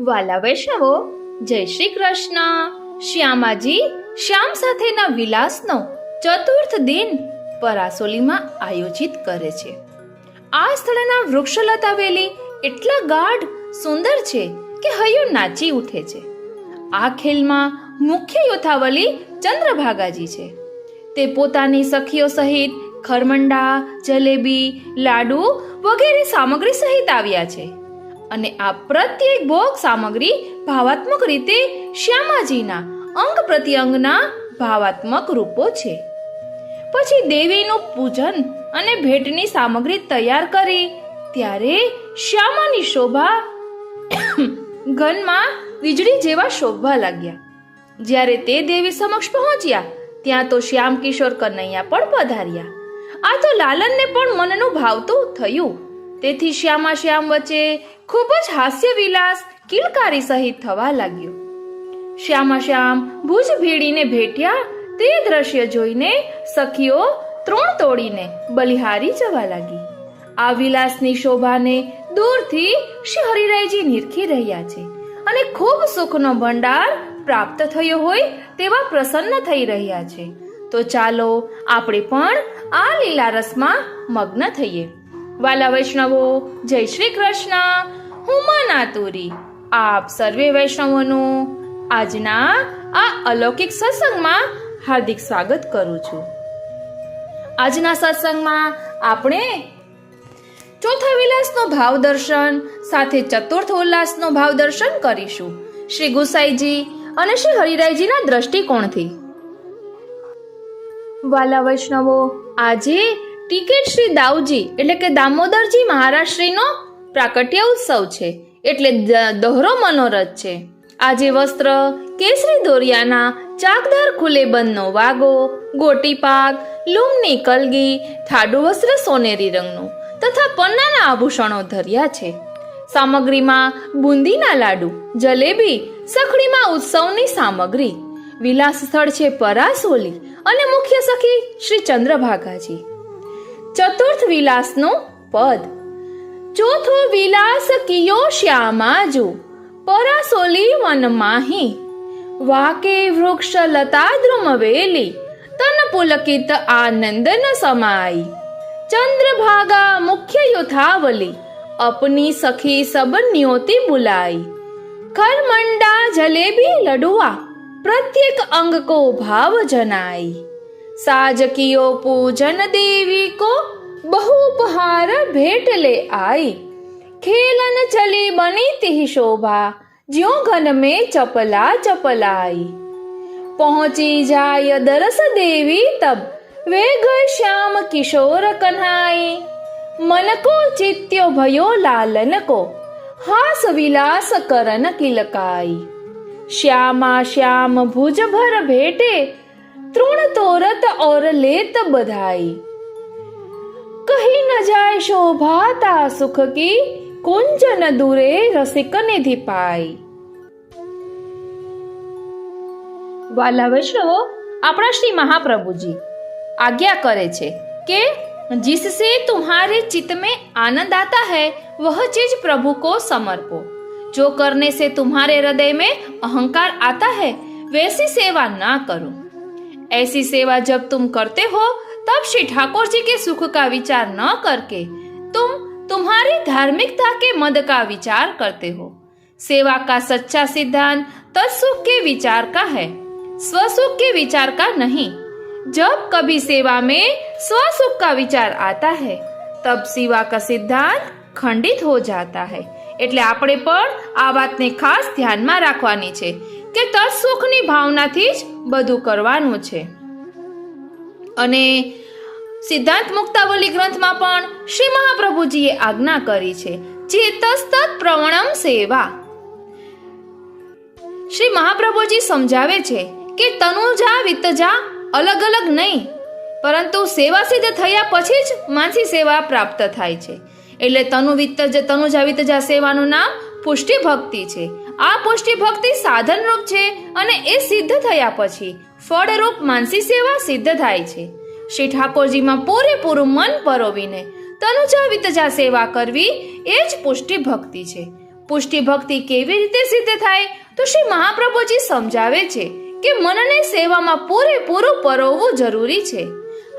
વાલા વૈષ્ણવો, જય શ્રી કૃષ્ણ. શ્યામાજી શ્યામ સાથેના વિલાસનો ચતુર્થ દિન પરાસોલીમાં આયોજિત કરે છે. આ સ્થળના વૃક્ષલતા વેલી એટલા ગાઢ સુંદર છે કે હૈયું નાચી ઉઠે છે. આ ખેલમાં મુખ્ય યોથાવલી ચંદ્રભાગાજી છે. તે પોતાની સખીઓ સહિત ખરમંડા, જલેબી, લાડુ વગેરે સામગ્રી સહિત આવ્યા છે અને આ પ્રત્યેક ભોગ સામગ્રી ભાવાત્મક રીતે શ્યામાજીના અંગ પ્રત્યંગના ભાવાત્મક રૂપો છે. પછી દેવીનું પૂજન અને ભેટની સામગ્રી તૈયાર કરી ત્યારે શ્યામાની શોભા ઘનમાં વીજળી જેવા શોભવા લાગ્યા. જ્યારે તે દેવી સમક્ષ પહોંચ્યા ત્યાં તો શ્યામ કિશોર કનૈયા પણ પધાર્યા. આ તો લાલનને પણ મનનું ભાવતું થયું. તેથી શ્યામા શ્યામ વચ્ચે ખૂબ જ હાસ્ય વિલાસ કિલકારી સહિત થવા લાગ્યો. શ્યામા શ્યામ ભુજ ભેળીને ભેટ્યા તે દ્રશ્ય જોઈને સખીઓ ત્રણ તોડીને બલિહારી જવા લાગી. આ વિલાસની શોભાને દૂરથી શ્રી હરિરાયજી નિરખી રહ્યા છે અને ખૂબ સુખનો ભંડાર પ્રાપ્ત થયો હોય તેવા પ્રસન્ન થઈ રહ્યા છે. તો ચાલો આપણે પણ આ લીલા રસમાં મગ્ન થઈએ. વાલા વૈષ્ણવો, જય શ્રી કૃષ્ણ. હું મનાતુરી આપ સર્વે વૈષ્ણવોનું આજના આ અલૌકિક સત્સંગમાં હાર્દિક સ્વાગત કરું છું. આજના સત્સંગમાં આપણે ચોથા વિલાસનો ભાવ દર્શન સાથે ચતુર્થ ઉલ્લાસનો ભાવ દર્શન કરીશું શ્રી ગુસાઈજી અને શ્રી હરિરાયજીના દ્રષ્ટિકોણથી. વાલા વૈષ્ણવો, આજે ટિકિટ શ્રી દાઉજી એટલે કે દામોદરજી મહારાજશ્રીનો પ્રાકટ્ય ઉત્સવ છે, એટલે દોહરો મનોરથ છે. આજે વસ્ત્ર કેસરી દોરિયાના ચાકદાર ખુલેબંધનો વાગો, ગોટી પાક, લૂમની કલગી, થાડું વસ્ત્ર સોનેરી રંગનું તથા પન્નાના આભૂષણો ધર્યા છે. સામગ્રીમાં બુંદીના લાડુ, જલેબી, સખડીમાં ઉત્સવની સામગ્રી. વિલાસ સ્થળ છે પરાસોલી અને મુખ્ય સખી શ્રી ચંદ્રભાગાજી. ચતુર્થ વિલાસનું પદ. ચોથો વિલાસ કિયો શ્યામાજુ પરાસોલી વન માહી, વાકે વૃક્ષ લતા દ્રુમ વેલી, તન પુલકિત આનંદ ન સમાઈ. ચંદ્રભાગા મુખ્ય યુથાવલી, अपनी सखी सब न्योती बुलाई. खरमंडा जलेबी लडुआ, प्रत्येक अंग को भाव जनाई. साज कियो पूजन देवी को, बहु उपहार भेट ले आई. खेलन चली बनी ती शोभा, ज्यों घन में चपला चपलाई. पहुंची जाय दरस देवी तब, वे गए श्याम किशोर कन्हाई. मन को चित्यो भयो लालन को, हास विलास करन किलकाई. श्यामा श्याम भुज भर भेटे, तृण तोरत और लेत बधाई. कही न जाय शोभाता सुख की, कुंजन दूरे रसिक निधि पाई. वाला वैष्णवो, अपना श्री महाप्रभुजी आज्ञा करे छे के जिससे तुम्हारे चित्त में आनंद आता है वह चीज प्रभु को समर्पो. जो करने से तुम्हारे हृदय में अहंकार आता है वैसी सेवा ना करो. ऐसी सेवा जब तुम करते हो तब श्री ठाकुर जी के सुख का विचार न करके तुम तुम्हारी धार्मिकता के मद का विचार करते हो. सेवा का सच्चा सिद्धांत तत्सुख के विचार का है, स्वसुख के विचार का नहीं. जब कभी सेवा में स्वसुख का विचार आता है तब सेवा का सिद्धांत खंडित हो जाता है. એટલે આપણે પણ આ વાતને ખાસ ધ્યાનમાં રાખવાની છે કે તત્સુખની ભાવનાથી જ બધું કરવાનું છે. અને સિદ્ધાંત મુક્તાવલી ગ્રંથમાં પણ શ્રી મહાપ્રભુજીએ આજ્ઞા કરી છે ચેતસ્તત પ્રવણમ સેવા. શ્રી મહાપ્રભુજી સમજાવે છે કે તનુજા વિતજા અલગ અલગ નહીં, પરંતુ સેવા સિદ્ધ થયા પછી જ માનસી સેવા પ્રાપ્ત થાય છે. એટલે તનુજા વિતજા સેવાનું નામ પુષ્ટિ ભક્તિ છે. આ પુષ્ટિ ભક્તિ સાધન રૂપ છે અને એ સિદ્ધ થયા પછી ફળરૂપ માનસી સેવા સિદ્ધ થાય છે. શ્રી ઠાકોરજીમાં પૂરેપૂરું મન પરોવીને તનુજા વિતજા સેવા કરવી એ જ પુષ્ટિ ભક્તિ છે. પુષ્ટિ ભક્તિ કેવી રીતે સિદ્ધ થાય તો શ્રી મહાપ્રભુજી સમજાવે છે કે મનને સેવામાં પૂરેપૂરું પરોવવું જરૂરી છે.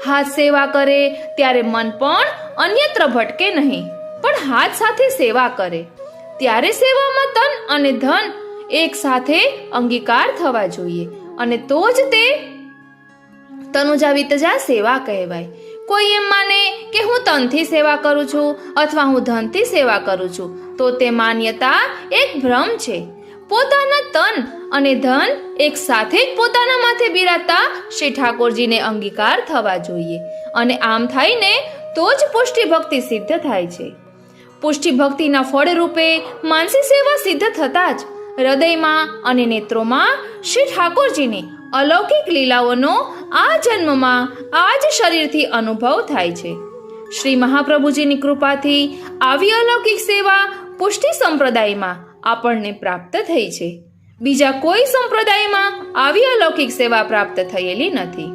હાથ સેવા કરે ત્યારે મન પણ અન્યત્ર ભટકે નહીં, પણ હાથ સાથે સેવા કરે ત્યારે સેવામાં તન અને ધન એક સાથે અંગીકાર થવા જોઈએ, અને તો જ તે તનુજા વિતજા સેવા કહેવાય. કોઈ એમ માને કે હું તનથી સેવા કરું છું અથવા હું ધનથી સેવા કરું છું તો તે માન્યતા એક ભ્રમ છે. પોતાના તન અને ધન એક સાથે જ પોતાના માથે બિરાજતા શ્રી ઠાકોરજીને અંગીકાર થવા જોઈએ, અને આમ થઈને તો જ પુષ્ટિ ભક્તિ સિદ્ધ થાય છે. પુષ્ટિ ભક્તિના ફળ રૂપે માનસી સેવા સિદ્ધ થતા જ હૃદયમાં અને નેત્રોમાં શ્રી ઠાકોરજીની અલૌકિક લીલાઓનો આ જન્મમાં આ જ શરીરથી અનુભવ થાય છે. શ્રી મહાપ્રભુજીની કૃપાથી આવી અલૌકિક સેવા પુષ્ટિ સંપ્રદાયમાં આપણને પ્રાપ્ત થઈ છે. બીજા કોઈ સંપ્રદાયમાં આવી અલૌકિક સેવા પ્રાપ્ત થયેલી નથી.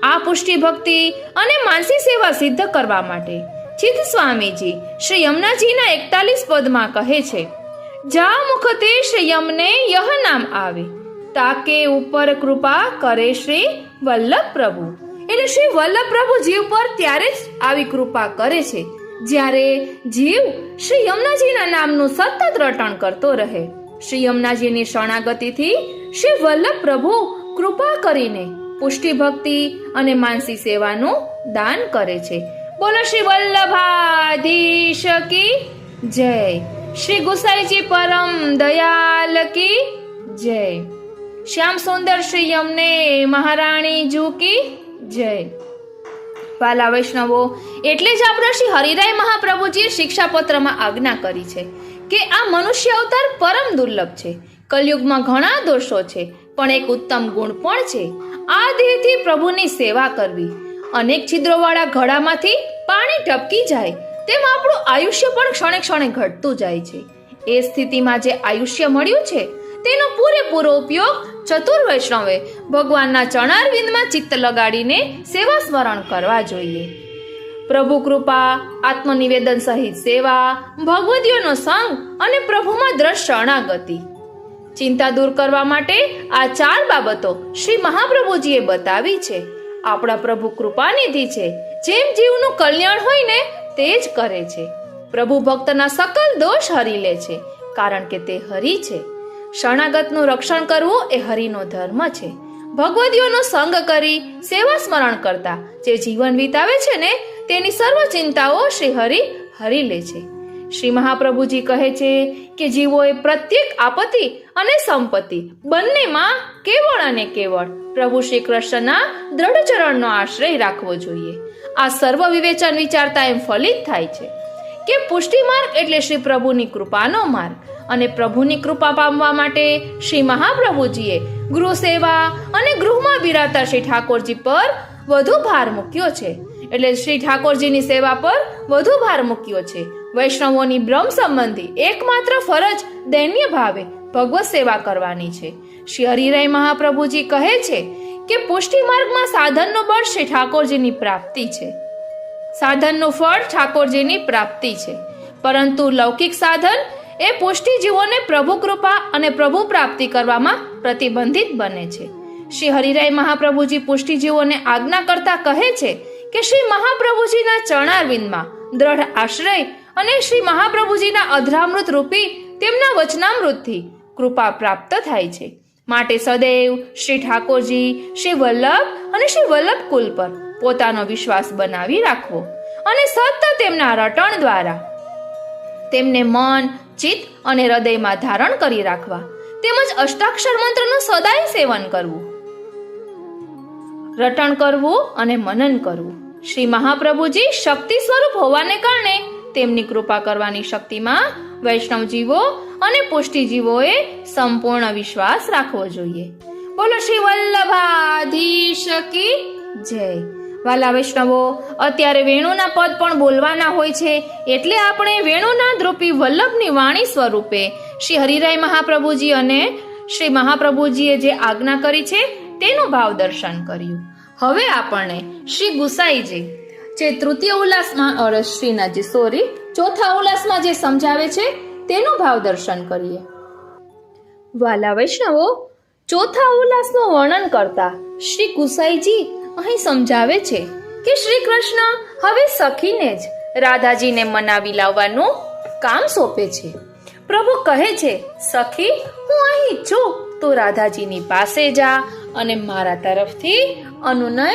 આ પુષ્ટિ ભક્તિ અને માનસી સેવા સિદ્ધ કરવા માટે ચિત્ત સ્વામીજી શ્રી યમુનાજીના 41 પદમાં કહે છે, જા મુખતે શ્રી યમને યહ નામ આવે, તાકે ઉપર કૃપા કરે શ્રી વલ્લભ પ્રભુ. એટલે શ્રી વલ્લભ પ્રભુ જીવ પર ત્યારે જ આવી કૃપા કરે છે જ્યારે જીવ શ્રી યમુનાજીના નામનું સતત રટણ કરતો રહે. શ્રી યમુનાજીની શરણાગતિથી શ્રી વલ્લભ પ્રભુ કૃપા કરીને પુષ્ટિ ભક્તિ અને માનસી સેવાનું દાન કરે છે. બોલો શ્રી વલ્લભાધીશ કી જય. શ્રી ગુસાઈજી પરમ દયાલ કી જય. શ્યામ સુંદર શ્રી યમને મહારાણી જુ કી જય. વાલા વૈષ્ણવો, એટલે જ આપણા શ્રી હરિરાય મહાપ્રભુજીએ શિક્ષાપત્રમાં આજ્ઞા કરી છે કે આ મનુષ્ય અવતાર પરમ દુર્લભ છે. કલયુગમાં ઘણા દોષો છે, પણ એક ઉત્તમ ગુણ પણ છે, આ દેહથી પ્રભુની સેવા કરવી. અનેક છિદ્રોવાળા ઘડામાંથી પાણી ટપકી જાય તેમ આપણું આયુષ્ય પણ ક્ષણે ક્ષણે ઘટતું જાય છે. એ સ્થિતિમાં જે આયુષ્ય મળ્યું છે તેનો પૂરેપૂરો ઉપયોગ ચતુર વૈષ્ણવે ભગવાનના ચરણારવિંદમાં ચિત્ત લગાડીને સેવા સ્મરણ કરવા જોઈએ. પ્રભુ કૃપા, આત્મનિવેદન સહિત સેવા, ભગવદીઓનો સંગ અને પ્રભુમાં દ્રઢ શરણાગતિ. ચિંતા દૂર કરવા માટે આ 4 બાબતો શ્રી મહાપ્રભુજીએ બતાવી છે. આપણા પ્રભુ કૃપાનિધિ છે, જેમ જીવનું કલ્યાણ હોય ને તે જ કરે છે. પ્રભુ ભક્તના સકલ દોષ હરી લે છે, કારણ કે તે હરિ છે. શરણાગતનું રક્ષણ કરવું એ હરિનો ધર્મ છે. ભગવદીઓનો સંગ કરી સેવા સ્મરણ કરતા જે જીવન વિતાવે છે ને તેની સર્વ ચિંતાઓ શ્રી હરિ હરી લે છે. શ્રી મહાપ્રભુજી કહે છે કે જીવોએ પ્રત્યેક આપત્તિ અને સંપત્તિ બંનેમાં કેવળ અને કેવળ પ્રભુ શ્રી કૃષ્ણના દ્રઢ ચરણનો આશ્રય રાખવો જોઈએ. આ સર્વ વિવેચન વિચારતા એમ ફલિત થાય છે કે પુષ્ટિ માર્ગ એટલે શ્રી પ્રભુની કૃપાનો માર્ગ, અને પ્રભુની કૃપા પામવા માટે શ્રી મહાપ્રભુજીએ ગૃહ સેવા અને ગૃહમાં બિરાજતા શ્રી ઠાકોરજી પર વધુ ભાર મૂક્યો છે. એટલે શ્રી ઠાકોરજીની સેવા પર વધુ ભાર મૂક્યો છે. વૈષ્ણવોની બ્રહ્મ સંબંધી એકમાત્ર ફરજ દૈન્ય ભાવે ભગવત સેવા કરવાની છે. શ્રી હરિરાય મહાપ્રભુજી કહે છે કે પુષ્ટિ માર્ગમાં સાધનનો બળ શ્રી ઠાકોરજીની પ્રાપ્તિ છે, સાધનનું ફળ ઠાકોરજીની પ્રાપ્તિ છે. પરંતુ લૌકિક સાધન એ પુષ્ટિ જીવોને પ્રભુ કૃપા અને પ્રભુ પ્રાપ્તિ કરવામાં પ્રતિબંધિત બને છે. શ્રી હરિરાય મહાપ્રભુજી પુષ્ટિ જીવોને આજ્ઞા કરતા કહે છે કે શ્રી મહાપ્રભુજીના ચરણારવિંદમાં દ્રઢ આશ્રય અને શ્રી મહાપ્રભુજીના અધરામૃત રૂપી તેમના વચનામૃતથી કૃપા પ્રાપ્ત થાય છે. માટે સદૈવ શ્રી ઠાકોરજી, શ્રી વલ્લભ અને શ્રી વલ્લભ કુલ પર પોતાનો વિશ્વાસ બનાવી રાખવો અને સતત તેમના રટણ દ્વારા તેમને મન, ચિત્ત અને હૃદયમાં ધારણ કરી રાખવા, તેમજ અષ્ટાક્ષર મંત્રનું સદાય સેવન કરવું, રટણ કરવું અને મનન કરવું. શ્રી મહાપ્રભુજી શક્તિ સ્વરૂપ હોવાને કારણે તેમની કૃપા કરવાની શક્તિમાં વૈષ્ણવ જીવો અને પુષ્ટિ જીવોએ સંપૂર્ણ વિશ્વાસ રાખવો જોઈએ. બોલો શ્રી વલ્લભાધીશ કી જય. વાલા વૈષ્ણવો, અત્યારે વેણુના પદ પણ બોલવાના હોય છે, એટલે આપણે વેણુના દ્રુપી વલ્લભની વાણી સ્વરૂપે શ્રી હરિરાય મહાપ્રભુજી અને શ્રી મહાપ્રભુજીએ જે આજ્ઞા કરી છે તેનું ભાવ દર્શન કર્યું. હવે આપણને શ્રી ગુસાઈજી જે તૃતીય ઉલ્લાસમાં ચોથા ઉલ્લાસમાં જે સમજાવે છે તેનું ભાવ દર્શન કરીએ. વાલા વૈષ્ણવો, ચોથા ઉલ્લાસનું વર્ણન કરતા શ્રી ગુસાઈજી અહીં સમજાવે છે કે શ્રી કૃષ્ણ હવે સખીને જ રાધાજીને મનાવી લાવવાનું કામ સોંપે છે. પ્રભુ કહે છે, સખી હું અહીં છું, તો રાધાજીની પાસે જા અને મારા તરફથી અનુનય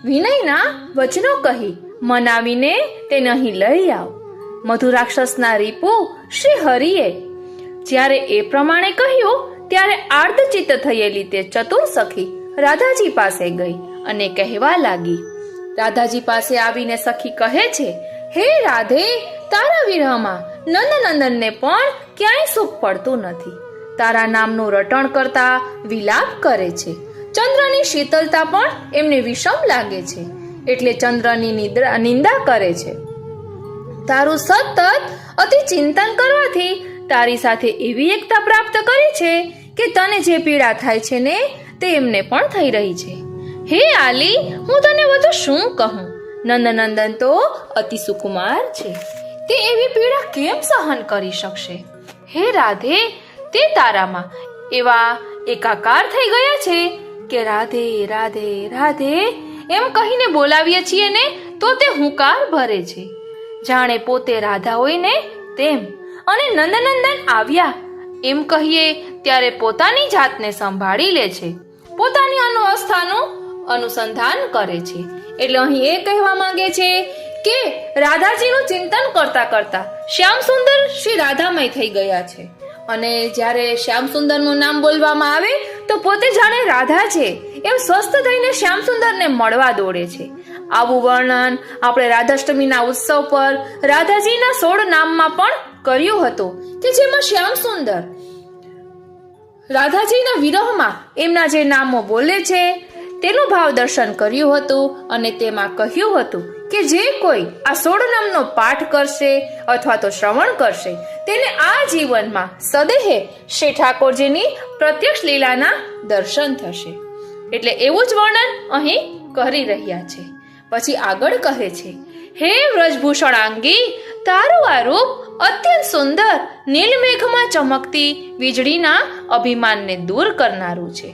વિનયના વચનો કહી મનાવીને તેને અહીં લઈ આવ. મધુરાક્ષસના રીપુ શ્રી હરિએ જ્યારે એ પ્રમાણે કહ્યું ત્યારે આર્ધચિત્ત થયેલી તે ચતુર સખી રાધાજી પાસે ગઈ અને કહેવા લાગી. રાધાજી પાસે આવીને સખી કહે છે, હે રાધે, તારા વિરહમાં નંદનંદનને પણ ક્યાંય સુખ પડતું નથી. તારા નામનું રટણ કરતા વિલાપ કરે છે. ચંદ્રની શીતળતા પણ એમને વિષમ લાગે છે, એટલે ચંદ્રની નિંદા કરે છે. તારું સતત અતિ ચિંતન કરવાથી તારી સાથે એવી એકતા પ્રાપ્ત કરી છે કે તને જે પીડા થાય છે ને તે એમને પણ થઈ રહી છે. હે આલી, હું તને વધુ શું કહું? નંદનંદન તો અતિ સુકુમાર છે, તે એવી પીડા કેમ સહન કરી શકશે? હે રાધે, તે તારામાં એવા એકાકાર થઈ ગયા છે કે રાધે રાધે રાધે એમ કહીને બોલાવીએ છીએ ને તો તે હુંકાર ભરે છે, જાણે પોતે રાધા હોય ને તેમ. અને નંદનંદન આવ્યા એમ કહીએ ત્યારે પોતાની જાતને સંભાળી લે છે, પોતાની અનુઅવસ્થાનું અનુસંધાન કરે છે. એટલે અહીં એ કહેવા માંગે છે કે રાધાજીનું ચિંતન કરતા કરતા શ્યામ સુંદર શ્રી રાધામય થઈ ગયા છે. અને જ્યારે શ્યામ સુંદરનું નામ બોલવામાં આવે તો પોતે જાણે રાધા છે એમ સ્વસ્થ થઈને શ્યામ સુંદરને મળવા દોડે છે. આવું વર્ણન આપણે રાધાષ્ટમીના ઉત્સવ પર રાધાજીના 16 નામમાં પણ કર્યું હતું કે જેમાં શ્યામ સુંદર રાધાજીના વિરહમાં એમના જે નામો બોલે છે તેનું ભાવ દર્શન કર્યું હતું. અને તેમાં કહ્યું હતું કે જે કોઈ આ 16 નામનો પાઠ કરશે અથવા તો શ્રવણ કરશે તેને આ જીવનમાં સદેહે શ્રી ઠાકોરજીની પ્રત્યક્ષ લીલાના દર્શન થશે. એટલે એવું જ વર્ણન અહીં કરી રહ્યા છે. પછી આગળ કહે છે, હે વ્રજભૂષણાંગી, તારું આ રૂપ અત્યંત સુંદર નીલમેઘમાં ચમકતી વીજળીના અભિમાનને દૂર કરનારું છે.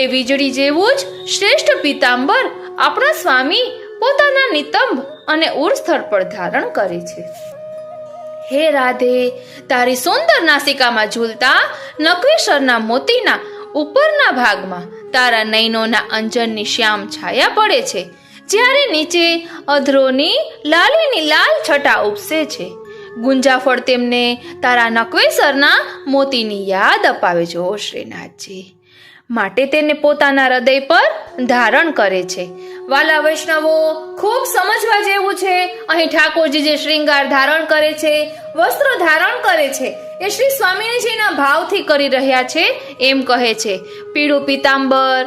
એ વીજળી જેવું જ શ્રેષ્ઠ પીતાંબર આપણા સ્વામી પોતાના નિતંબ અને ઉર્સ્થળ પર ધારણ કરે છે. હે રાધે, તારી સુંદર નાસિકામાં ઝૂલતા નક્વેશ્વરના મોતીના ઉપરના ભાગમાં તારા નયનોના અંજનની શ્યામ છાયા પડે છે, જ્યારે નીચે અધરોની લાલીની લાલ છટા ઉપસે છે. ગુંજાફળ તેમને તારા નક્વેશ્વરના મોતીની યાદ અપાવે છે. ઓ શ્રીનાથજી, માટે તેને પોતાના હૃદય પર ધારણ કરે છે. વાલા વૈષ્ણવો, ખૂબ સમજવા જેવું છે. અહીં ઠાકોરજી જે શ્રૃંગાર ધારણ કરે છે, વસ્ત્ર ધારણ કરે છે, એ શ્રી સ્વામીજીના ભાવથી કરી રહ્યા છે એમ કહે છે. પીળું પીતાંબર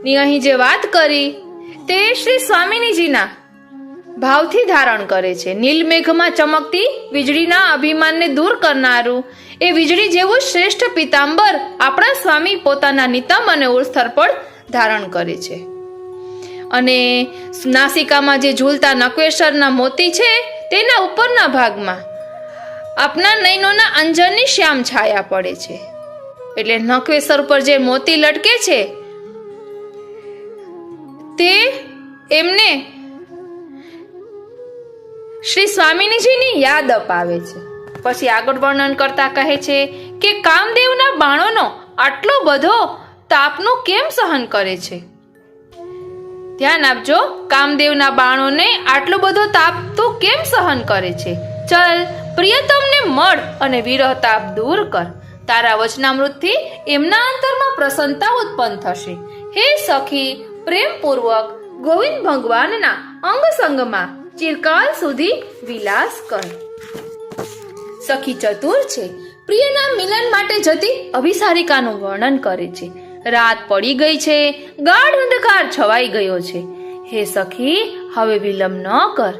ની અહીં જે વાત કરી તે શ્રી સ્વામીજીના ભાવથી ધારણ કરે છે. નીલમેઘમાં ચમકતી વીજળીના અભિમાનને દૂર કરનારું એ વીજળી જેવું શ્રેષ્ઠ પીતાંબર આપણા સ્વામી પોતાના નિતંબ અને ઉર્સ્થળ પર ધારણ કરે છે. અને નાસિકામાં જે ઝૂલતા નક્વેશ્વરના મોતી છે તેના ઉપરના ભાગમાં આપના નયનોના અંજનની શ્યામ છાયા પડે છે. એટલે નક્વેશ્વર પર જે મોતી લટકે છે તે એમને શ્રી સ્વામીજીની યાદ અપાવે છે. પછી આગળ વર્ણન કરતા કહે છે કે કામદેવના બાણોનો આટલો બધો તાપનો કેમ સહન કરે છે? ધ્યાન આપજો, કામદેવના બાણોને આટલો બધો તાપ તો કેમ સહન કરે છે? ચલ પ્રિયતમને મળ અને વિરહ તાપ દૂર કર. તારા વચનામૃતથી એમના અંતરમાં પ્રસન્નતા ઉત્પન્ન થશે. હે સખી, પ્રેમપૂર્વક ગોવિંદ ભગવાનના અંગ સંગમાં ચિરકાલ સુધી વિલાસ કર. સખી ચતુર છે, પ્રિયના મિલન માટે જતી અભિસારિકાનું વર્ણન કરે છે. રાત પડી ગઈ છે, ગાઢ અંધકાર છવાઈ ગયો છે. હે સખી, હવે વિલંબ ન કર.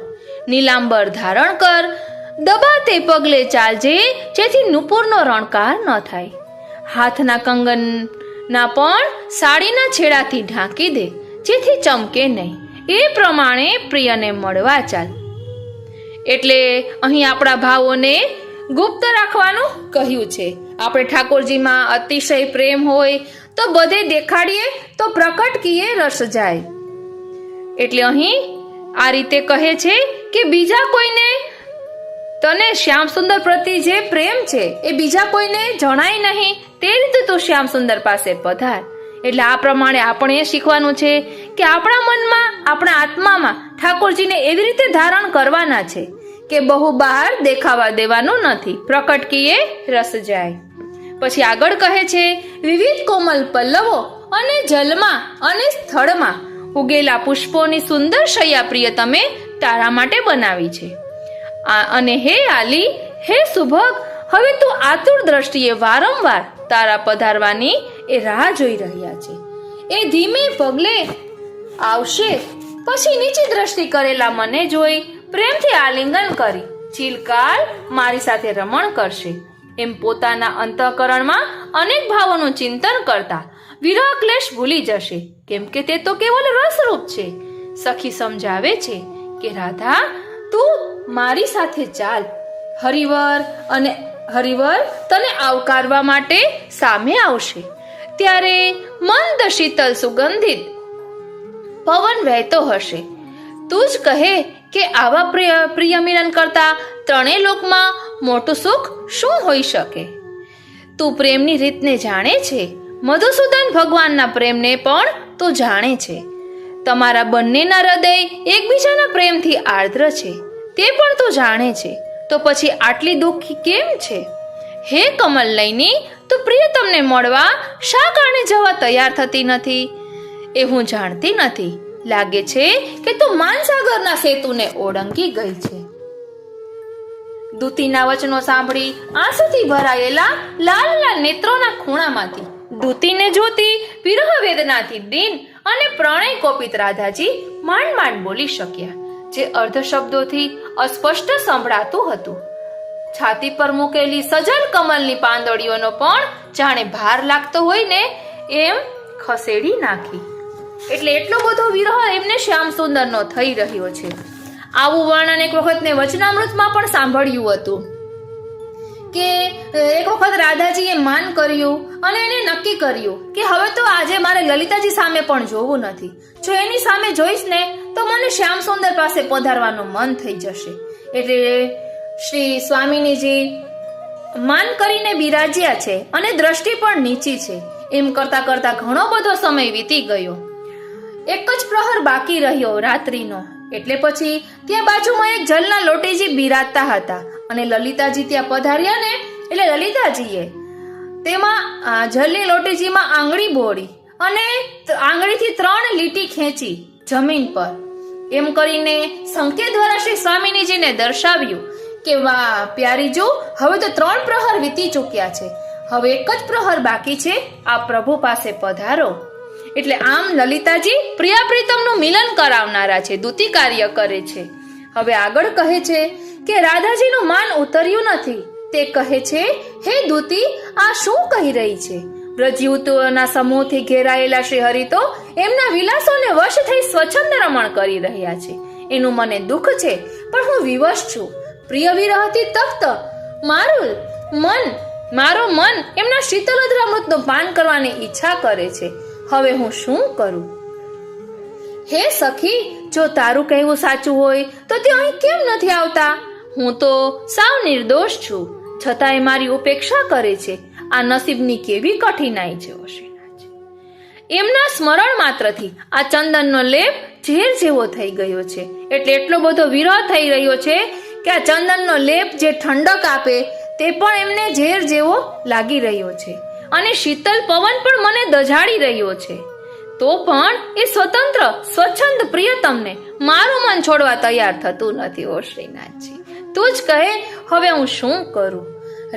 નીલાંબર ધારણ કર, દબાતે પગલે ચાલજે, જેથી નુપુરનો રણકાર ન થાય. હાથના કંગનના પણ સાડીના છેડાથી ઢાંકી દે, જેથી ચમકે નહીં. એ પ્રમાણે પ્રિયને મળવા ચાલ. એટલે અહીં આપણા ભાવોને ગુપ્ત રાખવાનું કહ્યું છે. આપણે ઠાકોરજીમાં અતિશય પ્રેમ હોય તો બધે દેખાડીએ તો પ્રકટ કીએ રસ જાય. એટલે અહીં આ રીતે કહે છે કે બીજા કોઈને તને શ્યામ સુંદર પ્રતિ જે પ્રેમ છે એ બીજા કોઈને જણાય નહીં, તે રીતે તું શ્યામ સુંદર પાસે પધાર. એટલે આ પ્રમાણે આપણે એ શીખવાનું છે કે આપણા મનમાં, આપણા આત્મામાં ઠાકોરજીને એવી રીતે ધારણ કરવાના છે કે બહુ બહાર દેખાવા દેવાનું નથી, પ્રકટ કીએ રસ જાય. પછી આગળ કહે છે, વિવિધ કોમલ પલ્લવો અને જલમાં અને સ્થળમાં ઉગેલા પુષ્પોની સુંદર શૈયા પ્રિય તમે તારા માટે બનાવી છે. અને હે આલી, હે સુભગ, હવે તું આતુર દ્રષ્ટિએ વારંવાર તારા પધારવાની એ રાહ જોઈ રહ્યા છે. એ ધીમે પગલે આવશે, પછી નીચી દ્રષ્ટિ કરેલા મને જોઈ પ્રેમથી આલિંગન કરી ચિલકાલ મારી સાથે રમણ કરશે. એમ પોતાના અંતઃકરણમાં અનેક ભાવોનું ચિંતન કરતા વિરહ ક્લેશ ભૂલી જશે, કેમ કે તે તો કેવલ રસરૂપ છે. સખી સમજાવે છે કે રાધા, તું મારી સાથે ચાલ. હરિવર તને આવકારવા માટે સામે આવશે. ત્યારે મંદ શીતલ સુગંધિત પવન વહેતો હશે. તું જ કહે કે આવા પ્રિય મિલન કરતા ત્રણેય લોકમાં મોટું સુખ શું હોઈ શકે? તું પ્રેમની રીતને જાણે છે, મધુસૂદન ભગવાનના પ્રેમને પણ તું જાણે છે. તમારા બંનેના હૃદય એકબીજાના પ્રેમથી આર્દ્ર છે, તે પણ તું જાણે છે. તો પછી આટલી દુઃખી કેમ છે? હે કમલ નયની, તું પ્રિય તમને મળવા શા કારણે જવા તૈયાર થતી નથી? એ હું જાણતી નથી. લાગે છે કે તું માનસાગરના સેતુને ઓળંગી ગઈ છે. દૂતીના વચનો સાંભળી આંસુથી ભરાયેલા લાલ લાલ નેત્રોના ખૂણામાંથી દૂતીને જોતી વિરહ વેદનાથી દીન અને પ્રણય કોપિત રાધાજી માંડ માંડ બોલી શક્યા, જે અર્ધ શબ્દોથી અસ્પષ્ટ સંભળાતું હતું. છાતી પર મૂકેલી સજલ કમલની પાંદડીઓનો પણ જાણે ભાર લાગતો હોય ને એમ ખસેડી નાખી. એટલે એટલો બધો વિરહ એમને શ્યામ સુંદરનો થઈ રહ્યો છે. આવું વર્ણન એક વખત ને વચનામૃતમાં પણ સાંભળ્યું હતું કે એક વખત રાધાજીએ માન કર્યું અને એને નક્કી કર્યું કે હવે તો આજે મારે લલિતાજી સામે પણ જોવું નથી. જો એની સામે જોઈશ ને તો મને શ્યામ સુંદર પાસે પધારવાનું મન થઈ જશે. એટલે શ્રી સ્વામિનીજી માન કરીને બિરાજ્યા છે અને દ્રષ્ટિ પણ નીચી છે. એમ કરતા કરતા ઘણો બધો સમય વીતી ગયો. એક જ પ્રહર બાકી રહ્યો રાત્રિનો. એટલે પછી ત્યાં બાજુમાં એક જલના લોટીજી બિરાજતા હતા અને લલિતાજી ત્યાં પધાર્યા ને એટલે લલિતાજીએ તેમાં જલની લોટીજીમાં આંગળી બોળી અને આંગળીથી 3 લીટી ખેંચી જમીન પર. એમ કરીને સંકેત દ્વારા શ્રી સ્વામિનીજીને દર્શાવ્યું કે વાહ પ્યારીજો, હવે તો 3 પ્રહર વીતી ચૂક્યા છે, હવે એક જ પ્રહર બાકી છે, આ પ્રભુ પાસે પધારો. એટલે આમ લલિતાજી પ્રિયા પ્રીતમનું મિલન કરાવનારા છે, દૂતી કાર્ય કરે છે. હવે આગળ કહે છે કે રાધાજીનું માન ઉતર્યું નથી. તે કહે છે, હે દૂતી, આ શું કહી રહી છે? બ્રજયુતોના સમૂહથી ઘેરાયેલા શ્રી હરિ તો એમના વિલાસોને વશ થઈ સ્વચ્છંદ રમણ કરી રહ્યા છે. એનું મને દુઃખ છે, પણ હું વિવશ છું. પ્રિય વિરહથી તપ્ત મારો મન એમના શીતલદ્રામૃતનું પાન કરવાની ઈચ્છા કરે છે. હવે હું શું કરું? હે સખી, જો તારું કહેવું સાચું હોય તો તે અહીં કેમ નથી આવતા? હું તો સાવ નિર્દોષ છું, છતાંય મારી ઉપેક્ષા કરે છે. આ નસીબની કેવી કઠિનાઈ છે. એમના સ્મરણ માત્રથી આ ચંદનનો લેપ ઝેર જેવો થઈ ગયો છે. એટલે એટલો બધો વિરહ થઈ રહ્યો છે કે આ ચંદનનો લેપ જે ઠંડક આપે તે પણ એમને ઝેર જેવો લાગી રહ્યો છે અને શીતલ પવન પણ મને દઝાડી રહ્યો છે. તો પણ એ સ્વતંત્ર સ્વચ્છંદ પ્રિયતમને મારું મન છોડવા તૈયાર થતું નથી. ઓ શ્રીનાથજી, તું જ કહે હવે હું શું કરું?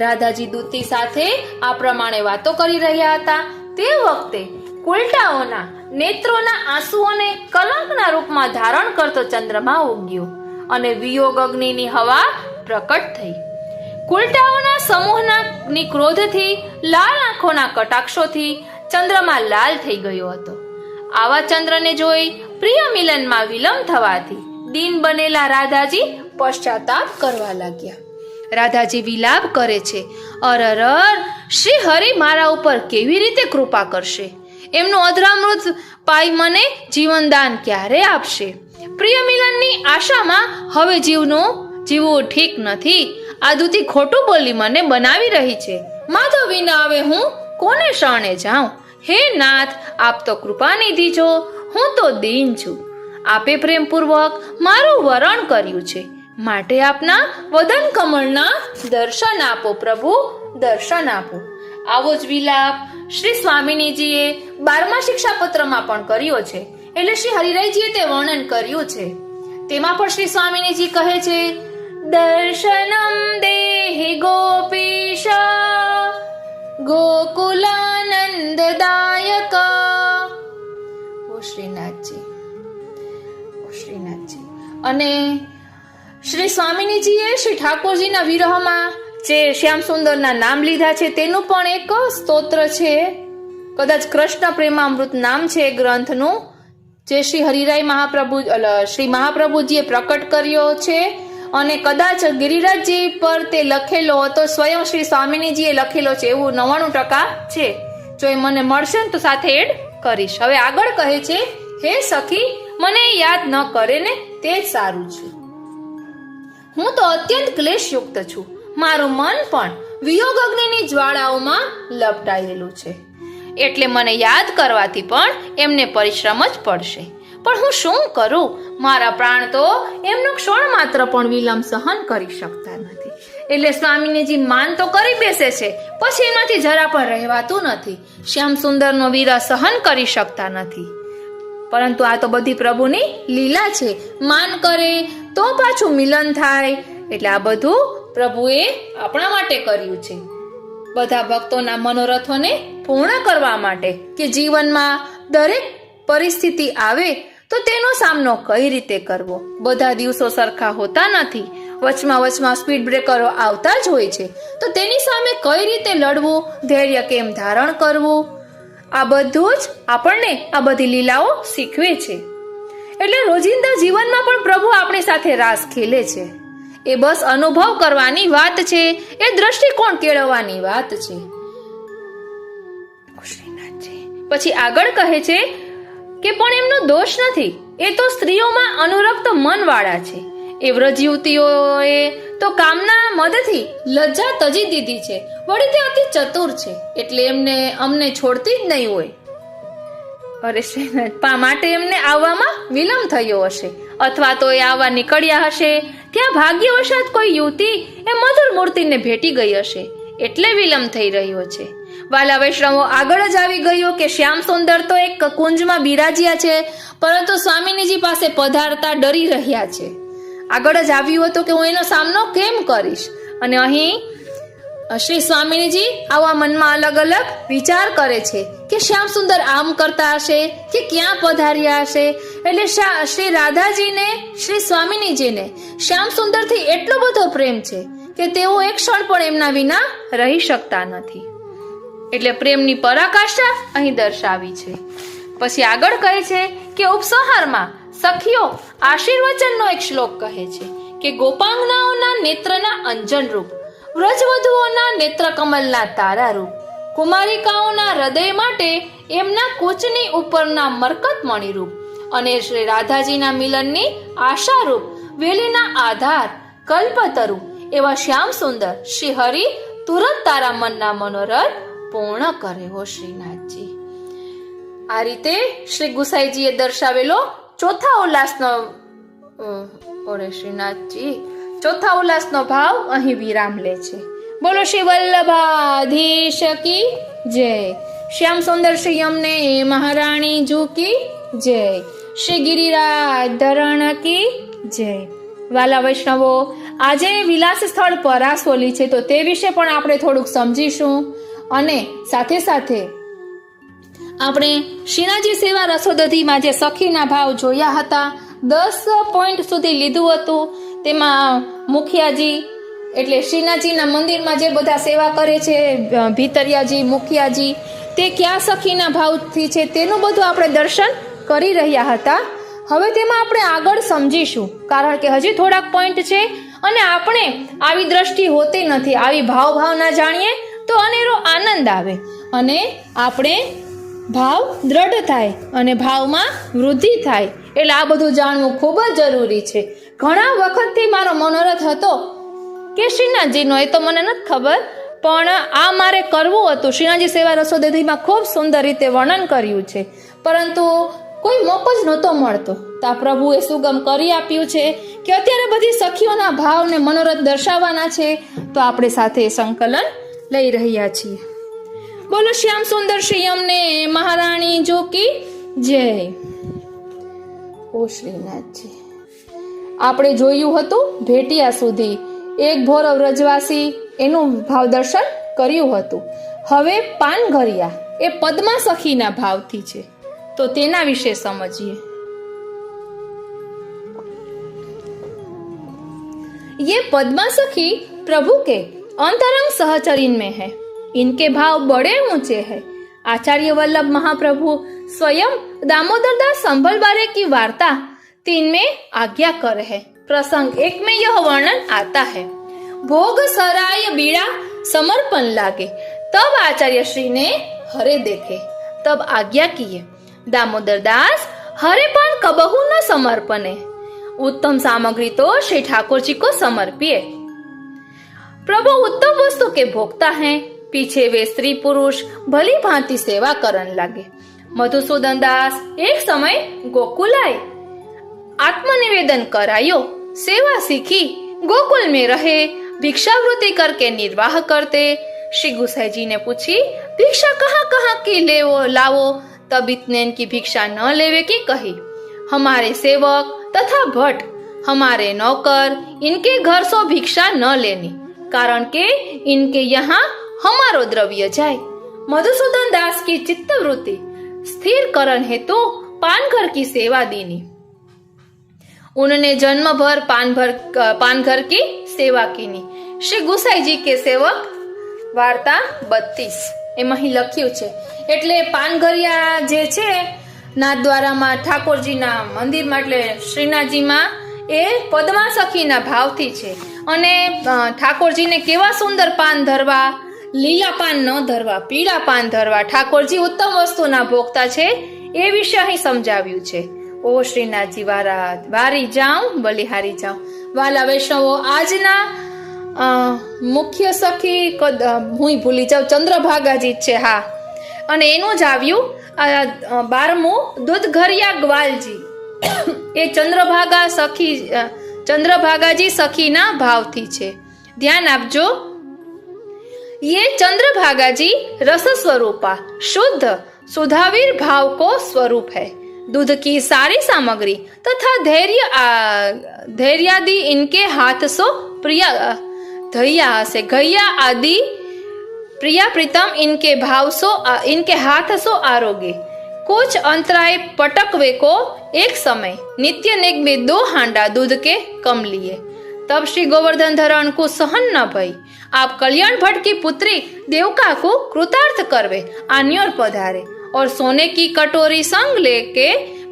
રાધાજી દૂતી સાથે આ પ્રમાણે વાતો કરી રહ્યા હતા. તે વખતે કુલટાઓના નેત્રોના આંસુઓને કલંકના રૂપમાં ધારણ કરતો ચંદ્રમા ઉગ્યો અને વિયોગ અગ્નિની હવા પ્રકટ થઈ. કુલટાઓના સમૂહના ક્રોધથી, લાલ આંખોના કટાક્ષોથી ચંદ્રમા લાલ થઈ ગયો હતો. આવા ચંદ્રને જોઈ પ્રિય મિલનમાં વિલંબ થવાથી દીન બનેલા રાધાજી પશ્ચાતાપ કરવા લાગ્યા. રાધાજી વિલાપ કરે છે, અરર, શ્રી હરિ મારા ઉપર કેવી રીતે કૃપા કરશે? એમનું અધરામૃત પાઈ મને જીવનદાન ક્યારે આપશે? પ્રિય મિલનની આશામાં હવે જીવવું ઠીક નથી. આદુથી ખોટું બોલી મને બનાવી રહી છે. માધવ વિના હવે હું કોને શરણે જાઉં? હે નાથ, આપ તો કૃપાનિધિ છો, હું તો દીન છું. આપે પ્રેમપૂર્વક મારું વરણ કર્યું છે, માટે આપના વદન કમળના દર્શન આપો પ્રભુ, દર્શન આપો. આવો જ વિલાપ શ્રી સ્વામિનીજીએ 12મા શિક્ષાપત્રમાં પણ કર્યો છે. એટલે શ્રી હરિરાયજીએ તે વર્ણન કર્યું છે. તેમાં પણ શ્રી સ્વામિનીજી કહે છે, દર્શનમ દેહી ગોપીશ ગોકુલાનંદદાયક. ઓ શ્રીનાથજી, ઓ શ્રીનાથજી. અને શ્રી સ્વામિનીજીએ શ્રી ઠાકોરજીના વિરહમાં જે શ્યામ સુંદરના નામ લીધા છે તેનું પણ એક સ્તોત્ર છે. કદાચ કૃષ્ણ પ્રેમામૃત નામ છે એ ગ્રંથનું, જે શ્રી હરિરાય શ્રી મહાપ્રભુજીએ પ્રકટ કર્યો છે. અને કદાચ ગિરિરાજજી પર તે લખેલો હતો, સ્વયં શ્રી સ્વામિનીજીએ લખેલો છે એવું 99% છે. જો એ મને મળશે ને તો સાથે એડ કરીશ. હવે આગળ કહે છે, હે સખી, મને યાદ ન કરે ને તે જ સારું છે. હું તો અત્યંત ક્લેશયુક્ત છું. મારું મન પણ વિયોગ અગ્નિની જ્વાળાઓમાં લપટાયેલું છે. એટલે મને યાદ કરવાથી પણ એમને પરિશ્રમ જ પડશે. પણ હું શું કરું? મારા પ્રાણ તો એમનો ક્ષણ માત્ર પણ વિલંબ સહન કરી શકતા નથી. એટલે સ્વામિનીજી માન તો કરી બેસે છે, પછી એમાંથી જરા પણ રહેવાતું નથી. શ્યામ સુંદરનો વિરહ સહન કરી શકતા નથી. પરંતુ આ તો બધી પ્રભુની લીલા છે. માન કરે તો પાછું મિલન થાય. એટલે આ બધું પ્રભુએ આપણા માટે કર્યું છે, બધા ભક્તોના મનોરથોને પૂર્ણ કરવા માટે, કે જીવનમાં દરેક પરિસ્થિતિ આવે તો તેનો સામનો કઈ રીતે કરવો. બધા દિવસો સરખા હોતા નથી. વચમાં સ્પીડ બ્રેકરો આવતા જ હોય છે. તો તેની સામે કઈ રીતે લડવું, ધૈર્ય કેમ ધારણ કરવું, આ બધું જ આપણને આ બધી લીલાઓ શીખવે છે. એટલે રોજિંદા જીવનમાં પણ પ્રભુ આપણી સાથે રાસ ખેલે છે. એ બસ અનુભવ કરવાની વાત છે, એ દ્રષ્ટિકોણ કેળવવાની વાત છે. પછી આગળ કહે છે કે પણ એમનો દોષ નથી, એ તો સ્ત્રીઓમાં અનુરક્ત મનવાળા છે. એ વ્રજ યુવતીઓએ તો કામના મદથી લજ્જા તજી દીધી છે. વળી તે અતિ ચતુર છે, એટલે અમને છોડતી જ નહીં હોય. અરે માટે એમને આવવામાં વિલંબ થયો હશે, અથવા તો એ આવવા નીકળ્યા હશે. ત્યાં ભાગ્યવશાત કોઈ યુવતી એ મધુર મૂર્તિને ભેટી ગઈ હશે, એટલે વિલંબ થઈ રહ્યો છે. વાલા વૈષ્ણવો, આગળ જ આવી ગયો કે શ્યામ સુંદર તો એક કુંજમાં બિરાજ્યા છે, પરંતુ સ્વામિનીજી પાસે પધારતા ડરી રહ્યા છે. આગળ જ આવ્યું હતું કે હું એનો સામનો કેમ કરીશ. અને અહીં શ્રી સ્વામિનીજી આવા મનમાં અલગ અલગ વિચાર કરે છે કે શ્યામ સુંદર આમ કરતા હશે કે ક્યાં પધાર્યા હશે. એટલે શ્રી રાધાજીને, શ્રી સ્વામિનીજીને શ્યામ સુંદરથી એટલો બધો પ્રેમ છે કે તેઓ એક ક્ષણ પણ એમના વિના રહી શકતા નથી. એટલે પ્રેમની પરાકાષ્ઠા અહીં દર્શાવી છે. પછી આગળ કહે છે કે ઉપસંહારમાં સખીઓ આશીર્વચનનો એક શ્લોક કહે છે કે ગોપાંગનાઓના નેત્રના અંજન રૂપ, વ્રજવધુઓના નેત્ર કમલના તારા રૂપ, કુમારિકાઓના હૃદય માટે એમના કૂચની ઉપરના મરકત મણિરૂપ, અને શ્રી રાધાજીના મિલનની આશારૂપ વેલીના આધાર કલ્પતરુ એવા શ્યામ સુંદર શ્રી હરિ તુરંત તારા મનના મનોરથ પૂર્ણ કરે. હો શ્રીનાથજી. આ રીતે શ્રી ગુસાઈજીએ દર્શાવેલો ચોથા ઉલ્લાસનો ભાવ અહીં વિરામ લે છે. બોલો શ્રી વલ્લભાધીશ કી જય. શ્યામ સુંદર શ્રી યમને મહારાણી જુ કી જય. શ્રી ગિરિરાજ ધરણ કી જય. વાલા વૈષ્ણવો, આજે વિલાસ સ્થળ પરાસોલી છે, તો તે વિશે પણ આપણે થોડુંક સમજીશું. અને સાથે સાથે આપણે શ્રીનાથજી સેવા રસોદધીમાં જે સખીના ભાવ જોયા હતા, 10 પોઈન્ટ સુધી લીધું હતું. તેમાં મુખિયાજી એટલે શ્રીનાથજીના મંદિરમાં જે બધા સેવા કરે છે, ભીતરિયાજી, મુખિયાજી, તે કયા સખીના ભાવથી છે તેનું બધું આપણે દર્શન કરી રહ્યા હતા. હવે તેમાં આપણે આગળ સમજીશું, કારણ કે હજી થોડાક પોઈન્ટ છે અને આપણે આવી દ્રષ્ટિ હોતી નથી. આવી ભાવના જાણીએ તો અનેરો આનંદ આવે અને આપણે ભાવ દ્રઢ થાય અને ભાવમાં વૃદ્ધિ થાય. એટલે આ બધું જાણવું ખૂબ જ જરૂરી છે. ઘણા વખતથી મારો મનોરથ હતો કે શ્રીનાથજીનો, એ તો મને નથી ખબર, પણ આ મારે કરવું હતું. શ્રીનાથજી સેવા રસોદેધીમાં ખૂબ સુંદર રીતે વર્ણન કર્યું છે, પરંતુ કોઈ મોકો જ નહોતો મળતો. તો આ પ્રભુએ સુગમ કરી આપ્યું છે કે અત્યારે બધી સખીઓના ભાવને મનોરથ દર્શાવવાના છે, તો આપણે સાથે સંકલન લઈ રહ્યા છીએ. બોલો શ્યામ સુંદર શ્રી અમને મહારાણી જો કી જય. ઓ શ્રીનાથજી, આપણે જોયું હતું ભેટિયા સુધી એક ભોર વ્રજવાસી એનું ભાવ દર્શન કર્યું હતું. હવે પાનઘરિયા એ પદ્મા સખીના ભાવથી છે, તો તેના વિશે સમજીએ. ये पद्मा सखी प्रभु के अंतरंग सहचरीन में है. इनके भाव बड़े ऊंचे हैं. आचार्य वल्लभ महाप्रभु स्वयं दामोदर दास संभलवारे की वार्ता 3 में आज्ञा कर है. प्रसंग 1 में यह वर्णन आता है. भोग सराय बीड़ा समर्पण लागे, तब आचार्य श्री ने हरे देखे, तब आज्ञा किए. दामोदर दास हरे पण कबहू न समर्पणे, उत्तम सामग्री तो श्री ठाकुर जी को समर्पिए. प्रभु उत्तम वस्तु के भोक्ता हैं. पीछे वे स्त्री पुरुष भली भांति सेवा करन लगे. मधुसूदन दास एक समय गोकुल आए. आत्मनिवेदन करायो, सेवा सीखी, गोकुल में रहे, भिक्षावृत्ति करके निर्वाह करते. श्री गुसाई जी ने पूछी, भिक्षा कहाँ कहाँ की लावो? तब इतने की भिक्षा न लेवे की कही. हमारे सेवक तथा भट्ट, हमारे नौकर, इनके घर सो भिक्षा न लेनी, कारण के इनके यहाँ हमारो द्रव्य जाए. मधुसूदन दास की चित्तवृत्ति स्थिर करण हेतु पानघर की सेवा देनी. उन्होंने जन्म भर पानघर की सेवा कीनी. श्री गुसाई जी के सेवक वार्ता 32 એમાં અહીં લખ્યું છે. એટલે પાનઘરિયા જે છે નાથદ્વારામાં ઠાકોરજીના મંદિરમાં એટલે શ્રીનાથજીમાં એ પદ્મા સખીના ભાવથી છે. અને ઠાકોરજીને કેવા સુંદર પાન ધરવા, લીલા પાન ન ધરવા, પીળા પાન ધરવા. ઠાકોરજી ઉત્તમ વસ્તુના ભોગતા છે એ વિશે અહીં સમજાવ્યું છે. ઓ શ્રીનાથજી વારી જાઉં બલિહારી જાઉં. વાલા વૈષ્ણવો, આજના મુખ્ય સખી હું ભૂલી જાઉં, ચંદ્રભાગાજી જ છે. હા, અને એનું જ આવ્યું 12મું દૂધઘરિયા ગ્વાલજી. એ ચંદ્રભાગાજી સખીના ભાવથી છે. ધ્યાન આપજો. ये चंद्रभागा जी रस स्वरूपा शुद्ध सुधावीर भाव को स्वरूप है. दूध की सारी सामग्री तथा धैर्यादि इनके हाथ सो प्रिया धैया से घैया आदि प्रिया प्रीतम इनके भाव सो इनके हाथ सो आरोग्य. कुछ अंतराय पटकवे को एक समय नित्य नेक में 2 हांडा दूध के कम लिए. तब श्री गोवर्धन धरण को सहन न भई. आप कल्याण भट्ट की पुत्री देवका को कृतार्थ करवे आन्योर पधारे और सोने की कटोरी संग लेके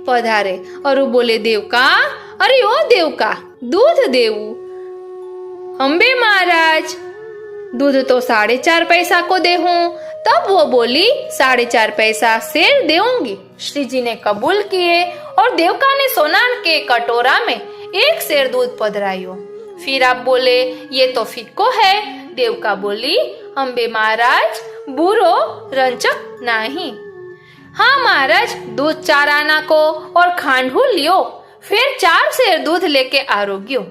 पधारे. और वो बोले, देवका, अरे ओ देवका, दूध देऊ. अम्बे महाराज, दूध तो 4.5 पैसा को दे हूं. तब वो बोली, 4.5 पैसा शेर देऊंगी. श्री जी ने कबूल किए और देवका ने सोना के कटोरा में 1 शेर दूध पधरायो. फिर आप बोले, ये तो फिक्को है. देवका बोली, अम्बे महाराज, बुरो रंचक नहीं. हाँ महाराज, दूध 4 आना को और खांडू लियो. फिर 4 शेर दूध लेके आरोग्यो.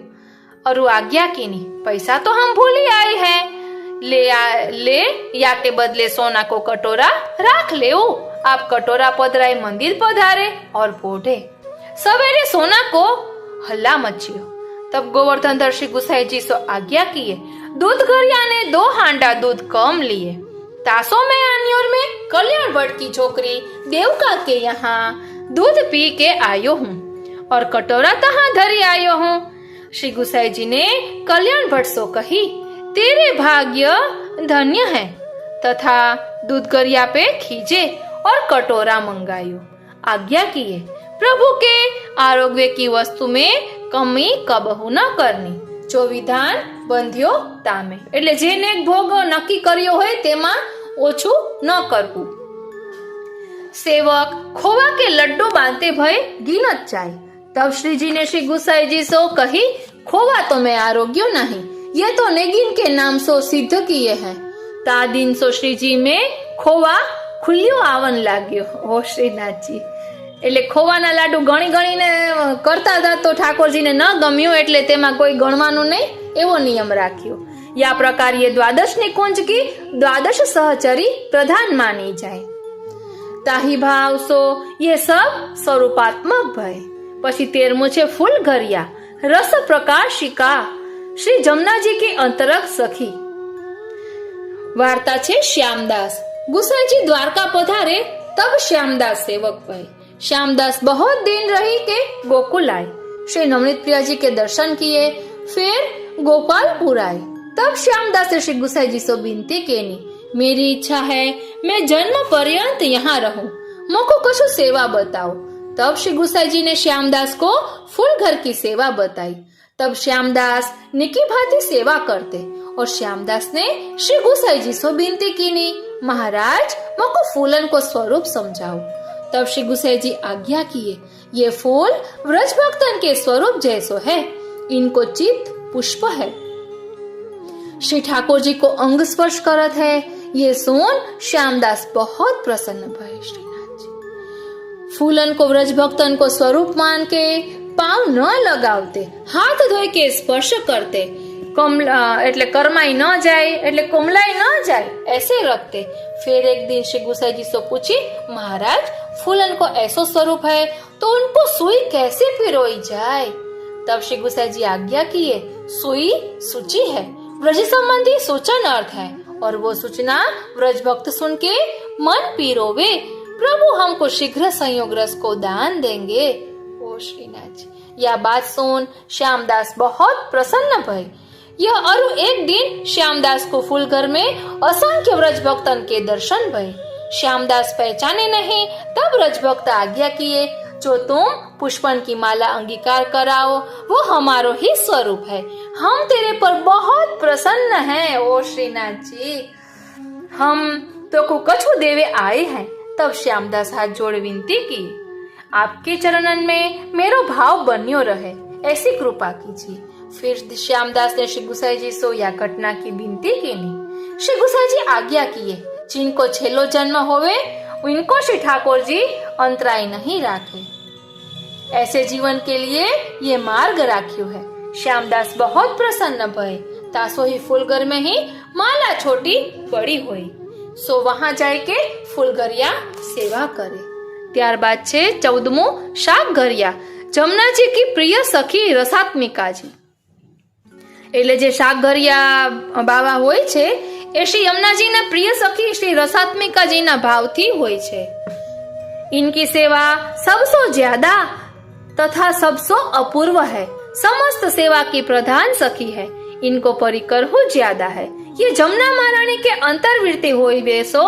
और वो आज्ञा की नहीं, पैसा तो हम भूल ही आए हैं. ले या के बदले सोना को कटोरा राख ले. आप कटोरा पधराए मंदिर पधारे और बोढ़े. सवेरे सोना को हल्ला मचियो. तब गोवर्धन धर श्री गुसाई जी सो आज्ञा किए. दूध घरिया ने 2 हांडा दूध कम लिए. तासो में अन्योर में कल्याण भट्ट की छोकरी देवका के यहाँ दूध पी के आयो हूँ और कटोरा तहाँ धरी आयो हूँ. श्री गुसाई जी ने कल्याण भट्ट सो कही, तेरे भाग्य धन्य है. तथा दूध गरिया पे खींचे और कटोरा मंगायो. आज्ञा किए, प्रभु के आरोग्य की वस्तु में कमी कबहू न करनी. જો વિધાન બંધ્યો તામે, એટલે જેને ભોગ નક્કી કર્યો હોય તેમાં ઓછું ન કરવું. सेवक खोवा के लड्डू बांधते भय गिनत जाए. तब श्री जी ने श्री गुसाई जी सो कही, खोवा तो मैं आरोग्यो नहीं, ये तो नेगिन के नाम सो सिद्ध किए हैं. ता दिन सो श्री जी में खोवा खुल्यो आवन लाग्यो. हो श्रीनाथजी, એટલે ખોવાના લાડુ ગણી ગણીને કરતા હતા તો ઠાકોરજીને ન ગમ્યું, એટલે તેમાં કોઈ ગણવાનું નહીં એવો નિયમ રાખ્યો. યા પ્રકાર ये द्वादश निकुंज की द्वादश सहचरी प्रधान मानी जाए. ताही भाव सो ये सब स्वरूपात्मक भय. પછી 13મું છે ફૂલ ઘરિયા રસ પ્રકાશિકા શ્રી જમનાજી की अंतरक सखी. वार्ता છે श्यामदास. गुसाईजी द्वारका पधारे तब श्यामदास सेवक भय. श्यामदास बहुत दिन रही के गोकुल आए. श्री नवनीत प्रिया जी के दर्शन किए, फिर गोपालपुर आए. तब श्यामदास ने श्री गुसाई जी से विनती केनी, मेरी इच्छा है मैं जन्म पर्यंत यहाँ रहूं, मोको कछु सेवा बताओ. तब श्री गुसाई जी ने श्यामदास को फूल घर की सेवा बताई. तब श्यामदास निकी भांति सेवा करते और श्यामदास ने श्री गुसाई जी से विनती कीनी, महाराज मोको फूलन को स्वरूप समझाओ. तब श्री गुसाई जी आज्ञा किए, ये फूल व्रज भक्तन के स्वरूप जैसो है, इनको चित्त पुष्प है. श्री ठाकुर जी को अंग स्पर्श करत है. ये सुन श्यामदास बहुत प्रसन्न भय. श्रीनाथ जी फूलन को व्रज भक्तन को स्वरूप मान के पांव न लगावते, हाथ धोई के स्पर्श करते, એટલે કરમાઈ ન જાય એટલે કોમલાઈ ન જાય ऐसे रखते. फिर एक दिन श्री गुसाई जी से पूछी, महाराज फूलन को ऐसो स्वरूप है तो उनको सुई कैसे पिरोई जाए. तब श्री गुसाई जी आज्ञा किए, सुई सूची है, व्रज संबंधी सूचन अर्थ है, और वो सूचना व्रज भक्त सुन के मन पीरोवे, प्रभु हमको शीघ्र संयोग रस को दान देंगे. ओ श्रीनाथ जी, यह बात सुन श्यामदास बहुत प्रसन्न भय. यह अरु एक दिन श्यामदास को फूलघर में असंख्य व्रज भक्तन के दर्शन भय. श्यामदास पहचाने नहीं. तब व्रज भक्त आज्ञा किए, जो तुम पुष्पन की माला अंगीकार कराओ वो हमारो ही स्वरूप है, हम तेरे पर बहुत प्रसन्न हैं. ओ श्रीनाथ जी, हम तो को कछु देवे आए हैं. तब श्यामदास हाथ जोड़ विनती की, आपके चरणन में मेरो भाव बन्यो रहे, ऐसी कृपा कीजिए. फिर श्यामदास ने श्री गुसाई जी से यह घटना की विनती की. श्री गुसाई जी आज्ञा किए, जिनको छेल्लो जन्म होवे उनको श्री ठाकुर जी अंतराय नहीं राखे, ऐसे जीवन के लिए ये मार्ग राख्यो है. श्यामदास बहुत प्रसन्न भय. तासो ही फूलघर में ही माला छोटी बड़ी हुई, सो वहां जाए के फूलघरिया सेवा करे. ત્યારબાદ છે 14મું શાકઘરિયા જમનાજી કી પ્રિય સખી રસાત્મિકાજી. એટલે જે શાકઘરિયા બાવા હોય છે એ શ્રી યમુનાજીના પ્રિય સખી શ્રી રસાત્મિકાજીના ભાવથી હોય છે. इनकी सेवा सबसो ज्यादा तथा सबसो अपूर्व है, समस्त सेवा की प्रधान सखी है, इनको परिकर हो ज्यादा है. ये जमुना महारानी के अंतर्वृत्ति होई बेसो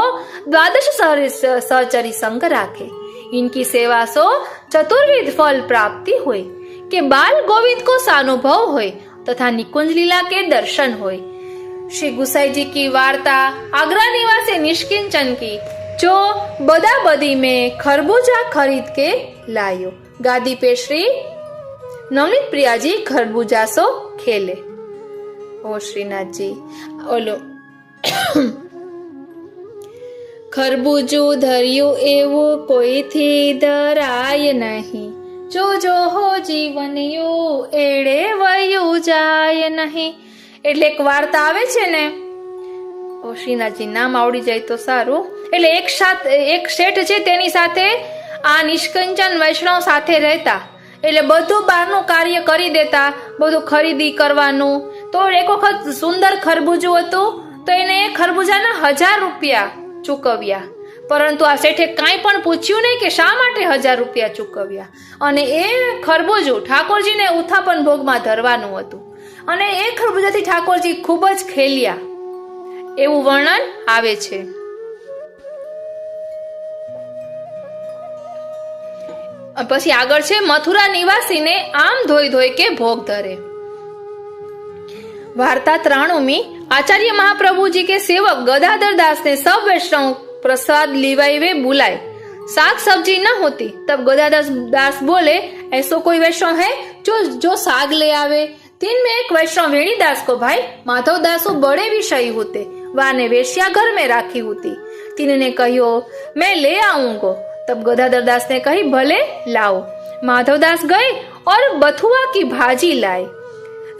द्वादश सहचरी संग राखे. इनकी सेवा सो चतुर्विध फल प्राप्ति होय, के बाल गोविंद को सानुभव होय तथा निकुंज लीला के दर्शन होय. श्री गुसाई जी की वार्ता आगरा निवासी निष्किंचन की, जो बदा बदी में खरबूजा खरीद के लायो. गादी पे श्री नवनीत प्रिया जी खरबूजा सो खेले. ओ श्रीनाथ जी, ओलो खरबूजू धर्यू एवू कोई थी धराय नहीं, जो जो हो जीवन यू एड़े वयू जाय नहीं. એટલે એક વાર્તા આવે છે ને, ઓ શ્રીનાથજી નામ આવડી જાય તો સારું. એટલે એક શેઠ છે તેની સાથે આ નિષ્કંચન વૈષ્ણવ સાથે રહેતા, એટલે બધું બહારનું કાર્ય કરી દેતા, બધું ખરીદી કરવાનું. તો એક વખત સુંદર ખરબૂજું હતું તો એને ખરબૂજાના 1000 રૂપિયા ચૂકવ્યા, પરંતુ આ શેઠે કાંઈ પણ પૂછ્યું નહીં કે શા માટે 1000 રૂપિયા ચૂકવ્યા. અને એ ખરબૂજું ઠાકોરજીને ઉથાપન ભોગમાં ધરવાનું હતું, અને એ ખરબૂજાથી ઠાકોરજી ખૂબ જ ખેલ્યા, એવું વર્ણન આવે છે. પછી આગળ છે, મથુરા નિવાસીને આમ ધોઈ ધોઈ કે ભોગ ધરે. वार्ता 93 आचार्य महाप्रभु जी के सेवक गदाधर दास ने सब वैष्णव प्रसाद लिवाई वे बुलाए। साग सब्जी न होती तब गदाधर दास बोले, ऐसो कोई वैष्णव है जो साग ले आवे। दिन में एक वैष्णव वेणी दास को भाई माधव दासो बड़े विषयी होते, वाने वेश्या घर में राखी होती। तीन ने कहियो मैं ले आऊंगो। तब गदाधर दास ने कही भले लाओ। माधव दास गए और बथुआ की भाजी लाए।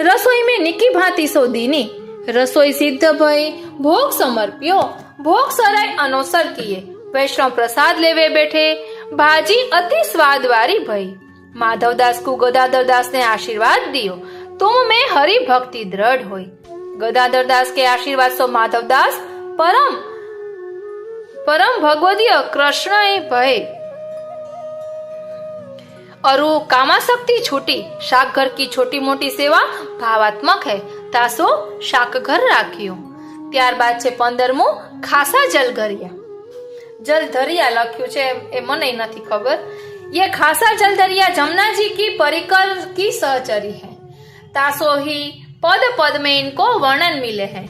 रसोई में निकी भांति सो दीनी। रसोई सिद्ध भई, भोग समर्प्यो। भोग सराय अनुसार किए। वैष्णव प्रसाद लेवे बैठे। भाजी अति स्वाद वारी भई। माधव दास को गदाधर दास ने आशीर्वाद दियो, तुम में हरि भक्ति दृढ़ होई। गदाधर दास के आशीर्वाद सो माधव दास परम भगवदीय कृष्ण भय। अरु कामाशक्ति छूटी। शाक घर की छोटी मोटी सेवा भावात्मक है, तासो शाक घर राख्यो। ત્યારબાદ છે 15મું ખાસા जलधरिया लख्यू छे ए मने नहीं खबर। ये खासा जलधरिया जमुना जी की परिकर की सहचरी है। तासो ही पद पद में इनको वर्णन मिले हैं।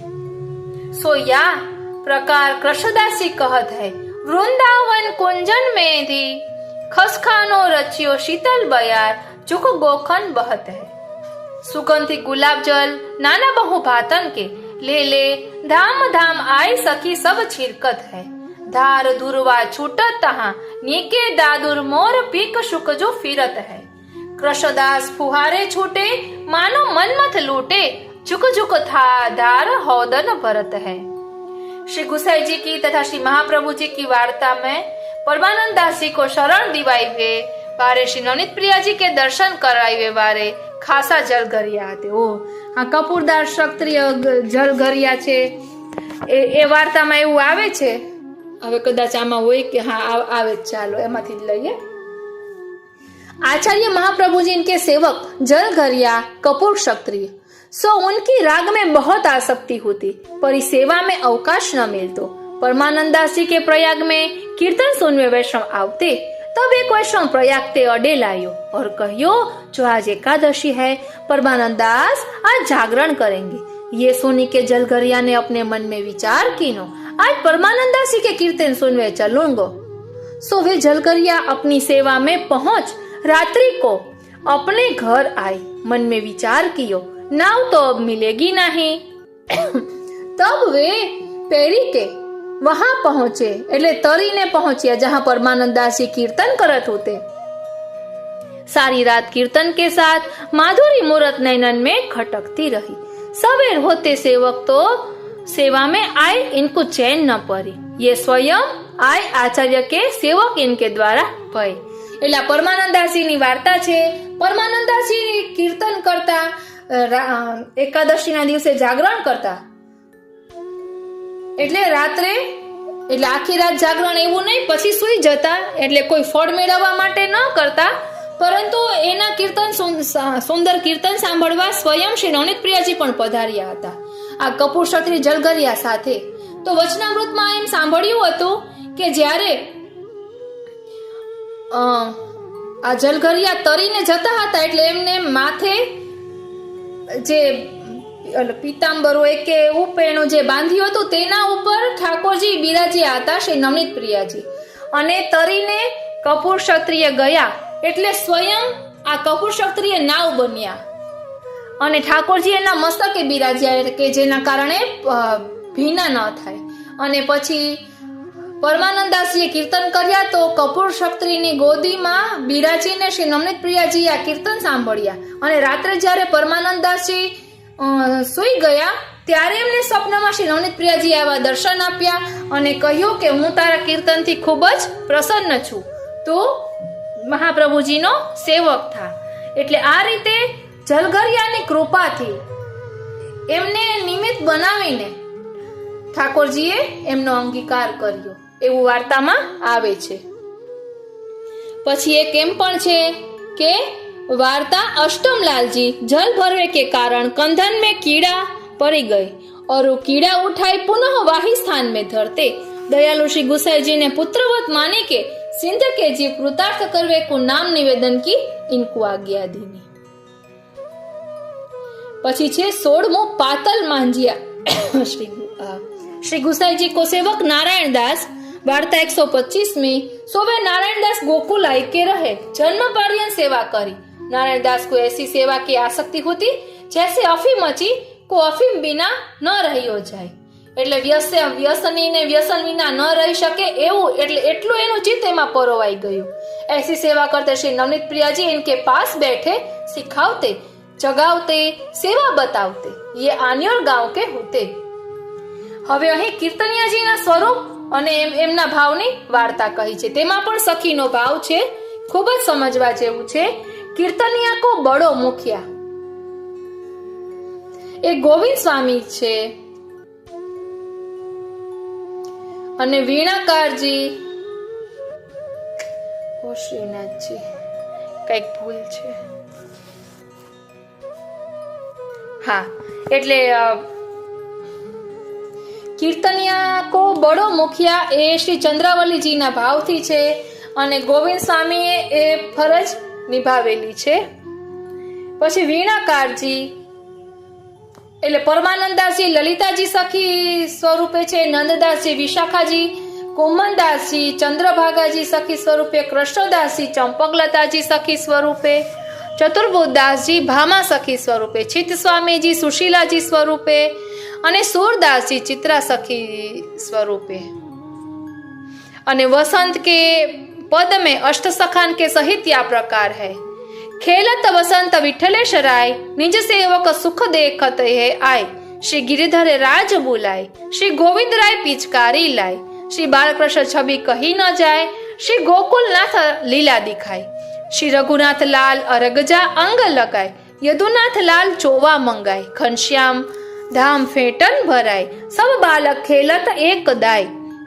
सो या प्रकार कृष्णदास जी कहत है, वृंदावन कुंजन में धी खसखानो रचियो शीतल बयार चुक गोखन बहत है। सुगंधी गुलाब जल नाना बहु भातन के ले ले धाम धाम आई सखी सब छिरकत है। धार दुर्वा छूटत तहा नीके दादुर मोर पीक शुक जो फिरत है। कृष्णदास फुहारे छूटे मानो मनमथ लूटे चुक चुक था धार हौदन भरत है। श्री गुसाई जी की तथा श्री महाप्रभु जी की वार्ता में परमानंद दास जी को शरण दिवाई वे वारे श्री नवनीत प्रिया जी के दर्शन करावे वारे खासा जलघरिया हते। ओ आ कपूरदास क्षत्रिय जलघरिया छे ए वार्तामां एवुं आवे छे। હવે કદાચ આમાં હોય કે हाँ आवे, चालो एमांथी ज लईए। आचार्य महाप्रभु जी इनके सेवक जलघरिया कपूर क्षत्रिय। सो उनकी राग में बहुत आसक्ति होती, पर इस सेवा में अवकाश न मिलतो। परमानंद दास जी के प्रयाग में कीर्तन सुनवे वैष्णव आवते। तब एक वैष्णव प्रयाग ते अडे लायो और कहियो, जो आज एकादशी है परमानंद दास आज जागरण करेंगे। ये सुनी के जलघरिया ने अपने मन में विचार कीनो, आज परमानंद दास जी के कीर्तन सुनवे चलूंगो। सो वे जलघरिया अपनी सेवा में पहुंच रात्रि को अपने घर आए। मन में विचार कियो, नाव तो अब मिलेगी नहीं। तब वे पेरी के वहां पहुंचे, એટલે તરીને પહોંચ્યા जहां परमानंद दास जी कीर्तन करत होते। सारी रात कीर्तन के साथ माधुरी मूरत नैनन में खटकती रही। सवेर होते सेवक तो सेवा में आए, इनको चैन न पड़ी। ये स्वयं आए आचार्य के सेवक इनके द्वारा भय। એટલે પરમાનંદાસજીની વાર્તા છે। પરમાનંદાસજી કીર્તન કરતા, એકાદશીના દિવસે જાગરણ કરતા, એટલે રાત્રે એટલે આખી રાત જાગરણ એવું નહીં, પછી સુઈ જતા, એટલે કોઈ ફળ મેળવવા માટે ન કરતા, પરંતુ એના કીર્તન સુંદર કીર્તન સાંભળવા સ્વયં શ્રી નવનીત પ્રિયાજી પણ પધાર્યા હતા આ કપૂર ક્ષત્રિય જલઘરિયા સાથે। તો વચનામૃતમાં એમ સાંભળ્યું હતું કે જ્યારે આ જલઘરિયા તરીને જતા હતા, એટલે એમને માથે જે પીતાંબર હોય કે ઉપેણું જે બાંધ્યું હતું તેના ઉપર ઠાકોરજી બિરાજ્યા હતા શ્રી નવનીત પ્રિયાજી, અને તરીને કપૂર ક્ષત્રિય ગયા, એટલે સ્વયં આ કપૂર ક્ષત્રિય નાવ બન્યા અને ઠાકોરજી એના મસ્તકે બિરાજ્યા, કે જેના કારણે ભીના ન થાય। અને પછી પરમાનંદાસજીએ કીર્તન કર્યા તો કપૂર ક્ષત્રિયની ગોદીમાં બિરાજીને શ્રી નવનીત પ્રિયાજી આ કીર્તન સાંભળ્યા। અને રાત્રે જ્યારે પરમાનંદાસજી સુઈ ગયા ત્યારે એમને સ્વપ્નમાં શ્રી નવનીત પ્રિયાજી આવા દર્શન આપ્યા અને કહ્યું કે હું તારા કીર્તનથી ખૂબ જ પ્રસન્ન છું, તું મહાપ્રભુજીનો સેવક થા। એટલે આ રીતે જલઘરિયાની કૃપાથી એમને નિમિત્ત બનાવીને ઠાકોરજીએ એમનો અંગીકાર કર્યો, એવું વાર્તામાં આવે છે। પછી એક એમ પણ છે કે वार्ता अष्टमलाल जी जल भरने के कारण कंधन में कीड़ा पड़ी गए और वो कीड़ा उठाई पुनः वाही स्थान में धरते दयालु श्री गुसाई जी ने पुत्रवत माने के सिंध के जीव कृतार्थ करवे को नाम निवेदन की इनको आज्ञा दी। પછી છે 16મો પાતલ માંજિયા શ્રી ગુસાઈજી કો સેવક नारायण दास। वार्ता 125 सोवे नारायण दास गोकुल आई के रहे, जन्म पर्यंत सेवा करी। नारायण दास को ऐसी सेवा की आसक्ति होती जैसे अफीम मची को अफीम बिना न रहियो जाए। એટલે વ્યસની ને વ્યસન વિના ન રહી શકે એવું એટલે એટલું એનું ચિત્ત એમાં પરોવાઈ ગયું। ऐसी सेवा करते श्री नवनीत प्रियाजी इनके पास बैठे, सिखावते, जगावते, सेवा बतावते। ये आन्योर गांव के होते। હવે અહીં કીર્તનિયાજીના સ્વરૂપ અને એમના ભાવની વાર્તા કહી છે। તેમાં પણ સખીનો ભાવ છે, ખૂબ જ સમજવા જેવું છે। કીર્તનિયા કો બડો મુખિયા એ ગોવિંદ સ્વામી છે અને વીણાકારજી શ્રીનાથજી કઈક ભૂલ છે, હા એટલે કીર્તનિયા કો બડો મુખિયા એ શ્રી ચંદ્રાવલીજીના ભાવથી છે અને ગોવિંદ સ્વામીએ એ ફરજ નિભાવેલી છે। પછી વીણાકારજી એટલે પરમાનંદાસજી લલિતાજી સખી સ્વરૂપે છે, નંદદાસજી વિશાખાજી, કોમનદાસજી ચંદ્રભાગાજી સખી સ્વરૂપે, કૃષ્ણદાસજી ચંપકલતાજી સખી સ્વરૂપે, ચતુર્બુદાસજી ભામા સખી સ્વરૂપે, ચિત્ત સ્વામીજી સુશીલાજી સ્વરૂપે અને सूरदासजी चित्रा सखी स्वरूपे। અને वसंत के पद में अष्ट सखान के सहित या प्रकार है। खेलत वसंत विठलेशराय, निज सेवक सुख देखत है आय। श्री गिरिधर राज बुलाय, श्री गोविंद राय पिचकारी लाय। श्री बालकृष्ण छवि कही न जाए, श्री गोकुलनाथ लीला दिखाय। श्री रघुनाथ लाल अरगजा अंग लगाय, यदुनाथ लाल चोवा मंगाय। घनश्याम धाम फेटन भराय, सब बालक खेलत एक दाय।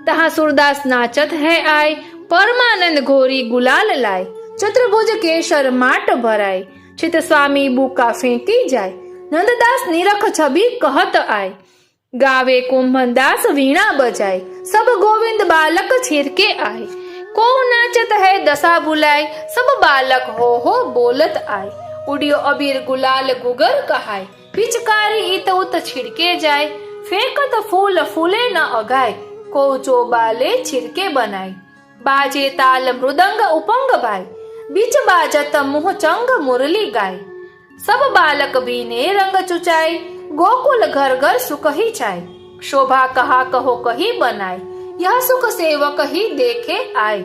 तहाँ सूरदास नाचत है आय, परमानंद घोरी गुलाल लाय। चतुर्भुज केशर माट भराय, चित स्वामी बुका फेंकी जाय। नंददास निरख छवि कहत आय, गावे कुंभनदास वीणा बजाय। सब गोविंद बालक छिरके आय, को नाचत है दशा बुलाय। सब बालक हो बोलत आय, उड़ियो अबीर गुलाल गुगर कहाय। पिचकारी इत उत छिड़के जाए, फेंकत फूल फूले न अगाय। को जो बाले छिड़के बनाय, बाजे ताल मृदंग उपंग बाय। बीच बाजत मुह चंग मुरली गाय। सब बालक बीने रंग चुचाय, गोकुल घर घर सुख ही चाय। शोभा कहा कहो कही बनाय, यह सुख सेवक ही देखे आय।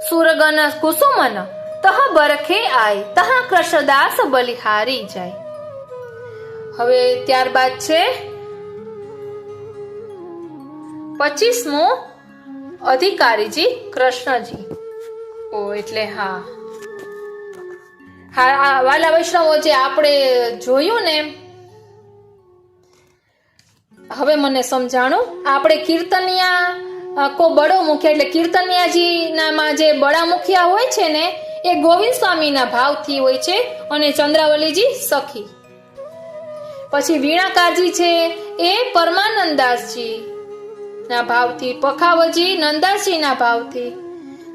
सुरगन कुसुमन तह बरखे आय, तहा कृष्णदास बलिहारी जाय। હવે ત્યારબાદ છે 25મો અધિકારીજી કૃષ્ણજી। ઓ એટલે હા વાલા વૈષ્ણવો જે આપણે જોયું ને, હવે મને સમજાણું। આપણે કીર્તનિયા કો બડો મુખિયા એટલે કીર્તનિયાજીનામાં જે બડા મુખિયા હોય છે ને એ ગોવિંદ સ્વામીના ભાવથી હોય છે અને ચંદ્રાવલીજી સખી। પછી વીણાકારજી છે એ પરમાનંદાસજી ના ભાવથી, પખાવજી નંદાસજી ના ભાવથી,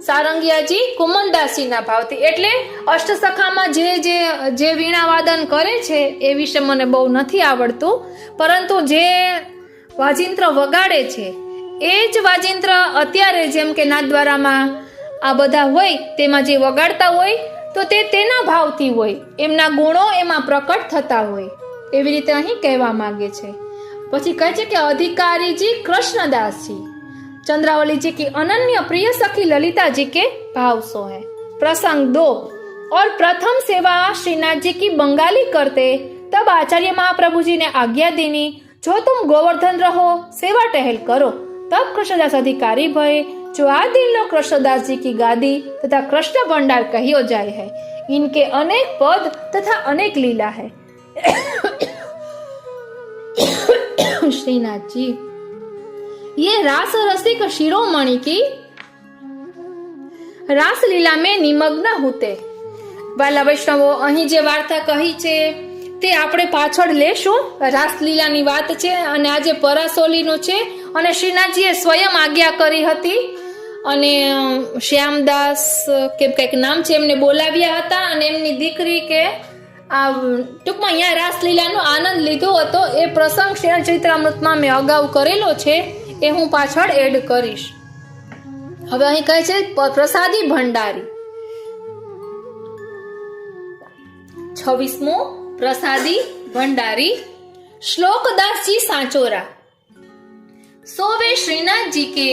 સારંગિયાજી કુમનદાસજી ના ભાવથી। એટલે અષ્ટસખામાં જે વીણા વાદન કરે છે એ વિશે મને બહુ નથી આવડતું, પરંતુ જે વાજિંત્ર વગાડે છે એ જ વાજિંત્ર અત્યારે જેમ કે નાથદ્વારામાં આ બધા હોય તેમાં જે વગાડતા હોય તો તે તેના ભાવથી હોય, એમના ગુણો એમાં પ્રકટ થતા હોય, એવી રીતે અહીં કહેવા માંગે છે। પછી કહે છે કે अधिकारी जी कृष्णदास जी चंद्रावली जी की अनन्य प्रिय सखी ललिता जी के भाव सो है। प्रसंग 2 और प्रथम सेवा श्रीनाथ जी की बंगाली करते, तब आचार्य महाप्रभु जी ने आज्ञा दीनी, जो तुम गोवर्धन रहो सेवा टहल करो। तब कृष्णदास अधिकारी भय, जो आ दिन लो कृष्णदास जी की गादी तथा कृष्ण भंडार कहियो जाय है। इनके अनेक पद तथा अनेक लीला है। श्रीनाथ जी ये रास रसिक शिरोमणि की रासलीला में निमग्न होते। वाला वैष्णवो અહીં જે વાર્તા કહી છે તે આપણે પાછળ લેશું। રાસલીલાની વાત છે અને આજે પરાસોલીનો છે અને શ્રીનાથજીએ સ્વયં આજ્ઞા કરી હતી અને શ્યામદાસ કે કંઈક નામ છે એમને બોલાવ્યા હતા અને એમની દીકરી કે આ ટૂંકમાં અહીંયા રાસલીલાનો આનંદ લીધો હતો એ પ્રસંગ શ્રી ચરિત્રામૃતમાં મેં અગાઉ કરેલો છે, એ હું પાછળ એડ કરીશ. હવે અહીં કહે છે પ્રસાદી ભંડારી. 26મો પ્રસાદી ભંડારી. श्लोकदास जी सांचोरा. सो वे श्रीनाथ जी के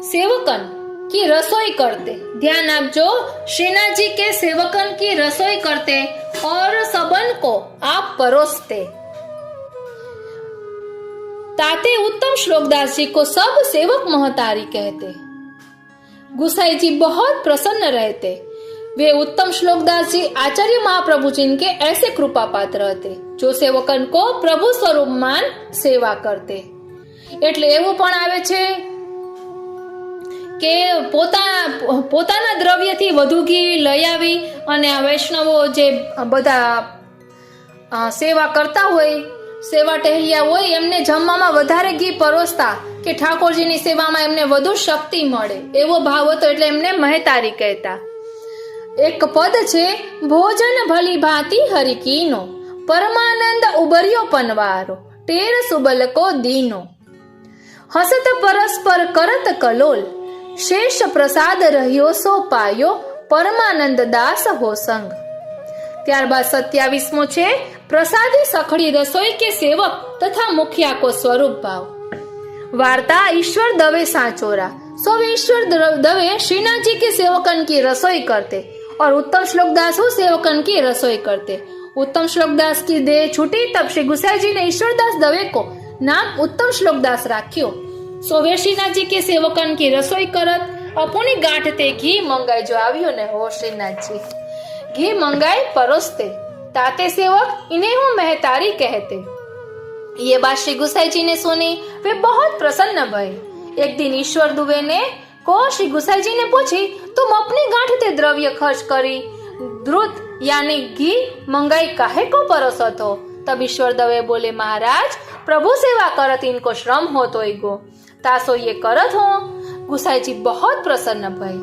सेवकन की रसोई करते. ध्यान आपजो, श्रीनाथ जी के सेवकन की रसोई करते और सबन को आप परोसते. ताते उत्तम श्लोकदास जी को सब सेवक महतारी कहते. गुसाई जी बहुत प्रसन्न रहते. वे उत्तम श्लोकदास जी आचार्य महाप्रभु जी के ऐसे कृपा पात्र हते जो सेवकन को प्रभु स्वरूप मान सेवा करते. એટલે એવું પણ આવે છે કે પોતાના દ્રવ્યથી વધુ ઘી લઈ આવી અને આ વૈષ્ણવો જે બધા સેવા કરતા હોય, સેવા ટહેલિયા હોય, એમને જમવામાં વધારે ઘી પરોસતા કે ઠાકોરજીની સેવામાં એમને વધુ શક્તિ મળે એવો ભાવ હતો, એટલે એમને મહેતારી કહેતા. એક પદ છે, ભોજન ભલી ભાંતિ હરિકીનો, પરમાનંદ ઉબર્યો પનવારો, ટેર સુબલકો દીનો, હસત પરસ્પર કરત કલોલ, શેષ પ્રસાદ રહ્યો સો પાયો, પરમાનંદ દાસ હો સંગ. ત્યારબાદ 27મો છે, પ્રસાદી સખડી રસોઈ કે સેવક તથા મુખિયા કો સ્વરૂપ ભાવ. वार्ता ईश्वर दवे सांचोरा. सो ईश्वर दवे श्रीनाथ जी के सेवकन की रसोई करते और उत्तम श्लोकदास हो सेवकन की रसोई करते. उत्तम श्लोकदास की देह छूटी तब श्री गुसाई जी ने ईश्वरदास दवे को नाम उत्तम श्लोकदास राख्यो. सो वे श्रीनाथ जी के सेवकन की रसोई करत. अपुनी गांठ ते घी मंगाई जो आवियो ने हो श्रीनाथ जी, घी मंगाई परोसते. ताते सेवक इन्हें हूँ महतारी कहते. ये बात श्री गुसाई जी ने सुनी, वे बहुत प्रसन्न भय. एक दिन ईश्वर दुबे ने को श्री गुसाई जी ने पूछी, तुम अपनी गांठ ते द्रव्य खर्च करी द्रुत यानी घी मंगाई काहे को परोसत हो? तब ईश्वर दवे बोले, महाराज प्रभु सेवा करत इनको श्रम हो तो गो, तासो ये करत हो. गुसाई जी बहुत प्रसन्न भय.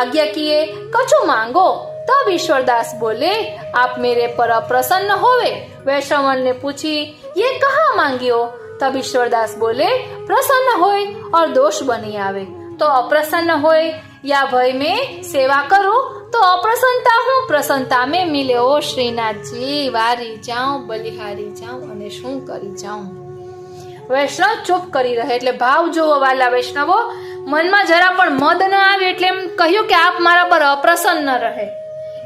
आज्ञा किए, कछु मांगो. तब ईश्वरदास बोले, आप मेरे पर अप्रसन्न होवे. वैश्रवण ने पूछी, ये कहाँ मांगियो? तब ईश्वरदास बोले, प्रसन्न होय और दोष बनी आवे तो अप्रसन्न होय या भय में सेवा करो तो अप्रसन्नता हूँ प्रसन्नता में मिले. ओ श्रीनाथ जी, वारी जाऊं बलिहारी जाऊं અને શું કરી જાઉં. વૈષ્ણવ ચૂપ કરી રહે. એટલે ભાવ જોવો વાલા વૈષ્ણવો, મનમાં જરા પણ મદ ન આવે એટલે એમ કહ્યું કે આપ મારા પર અપ્રસન્ન રહે,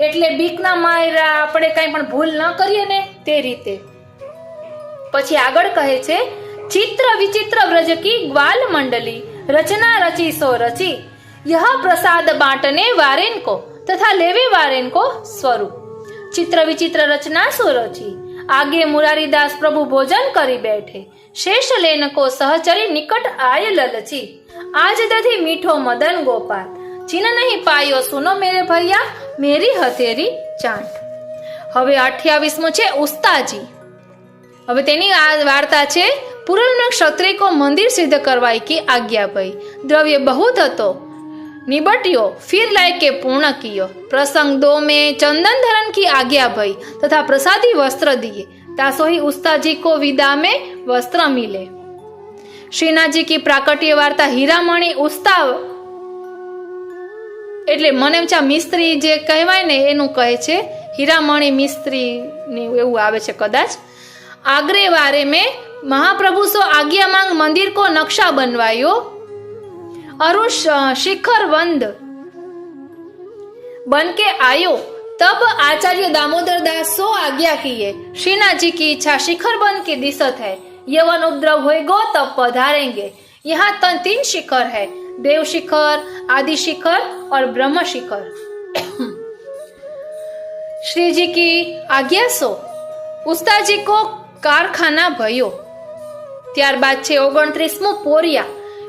એટલે બીકના માર્યા આપણે કઈ પણ ભૂલ ન કરીએ ને તે રીતે. પછી આગળ કહે છે, चित्र विचित्र व्रज की ग्वाल मंडली, रचना रची सो रची, यह प्रसाद बांटने वारेन को तथा लेवे वारेन को स्वरूप. चित्र विचित्र रचना सो रची. आगे मुरारीदास प्रभु भोजन करी बैठे, शेष लेन को सहचरी निकट आय ललची, आज दधी मीठो मदन गोपाल, जिन नहीं पायो सुनो मेरे भैया मेरी हथेरी चांट. હવે 28મો છે ઉસ્તાજી. હવે તેની આ વાર્તા છે, पूर्व में क्षत्रिय को मंदिर सिद्ध करवाई की आज्ञा भई. द्रव्य बहुत हतो निबटियो फिर लाय के पूर्ण कियो. प्रसंग 2 में चंदन धरण की आज्ञा भई तथा प्रसादी वस्त्र दिए. तासो ही उस्ताद जी को विदा में वस्त्र मिले. श्रीनाथ जी की प्राकट्य वार्ता हीरामणी उस्ता એટલે મને ઊંચા મિસ્ત્રી જે કહેવાય ને એનું કહે છે, હીરામણી મિસ્ત્રી એવું આવે છે કદાચ. आगरे वारे में महाप्रभु सो आज्ञा मांग मंदिर को नक्शा बनवायो. अरुष शिखर वंद बन के आयो. तब आचार्य दामोदर दास सो आज्ञा किए. श्रीनाथ जी की इच्छा शिखर बन की दिशत है. यवन उपद्रव होएगो तब पधारेंगे. यहाँ 3 शिखर है, देव शिखर, आदि शिखर और ब्रह्म शिखर. श्री जी की आज्ञा सो उस्ताद जी को कारखाना भयो. ત્યારબાદ છે 29મો पोरिया.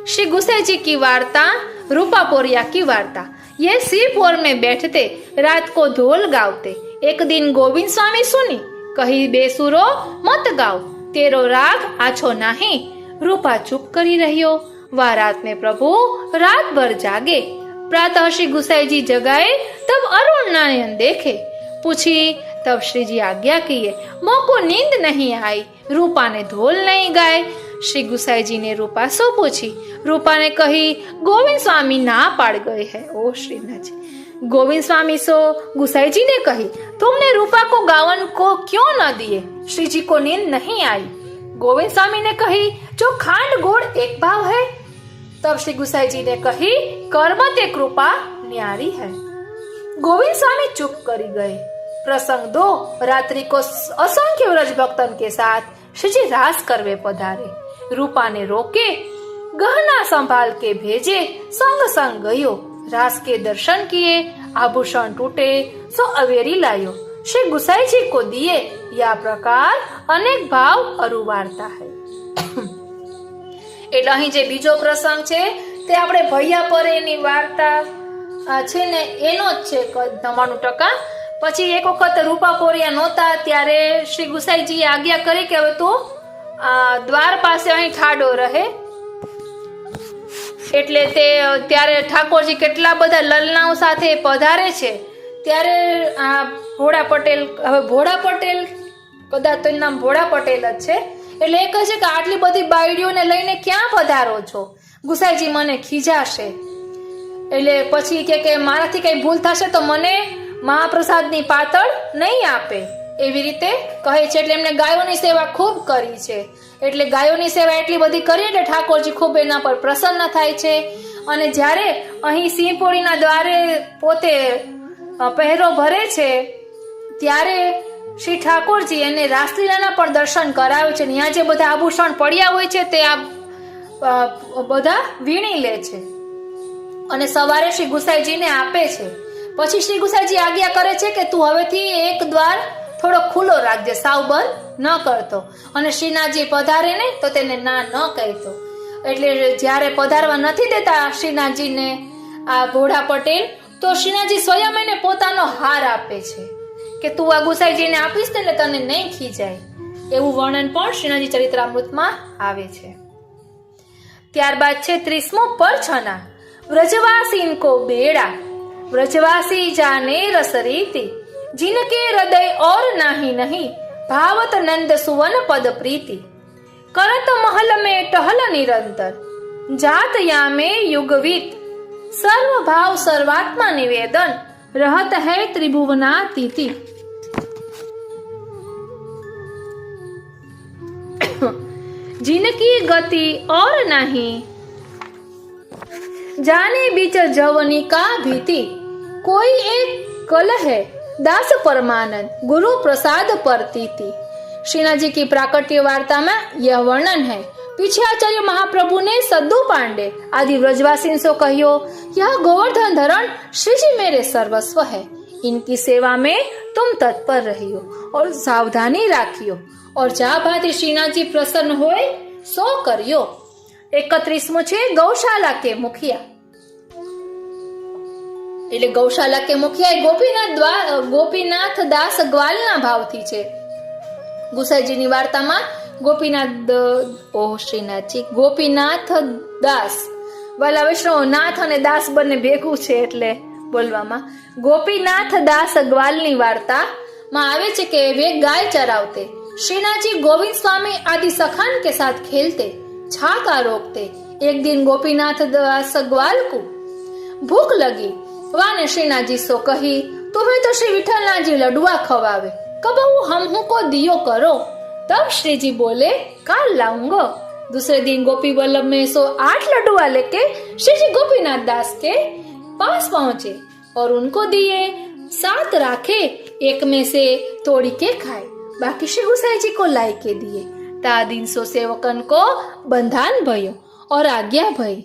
श्री गुसाई जी की वार्ता, रूपा पोरिया की वार्ता. ये सीपोर में बैठते रात को ढोल गावते. एक दिन गोविंद स्वामी सुनी, कही बेसुरो मत गाओ, तेरो राग आछो नहीं. रूपा चुप करी रहियो. वह रात में प्रभु रात भर जागे. प्रातः श्री गुसाई जी जगाए तब अरुण नारायण देखे. पूछी, तब श्री जी आज्ञा किए, मोको नींद नहीं आई, रूपा ने धोल नहीं गाए। श्री गुसाई जी ने रूपा सो पूछी। रूपा ने कही, गोविंद स्वामी ना पाड़ गए हैं। ओ श्रीनाथ जी। गोविंद स्वामी सो गुसाई जी ने कही, तुमने रूपा को गावन को क्यों न दिए? श्री जी को नींद नहीं आई। गोविंद स्वामी ने कही, जो खांड गोड़ एक भाव है। तब श्री गुसाई जी ने कही, कर्म ते कृपा न्यारी है। गोविंद स्वामी चुप करी गए। प्रसंग 2, रात्रि को असंख्य व्रज भक्तन के साथ श्री जी रास करवे पधारे। रूपा ने रोके, गहना संभाल के भेजे, संग संग गयो। रास के दर्शन किए, आभूषण टूटे सो अवेरी लायो। श्री गुसाई जी को दिए, या प्रकार अनेक भाव अरुवारता है। એટલે અહીં જે બીજો પ્રસંગ છે તે આપણે ભૈયા પરેની વાર્તા છે ને એનો જ છે 99%. પછી એક વખત રૂપા પોરિયા નહોતા ત્યારે શ્રી ગુસાઈજીએ આજ્ઞા કરી કે હવે તું દ્વાર પાસે અહીં ઠાડો રહે. એટલે તે ત્યારે ઠાકોરજી કેટલા બધા લલનાઓ સાથે પધારે છે ત્યારે આ ભોળા પટેલ, હવે ભોળા પટેલ કદાચ તો નામ ભોળા પટેલ જ છે, એટલે એ કહે છે કે આટલી બધી બાયડીઓને લઈને ક્યાં પધારો છો? ગુસાઈજી મને ખીજાશે. એટલે પછી કે મારાથી કઈ ભૂલ થશે તો મને મહાપ્રસાદની પાતળ નહીં આપે, એવી રીતે કહે છે. એટલે એમને ગાયોની સેવા ખૂબ કરી છે. એટલે ગાયોની સેવા એટલી બધી કરી એટલે ઠાકોરજી ખૂબ એના પર પ્રસન્ન થાય છે. અને જ્યારે અહીં સિંહપોળીના દ્વારે પોતે પહેરો ભરે છે ત્યારે શ્રી ઠાકોરજી એને રાસલીલાના પણ દર્શન કરાવે છે. ત્યાં જે બધા આભૂષણ પડ્યા હોય છે તે આ બધા વીણી લે છે અને સવારે શ્રી ગુસાઈજીને આપે છે. પછી શ્રી ગુસાઈજી આજ્ઞા કરે છે કે તું હવેથી એક દ્વાર થોડો ખુલ્લો રાખજે, સાવ બંધ ન કરતો. અને શ્રીનાથજી પધારે ને તો તેને ના ન કહેતો. એટલે જ્યારે પધારવા નથી દેતા શ્રીનાથજીને આ ભોળા પટેલ, તો શ્રીનાથજી સ્વયં એને પોતાનો હાર આપે છે કે તું આ ગુસાઈજીને આપીશ ને એટલે તને નહીં ખીજાય. એવું વર્ણન પણ શ્રીનાથજી ચરિત્રામૃતમાં આવે છે. ત્યારબાદ છે 30મો પરછના. વ્રજવાસીન કો બેડા, વ્રજવાસી જાને રસ રીતિ, जिनके हृदय और नाही नहीं, भावत नंद सुवन पद प्रीति, करत महल में टहल निरंतर, जात यामे युगवीत, सर्व भाव सर्वात्मा निवेदन, रहत है त्रिभुवनातीति. जिनकी गति और नहीं, जाने बीच जवनी का भीति, कोई एक कल है दास परमानंद, गुरु प्रसाद परतीति. श्रीनाथ की प्राकट्य वार्ता में यह वर्णन है. पीछे आचार्य महाप्रभु ने सद्दू पांडे आदि व्रजवासी से कहियो, यह गोवर्धन धरण श्री जी मेरे सर्वस्व है, इनकी सेवा में तुम तत्पर रहियो और सावधानी राखियो, और जा भांति श्रीनाथ जी प्रसन्न होए सो करियो. 31मो છે ગૌશાલા કે મુખિયા. એટલે ગૌશાલા કે મુખિયા ગોપીનાથ દાસ ગ્વાલના ભાવથી છે. ગુસાઈજીની વાર્તામાં ગોપીનાથ દાસ, વાલા વૈષ્ણવ નાથ અને દાસ બંને ભેગું છે એટલે બોલવામાં. ગોપીનાથ દાસ ગ્વાલની વાર્તામાં આવે છે કે वे गाय चरावते, श्रीनाथजी गोविंद स्वामी आदि सखान के साथ खेलते, छाका रोकते. एक दिन गोपीनाथ दास ग्वाल को भूख लगी, वाने श्रीनाथजी सो कही, तुम्हें तो श्री विठलनाथ जी लडुआ खवावे, कब हमको दियो करो. तब श्री जी बोले, काल लाऊंगा. दूसरे दिन गोपी वल्लभ में 108 लड्डुआ लेके श्री जी गोपीनाथ दास के पास पहुंचे और उनको दिए. 7 राखे, एक में से तोड़ी के खाए, बाकी श्री गुसाई जी को लाई के दिए. ता दिन सो सेवकन को बंधान भयो और आज्ञा भई.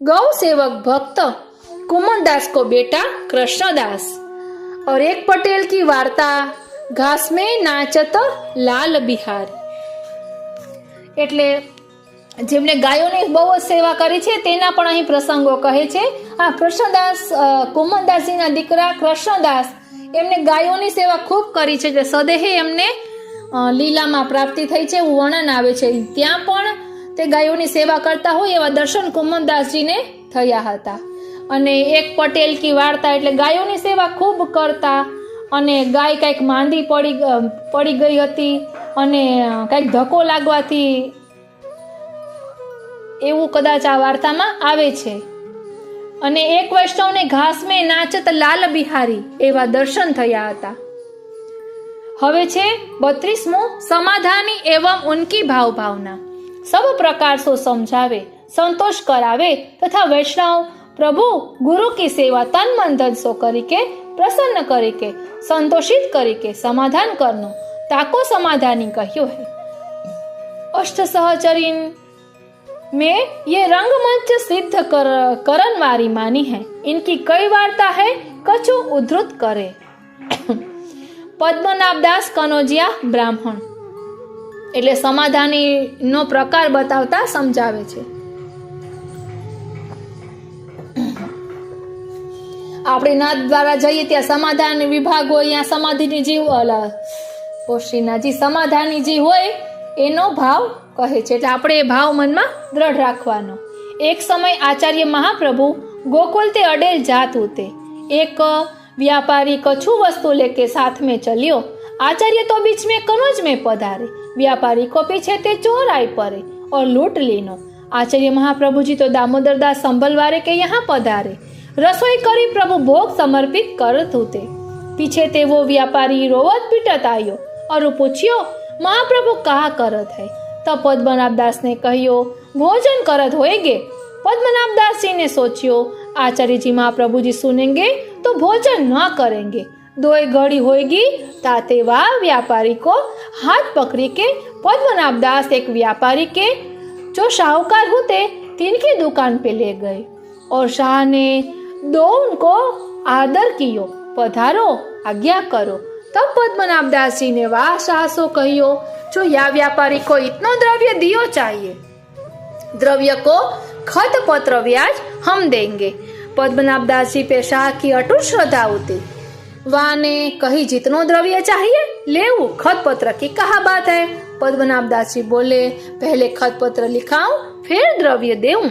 गौ सेवक भक्त कुमनदास को बेटा कृष्णदास. और एक पटेल की वार्ता, घास में नाचत लाल बिहारी. એટલે જેમને ગાયોની બહુ જ સેવા કરી છે તેના પણ અહીં પ્રસંગો કહે છે. આ કૃષ્ણદાસ, કુમનદાસજીના દીકરા કૃષ્ણદાસ, એમને ગાયોની સેવા ખૂબ કરી છે. એટલે સદેહે એમને લીલામાં પ્રાપ્તિ થઈ છે એવું વર્ણન આવે છે. ત્યાં પણ તે ગાયોની સેવા કરતા હોય એવા દર્શન કુમનદાસજીને થયા હતા. અને એક પટેલ કી વાર્તા એટલે ગાયોની સેવા ખૂબ કરતા અને ગાય કંઈક માંદી પડી ગઈ હતી અને કંઈક ધક્કો લાગવાથી એવું કદાચ આ વાર્તામાં આવે છે. અને એક વૈષ્ણવને ઘાસ મેં નાચત લાલ બિહારી એવા દર્શન થયા હતા. હવે છે 32મું समाधानी एवं उनकी भाव भावना. सब प्रकार सो समझावे, संतोष करावे तथा वैष्णव प्रभु गुरु की सेवा तन मन धन सो करके प्रसन्न करके संतोषित करके समाधान करनो ताको समाधानी कह्यो है. अष्ट सहचरीन में ये रंगमंच सिद्ध करन वारी मानी है. इनकी कई वार्ता है कछु उद्धृत करे. પદ્મનાભદાસ કનોજિયા બ્રાહ્મણ એટલે સમાધાની નો પ્રકાર બતાવતા સમજાવે છે. આપણે નાથ દ્વારા જઈએ ત્યાં સમાધાન વિભાગ હોય, ત્યાં સમાધિની જીવ શ્રીનાથજી સમાધાની જે હોય એનો ભાવ કહે છે. એટલે આપણે એ ભાવ મનમાં દ્રઢ રાખવાનો. એક સમય આચાર્ય મહાપ્રભુ गोकुल ते अडेल जात होते. एक व्यापारी कछु वस्तु लेके साथ में चलियो. आचार्य तो बीच में कनोज में पधारे. व्यापारी को पीछे ते चोर आई पड़े और लूट लीनो. आचार्य महाप्रभु जी तो दामोदर दास संभलवारे के यहाँ पधारे. रसोई करी प्रभु भोग समर्पित करत होते. पीछे ते वो व्यापारी रोवत पीटत आयो और पूछियो महाप्रभु कहा करत है. तब पद्मनाभ दास ने कहियो भोजन करत होएगे. पद्मनाभ दास जी ने सोचियो आचार्य जी महाप्रभु जी सुनेंगे तो भोजन न करेंगे. 2 घड़ी होएगी ताते वह व्यापारी को हाथ पकड़ी के पद्मनाभ दास एक व्यापारी के जो शाहूकार होते तिनकी दुकान पे ले गए और शाह ने दो उनको आदर कियो. पधारो आज्ञा करो. तब पद्मनाभ दास जी ने वाह शाह सो कहियो जो या व्यापारी को इतना द्रव्य दियो चाहिए. द्रव्य को खत पत्र ब्याज हम देंगे. पद्मनाभ दास जी पे शाह की अटूट श्रद्धा होती. वहाँ ने कही जितनो द्रव्य चाहिए लेऊ, खत पत्र की कहा बात है. पद्मनाभ दास जी बोले पहले खत पत्र लिखाऊं फिर द्रव्य देऊं.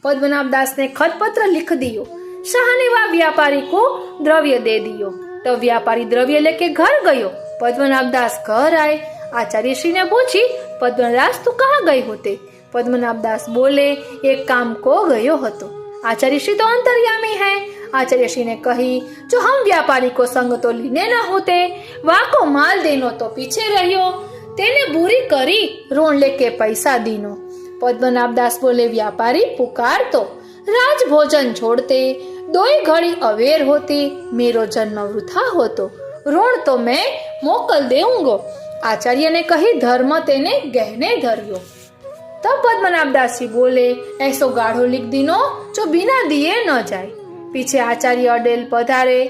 पद्मनाभ दास ने खत पत्र लिख दियो. शाह ने वह व्यापारी को द्रव्य दे दियो. तो व्यापारी द्रव्य लेके घर गयो. पद्मनाभ दास घर आए. आचार्य श्री ने पूछी पद्मनाभ तू कहाँ गए होते. पद्मनाभ दास बोले एक काम को गयो हतो. आचार्य श्री तो अंतर्यामी है. आचार्य श्री ने कही जो हम व्यापारी को संग तो लीने न होते, वाको माल देनो तो पीछे रहियो, तेने बुरी करी ऋण लेके पैसा दीनो. पद्मनाभ दास बोले व्यापारी पुकार तो राज भोजन छोड़ते, 2 घड़ी अवेर होती, मेरो जन्म वृथा होतो, ऋण तो मैं मोकल देऊंगो. आचार्य ने कही धर्म तेने गहने धरियो. तब पद्मनाभ दास जी बोले ऐसो गाढ़ो लिख दीनो जो बिना दिए न जाए. पीछे आचार्य अडेल पधारे.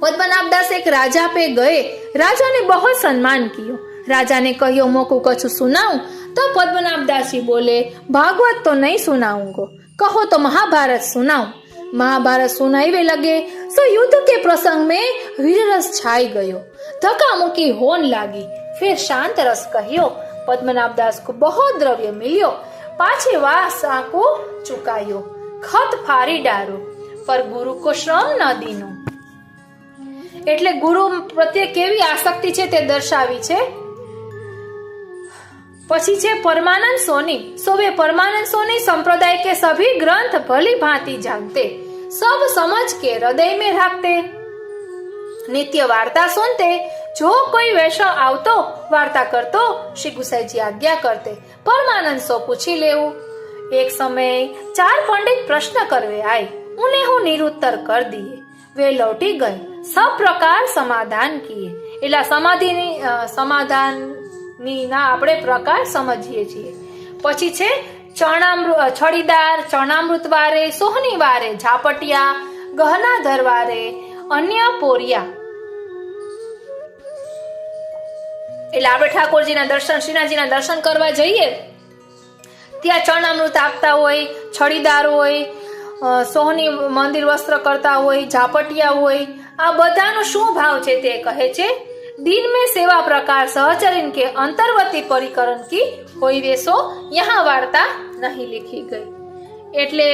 पद्मनाभ दास एक राजा पे गए. राजा ने बहुत सम्मान कियो. राजा ने कहियो मोकू कछु सुनाऊं. तो पद्मनाभ दास जी बोले भागवत तो नहीं सुनाऊंगो, कहो तो महाभारत सुनाऊं. महाभारत सुनाईवे लगे सो युद्ध के प्रसंग में वीररस छाई गयो. धक्का मुक्की होन लागी. फिर शांत रस कहियो. पद्मनाभ दास को बहुत द्रव्य मिलियो. पाछे वासा को चुकायो. खत फारी डारो पर गुरु को श्रम न दीनो. એટલે ગુરુ પ્રત્યે કેવી આસક્તિ છે તે દર્શાવી છે. પછી છે परमानंद सोनी. वे परमानंद सोनी संप्रदाय के सभी ग्रंथ भली भांति जानते, सब समझ के हृदय में रखते, नित्य वार्ता सुनते. जो कोई वैष्णव आवतो वार्ता करतो श्री गुसाई जी आज्ञा करते परमानंद सो पूछी लेવું. एक समय 4 पंडित प्रश्न करवे आए. उन्हें હું निरुत्तर कर दिए. वे लौटी गए. सब प्रकार समाधान किए. એટલે સમાધાનની ના આપણે પ્રકાર સમજીએ છીએ. પછી છે છડીદાર, ચણામૃત વારે, સોહની વારે, ઝાપટિયા, ગહના ધરવારે, અન્ય પોરિયા. એટલે આપણે ઠાકોરજીના દર્શન, શ્રીનાથજીના દર્શન કરવા જઈએ ત્યાં ચરણામૃત આપતા હોય, છડીદાર હોય, સોહની મંદિર વસ્ત્ર કરતા હોય, ઝાપટિયા હોય. આ બધાનો શું ભાવ છે તે કહે છે. दिन में सेवा प्रकार सहचरीन के अंतर्वर्ती परिकरण की कोई वेसो यहाँ वार्ता नहीं लिखी गई. એટલે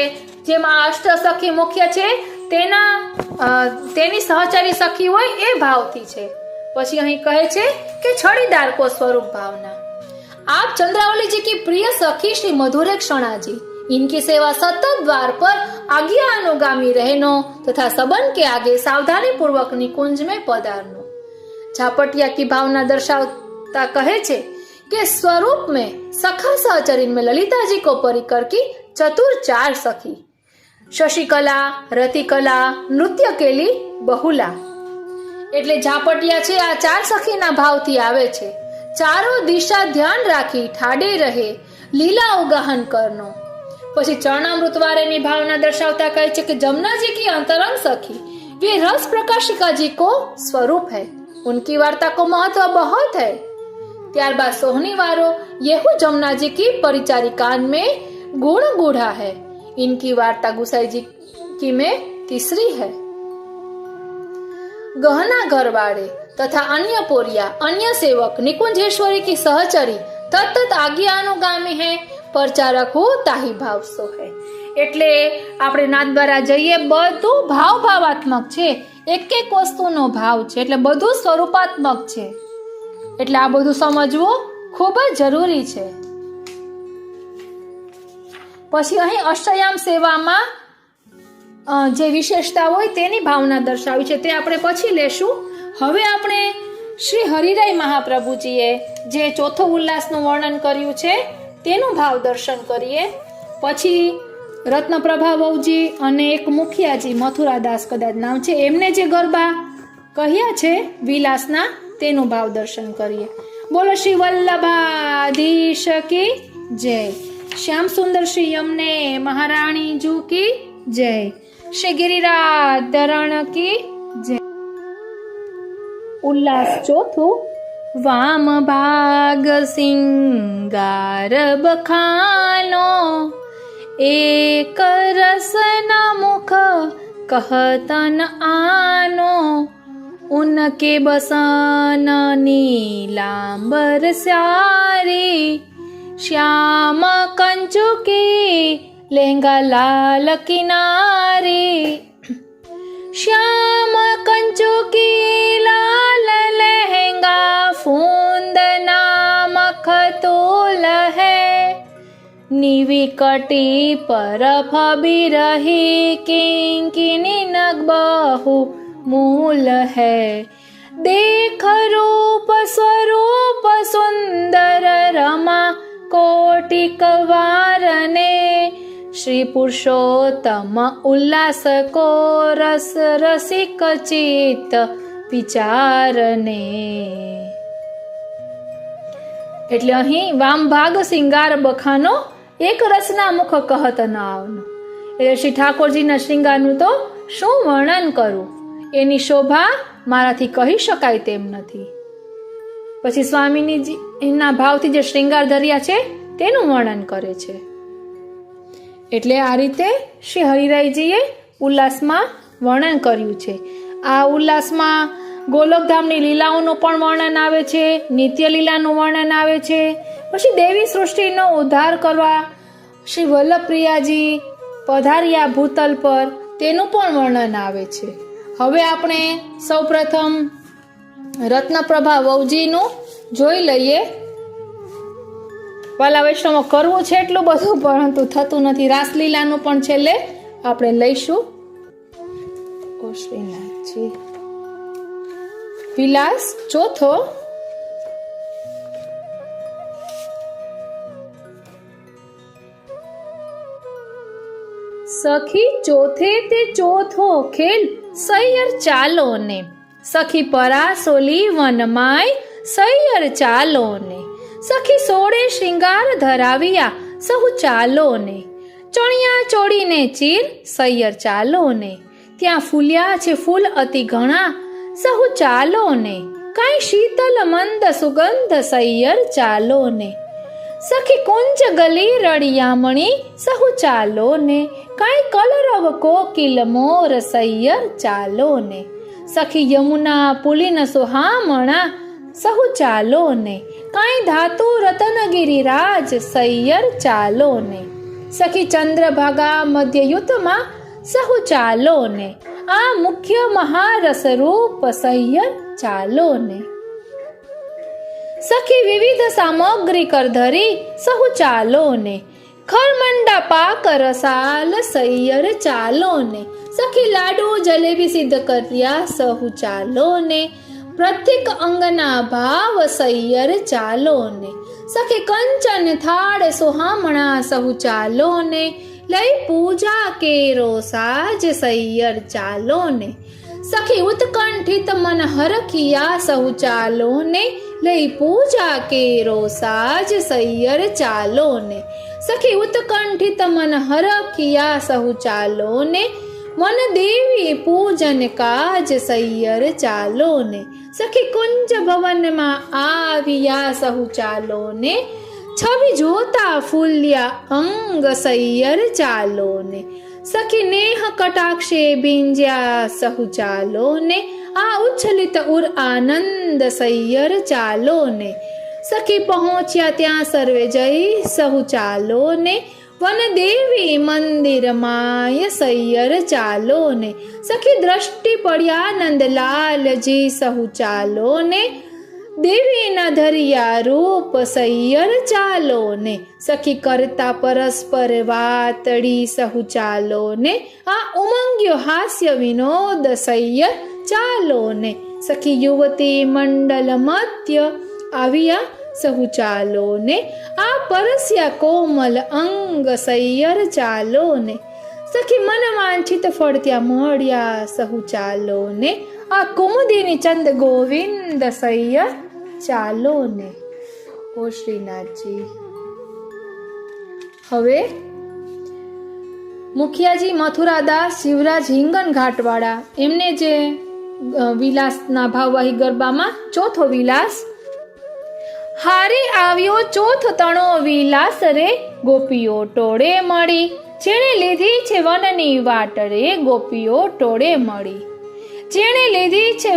જેમાં અષ્ટસખી મુખ્ય છે તેની સહચરી સખી હોય એ ભાવથી છે. પછી અહીં કહે છે કે છડીદાર કો સ્વરૂપ ભાવના. आप चंद्रावली जी की प्रिय सखी श्री मधुरे क्षणा जी, इनकी सेवा सतत द्वार पर आज्ञा अनुगामी रहनो तथा सबन के आगे सावधानी पूर्वक निकुंज में पधारनो. झापटिया की भावना दर्शावता कहे छे कि स्वरूप में सखा सहचरीन में ललिता जी को परिकर की चतुर 4 सखी, शशिकला, रतिकला, नृत्य केली, बहुला. એટલે ઝાપટિયા છે આ 4 સખીના ભાવથી આવે છે. ચારો દિશા ધ્યાન રાખી ઠાડે રહે, લીલા ઉગાહન કરનો. પછી ચરણામૃત વારેની ભાવના દર્શાવતા કહે છે કે जमुना जी की अंतरंग सखी वे रस प्रकाशिका जी को स्वरूप है, उनकी वार्ता को महत्व बहुत है. ત્યારબાદ સોહની વારો येहू जमुना जी की परिचारिकान में गुण गूढ़ा है, इनकी वार्ता गुसाई जी की में तीसरी है. गहना घर वाले तथा अन्य पोरिया अन्य सेवक निकुंजेश्वरी की सहचरी तत्त आज्ञानुगामी है, प्रचारक हो ताही भाव સો है. એટલે આપણે નાદ દ્વારા જઈએ બધું ભાવાત્મક છે, એક એક વસ્તુનો ભાવ છે, એટલે બધું સ્વરૂપાત્મક છે. એટલે આ બધું સમજવું ખૂબ જ જરૂરી છે. પછી અહીં અષ્ટયામ સેવામાં જે વિશેષતા હોય તેની ભાવના દર્શાવી છે તે આપણે પછી લેશું. હવે આપણે શ્રી હરિરાય મહાપ્રભુજીએ જે ચોથો ઉલ્લાસનું વર્ણન કર્યું છે તેનું ભાવ દર્શન કરીએ. પછી રત્નપ્રભા વહુજી અને એક મુખિયાજી મથુરાદાસ કદાચ નામ છે, એમને જે ગરબા કહ્યા છે વિલાસના તેનું ભાવ દર્શન કરીએ. બોલો શ્રી વલ્લભાધીશ કી જય, શ્યામ સુંદર શ્રી યમને મહારાણી જુ કી જય, શ્રી ગિરિરાજ ધરણ કી જય. ઉલ્લાસ ચોથું. વામ ભાગ સિંગાર બખાનો, એક રસના મુખ કહતન આનો, उनके बसन नीलांबर स्यारी, श्याम कंचु की लहंगा लाल किनारी, श्याम कंचु की लाल लहंगा फूंद नाम खतोल है, निविकटी पर फबी रही किंकिनी नग बहु मूल है, देख रूप स्वरूप सुंदर रमा कोटिक वारने, श्री पुरुषोत्तम उल्लास को रस रसिक चित विचारने. એટલે અહીં વામ ભાગ સિંગાર બખાનો, એક રસના મુખ કહત ન આવનો. એટલે શ્રી ઠાકોરજીના શ્રીંગારનું તો શું વર્ણન કરું, એની શોભા મારાથી કહી શકાય તેમ નથી. પછી સ્વામીની એના ભાવથી જે શ્રીંગાર ધર્યા છે તેનું વર્ણન કરે છે. એટલે આ રીતે શ્રી હરિરાયજીએ ઉલ્લાસમાં વર્ણન કર્યું છે. આ ઉલ્લાસમાં ગોલોકધામની લીલાઓનું પણ વર્ણન આવે છે, નિત્ય લીલાનું વર્ણન આવે છે. પછી દેવી સૃષ્ટિનો ઉદ્ધાર કરવા શ્રી વલ્લભપ્રિયાજી પધાર્યા ભૂતલ પર તેનું પણ વર્ણન આવે છે. હવે આપણે સૌપ્રથમ રત્નપ્રભા વહુજીનું જોઈ લઈએ. વાલા વૈષ્ણવ કરવું છે એટલું બધું, પરંતુ થતું નથી. રાસલીલાનું પણ છેલ્લે આપણે લઈશું. ઓ શ્રીનાથજી. વિલાસ ચોથો. સખી ચોથે તે ચોથો ખેલ સૈયર ચાલો ને, સખી પરાસોલી વનમાય સૈયર ચાલો ને, સખી સોળે શ્રીંગાર ધરાવ્યા સહુ ચાલો ને, ચણિયા ચોળીને ચીર સૈયર ચાલો ને, ત્યાં ફૂલ્યા છે ફૂલ અતિ ઘણા સહુ ચાલો ને, કાંઈ શીતલ મંદ સુગંધ સૈયર ચાલો ને, સખી કુંજ ગલી રળિયામણી સહુ ચાલો ને, કાંઈ કલરવ કોકિલ મોર સૈયર ચાલો ને, સખી યમુના પુલિન સુહામણા સહુ ચાલો ને, કાંઈ ધાતુ રતનગિરી રાજ સૈયર ચાલો ને, સખી ચંદ્રભાગા મધ્યયુતમાં સહુ ચાલો ને, આ મુખ્ય મહારસ રૂપ સૈયર ચાલો ને. સખી વિવિધ સામગ્રી કર ધરી સહુ ચાલો ને, ખરમંડા પાક રસાલ સૈયર ચાલો ને. સખી લાડુ જલેબી સિદ્ધ કર્યા સહુ ચાલો ને, પ્રત્યેક અંગના ભાવ સૈયર ચાલો ને. સખી કંચન થાળ સોહામણા સહુ ચાલો ને, લઈ પૂજા કેરો સાજ સૈયર ચાલો ને. સખી ઉત્કંઠિત મન હરખિયા સહુ ચાલો ને, લઈ પૂજા કેરો સાજ સૈયર ચાલો ને. સખી ઉત્કંઠિત મન હરખિયા સહુ ચાલો ને, મન દેવી પૂજન કાજ સૈયર ચાલો ને. સખી કુંજ ભવનમાં આવ્યા સહુ ચાલો ને, છબી જોતા ફૂલ્યા અંગ સૈયર ચાલો ને. સખી નેહ કટાક્ષે ભીંજ્યા સહુ ચાલો ને, આ ઉચ્છલિત ઉર આનંદ સૈયર ચાલો ને. સખી પહોંચ્યા ત્યાં સર્વે જઈ સહુ ચાલો ને, વન દેવી મંદિર માય સૈયર ચાલો ને. સખી દ્રષ્ટિ પડ્યા નંદલાલજી સહુ ચાલો ને, દેવીના ધરિયા રૂપ સૈયર ચાલો ને. સખી કરતા પરસ્પર વાતડી સહુ ચાલો ને, આ ઉમંગ્યો હાસ્ય વિનોદ સૈયર ચાલો ને. સખી યુવતી મંડલ મધ્ય આવ્યા સહુ ચાલો ને, આ પરસ્યા કોમલ અંગ સૈયર ચાલો ને. સખી મન વાંછિત ફળ ત્યાં મળ્યા સહુ ચાલો ને, આ કુમુદિની ચંદ ગોવિંદ સૈયર ચાલો ને. ઓ શ્રીનાથજી. હવે મુખિયાજી મથુરાદાસ શિવરાજ હિંગન ઘાટવાળા એમને જે વિલાસના ભાવવાહી ગરબામાં ચોથો વિલાસ. હારે આવ્યો ચોથ તણો વિલાસ રે, ગોપીઓ ટોળે મળી, જેણે લીધી છે વનની વાટ રે, ગોપીઓ ટોળે મળી. જેણે લીધી છે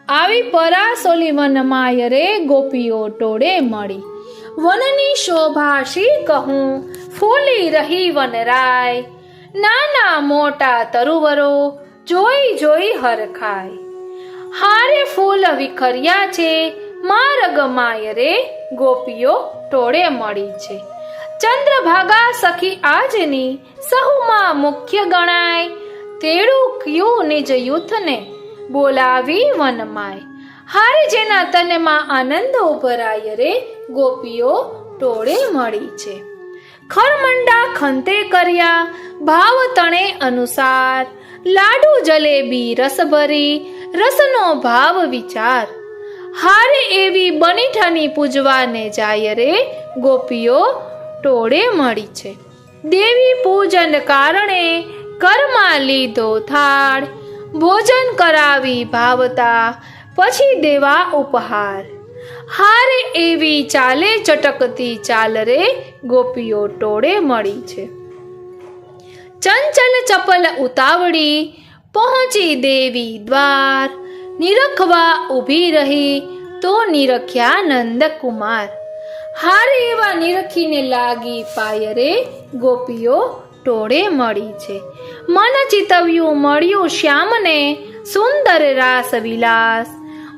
આવી પરાસોલી વન માય રે, ગોપીઓ ટોળે મળી. વનની શોભાશી કહું ફૂલી રહી વનરાય, નાના મોટા તરુવરો જોઈ જોઈ હરખાય. હારે ફૂલ વિખર્યા છે માર્ગ માય રે, ગોપીઓ ટોળે મળી છે. ચંદ્રભાગા સખી આજની સહુમાં મુખ્ય ગણાય, તેડું ક્યું નિજ યુથને બોલાવી વનમાય. હારે જેના તનમાં આનંદ ઉભરાય રે, ગોપીઓ ટોળે મળી છે. ખરમંડા ખંતે કર્યા ભાવ તણે અનુસાર, લાડુ જલેબી રસભરી રસનો ભાવ વિચાર. હારે એવી બનીઠાની પૂજવાને જાય રે, ગોપીઓ ટોળે મળી છે. દેવી પૂજન કારણે કરમાં લીધો થાળ, ભોજન કરાવી ભાવતા પછી દેવા ઉપહાર. હારે એવી ચાલે ચટકતી ચાલ રે, ગોપીઓ ટોળે મળી છે. ચંચલ ચપલ ઉતાવળી પહોંચી દેવી દ્વાર, નિરખવા ઊભી રહી તો નિરખ્યા નંદકુમાર. હારે એવા નિરખીને લાગી પાય રે, ગોપીઓ ટોળે મળી છે. મન ચિતવ્યું મળ્યું શ્યામને સુંદર રાસ વિલાસ,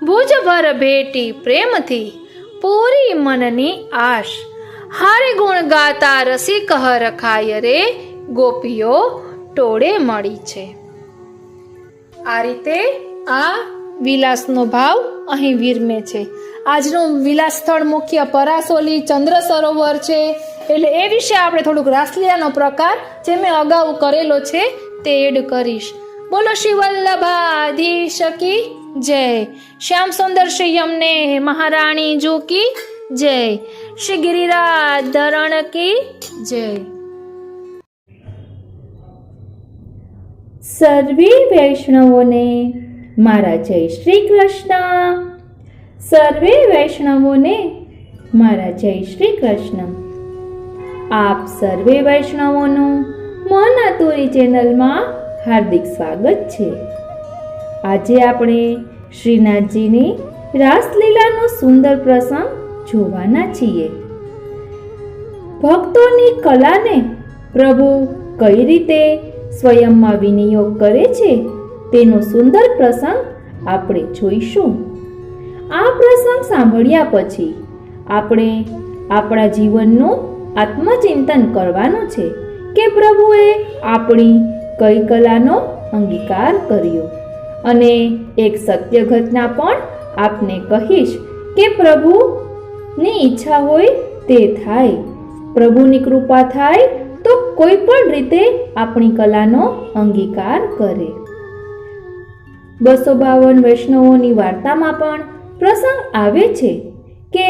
ભુજભર ભેટી પ્રેમથી પૂરી મનની આશ. હારે ગુણ ગાતા રસિક હરખાય રે, ગોપીઓ ટોળે મળી છે. આ રીતે આ વિલાસનો ભાવ અહીં વિરમે છે. આજનું વિલાસ સ્થળ મુખ્ય પરાસોલી ચંદ્ર સરોવર છે. એટલે એ વિશે આપણે થોડુંક રાસલીલાનો પ્રકાર જે મેં અગાઉ કરેલો છે તે એડ કરીશ. બોલો શ્રી વલ્લભાધીશ કી જય. શ્યામ સુંદર શ્રી યમને મહારાણી જુ કી જય. શ્રી ગિરિરાજ ધરણ કી જય. સર્વે વૈષ્ણવોને મારા જય શ્રી કૃષ્ણ. સર્વે વૈષ્ણવોને મારા જય શ્રી કૃષ્ણ. આપ સર્વે વૈષ્ણવોનું મૌનાતુરી ચેનલમાં હાર્દિક સ્વાગત છે. આજે આપણે શ્રીનાથજીની રાસલીલાનો સુંદર પ્રસંગ જોવાના છીએ. ભક્તોની કલાને પ્રભુ કઈ રીતે સ્વયંમાં વિનિયોગ કરે છે તેનો સુંદર પ્રસંગ આપણે જોઈશું. આ પ્રસંગ સાંભળ્યા પછી આપણે આપણા જીવનનું આત્મચિંતન કરવાનું છે કે પ્રભુએ આપણી કઈ કલાનો અંગીકાર કર્યો. અને એક સત્ય ઘટના પણ આપને કહીશ કે પ્રભુની ઈચ્છા હોય તે થાય. પ્રભુની કૃપા થાય તો કોઈ પણ રીતે આપણી કલાનો અંગીકાર કરે. 252 વૈષ્ણવોની વાર્તામાં પણ પ્રસંગ આવે છે કે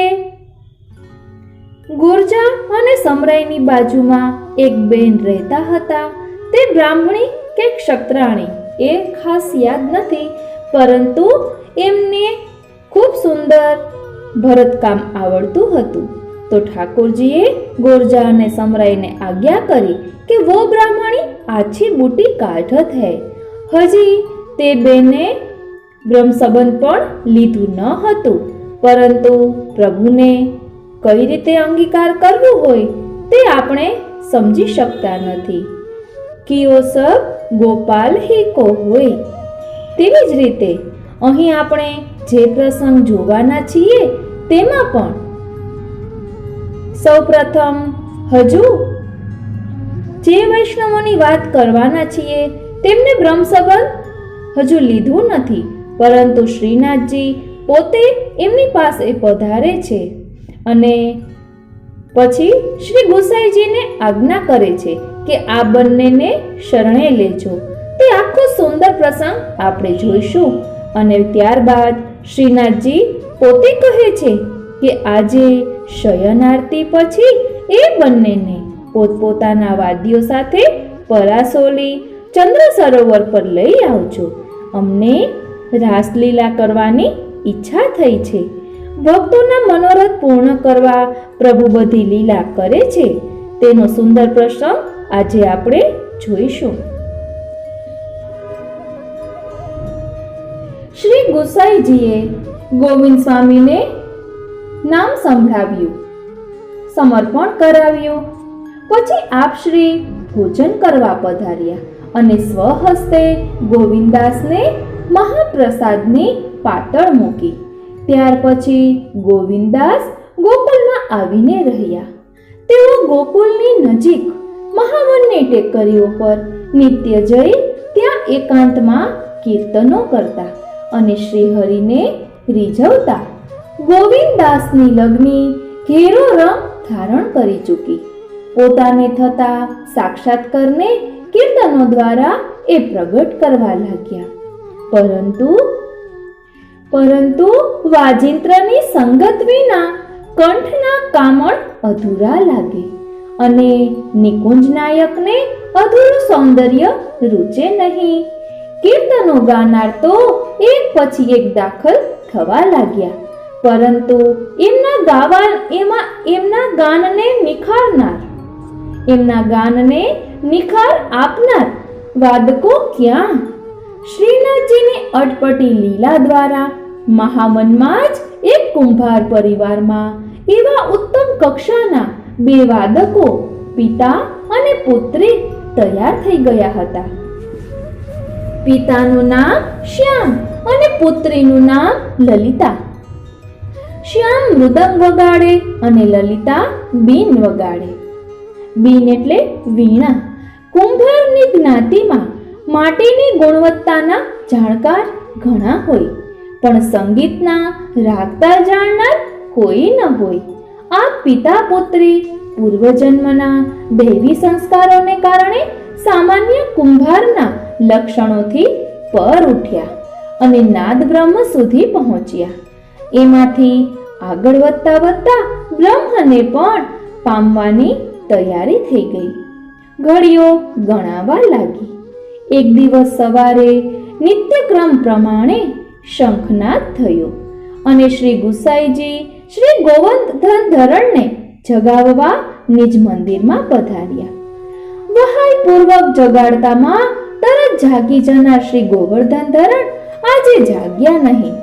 ગુર્જા અને સમરાઈની બાજુમાં એક બેન રહેતા હતા. તે બ્રાહ્મણી કે ક્ષત્રાણી એ ખાસ યાદ નથી, પરંતુ એમને ખૂબ સુંદર ભરતકામ આવડતું હતું. તો ઠાકોરજીએ ગુર્જા અને સમરાઈને આજ્ઞા કરી કે વો બ્રાહ્મણી આછી બુટી કાઢત હૈ. હજી તે બેને બ્રહ્મ સંબંધ પણ લીધું ન હતું, પરંતુ પ્રભુને કઈ રીતે અંગીકાર કરવું હોય તે આપણે સમજી શકતા નથી. કિયો સબ ગોપાલ હી કો હોય. તેવી જ રીતે અહીં આપણે જે પ્રસંગ જોવાના છીએ તેમાં પણ સૌપ્રથમ હજુ જે વૈષ્ણવોની વાત કરવાના છીએ તેમને બ્રહ્મ સંબંધ હજુ લીધું નથી, પરંતુ શ્રીનાથજી પોતે એમની પાસે પધારે છે અને પછી શ્રી ગુસાઈજીને આજ્ઞા કરે છે કે આ બંનેને શરણે લેજો. તે આખો સુંદર પ્રસંગ આપણે જોઈશું. અને ત્યારબાદ શ્રીનાથજી પોતે કહે છે કે આજે શયન આરતી પછી એ બંનેને પોતપોતાના વાદ્યો સાથે પરાસોલી ચંદ્ર સરોવર પર લઈ આવજો. અમને રાસલીલા કરવાની ઈચ્છા થઈ છે. ભક્તોના મનોરથ પૂર્ણ કરવા પ્રભુ બધી લીલા કરે છે. તેનો સુંદર પ્રસંગ આજે આપણે જોઈશું. શ્રી ગુસાઈજીએ ગોવિંદ સ્વામીને નામ સંભળાવ્યું, સમર્પણ કરાવ્યું. પછી આપ શ્રી ભોજન કરવા પધાર્યા અને સ્વહસ્તે ગોવિંદાસને મહાપ્રસાદની પાતળ મૂકી. ત્યાર પછી ગોવિંદાસ ગોકુળમાં આવીને રહ્યા. તેઓ ગોકુળની નજીક મહાવનની ટેકરીઓ પર નિત્ય જઈ ત્યાં એકાંતમાં કીર્તનો કરતા અને શ્રીહરિને રીઝવતા. ગોવિંદાસની લગ્ની ઘેરો રંગ ધારણ કરી ચૂકી. પોતાને થતા સાક્ષાત્કારને કીર્તનો દ્વારા એ પ્રગટ કરવા લાગ્યા. પરંતુ વાજિંત્રની સંગત વિના કંઠના કામણ અધૂરા લાગે અને નિકુંજ નાયકને અધૂરું સૌંદર્ય રૂચે નહીં. કીર્તનો ગાનાર તો એક પછી એક દાખલ થવા લાગ્યા, પરંતુ એમના ગાનને નિખાર આપનાર વાદકો ક્યાં? શ્રીનાથજીની અટપટી લીલા દ્વારા મહાવનમાં જ એક કુંભાર પરિવારમાં એવા ઉત્તમ કક્ષાના બે વાદકો પિતા અને પુત્રી તૈયાર થઈ ગયા હતા. પિતાનું નામ શ્યામ અને પુત્રીનું નામ લલિતા. શ્યામ મૃદંગ વગાડે અને લલિતા બીન વગાડે. બીન એટલે વીણા. કુંભારની જ્ઞાતિમાં માટીની ગુણવત્તાના જાણકાર ઘણા હોય, પણ સંગીતના રાગતાલ જાણનાર કોઈ ન હોય. આ પિતા પુત્રી પૂર્વજન્મના દૈવી સંસ્કારોને કારણે સામાન્ય કુંભારના લક્ષણોથી પર ઉઠ્યા અને નાદ બ્રહ્મ સુધી પહોંચ્યા. એમાંથી આગળ વધતા બ્રહ્મને પણ પામવાની તૈયારી થઈ ગઈ. ઘડીઓ ગણાવા લાગી. એક દિવસ સવારે નિત્યક્રમ પ્રમાણે શંખનાદ થયો અને શ્રી ગુસાઈજી શ્રી ગોવર્ધન ધરણને જગાવવા નિજ મંદિરમાં પધાર્યા. વહાલપૂર્વક જગાડતામાં તરત જાગી જનાર શ્રી ગોવર્ધન ધરણ આજે જાગ્યા નહીં.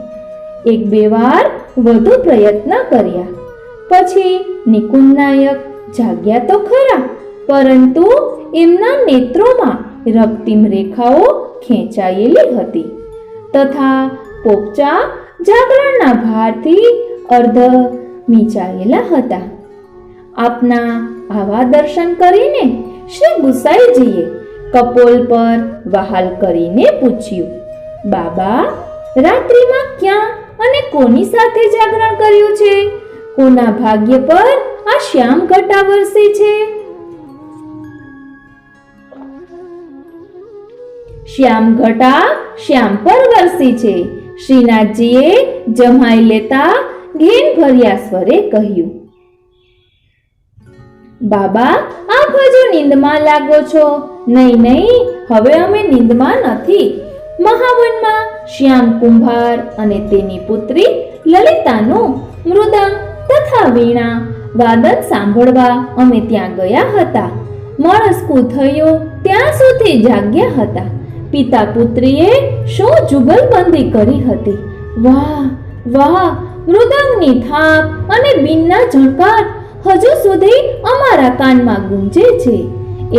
એક બે વાર વધુ પ્રયત્ન કર્યા. પછી નિકુંજ નાયક જાગ્યા તો ખરા, પરંતુ એમના નેત્રોમાં રક્તિમ રેખાઓ ખેંચાયેલી હતી તથા પોપચા જાગરણના ભારથી અર્ધ મીચાયેલા હતા. આપના આવા દર્શન કરીને શ્રી ગુસાઈજીએ કપોલ પર વહાલ કરીને પૂછ્યું, બાબા, રાત્રિમાં ક્યાં અને કોની સાથે જાગરણ કર્યું છે? કોના ભાગ્ય પર આ શ્યામ ઘટા વરસે છે? શ્યામ ઘટા શ્યામ પર વરસી છે, શ્રીનાથજીએ જમાઈ લેતા ઘેન ભર્યા સ્વરે કહ્યું. બાબા, આપ હજુ નીંદમાં લાગો છો? નહીં નહીં, હવે અમે નીંદમાં નથી. મહાવનમાં શ્યામ કુંભાર અને તેની પુત્રી લલિતાનું મૃદંગ તથા વીણા વાદન સાંભળવા અમે ત્યાં ગયા હતા. મળસ્કું થયું ત્યાં સુધી જાગ્યા હતા. પિતા પુત્રીએ શું જુગલબંધી કરી હતી! વાહ વાહ! મૃદંગની થાપ અને બીનના ઝણકાર હજુ સુધી અમારા કાનમાં ગુંજે છે.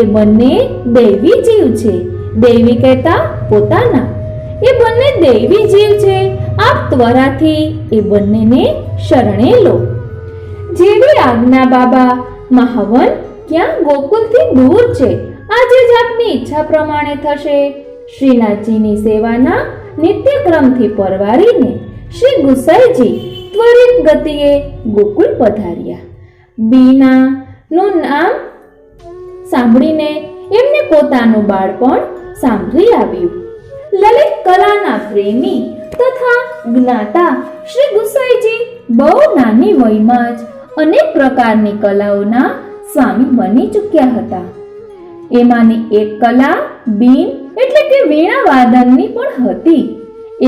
એ બંને દૈવી જીવ છે. દૈવી કહેતા પોતાના. એ બંને દૈવી જીવ છે. આપ ત્વરાથી એ બંનેને શરણે લો. જેવી આજ્ઞા બાબા. મહાવન ક્યાં ગોકુલથી દૂર છે. આજે જ આપની ઈચ્છા પ્રમાણે થશે. શ્રીનાથજીની સેવાના નિત્યક્રમથી પરવારીને શ્રી ગુસાઈજી ત્વરિત ગતિએ ગોકુલ પધાર્યા. બીના નું નામ સાંભળીને એમને પોતાનું બાળપણ સાંભળી આવ્યું. લલિત કલાના પ્રેમી તથા જ્ઞાતા શ્રી ગુસાઈજી બહુ નાની વયમાં જ અનેક પ્રકારની કલાઓના સ્વામી બની ચૂક્યા હતા. એમાંની એક કલા બીન એટલે કે વીણા વાદનની પણ હતી.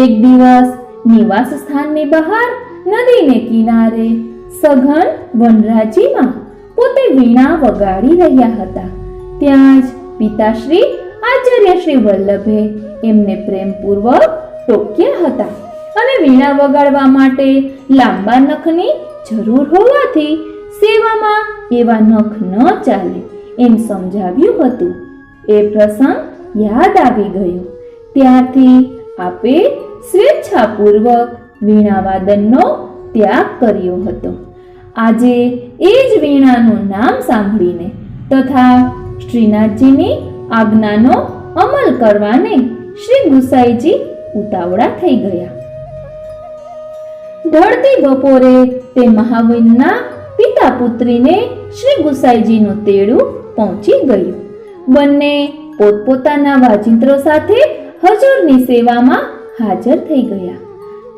એક દિવસ નિવાસ સ્થાનની બહાર નદીને કિનારે સઘન વનરાજીમાં પોતે વીણા વગાડી રહ્યા હતા. ત્યાં જ પિતાશ્રી આચાર્ય શ્રી વલ્લભે એમને પ્રેમપૂર્વક ટોક્યા હતા અને વીણા વગાડવા માટે લાંબા નખની જરૂર હોવાથી સેવામાં એવા નખ ન ચાલે એમ સમજાવ્યું હતું. એ પ્રસંગ યાદ આવી ગયો. ત્યારથી આપે સ્વેચ્છાપૂર્વક વીણાવાદનનો ત્યાગ કર્યો હતો. આજે એ જ વીણાનું નામ સાંભળીને તથા શ્રીનાથજીની આજ્ઞાનો અમલ કરવાને શ્રી ગુસાઈજી ઉતાવળા થઈ ગયા. ઢળતી બપોરે તે મહાવનના પિતા પુત્રીને શ્રી ગુસાઈજીનું તેડું પહોંચી ગયું. બંને પોતપોતાના વાજિંત્રો સાથે હજુરની સેવામાં હાજર થઈ ગયા.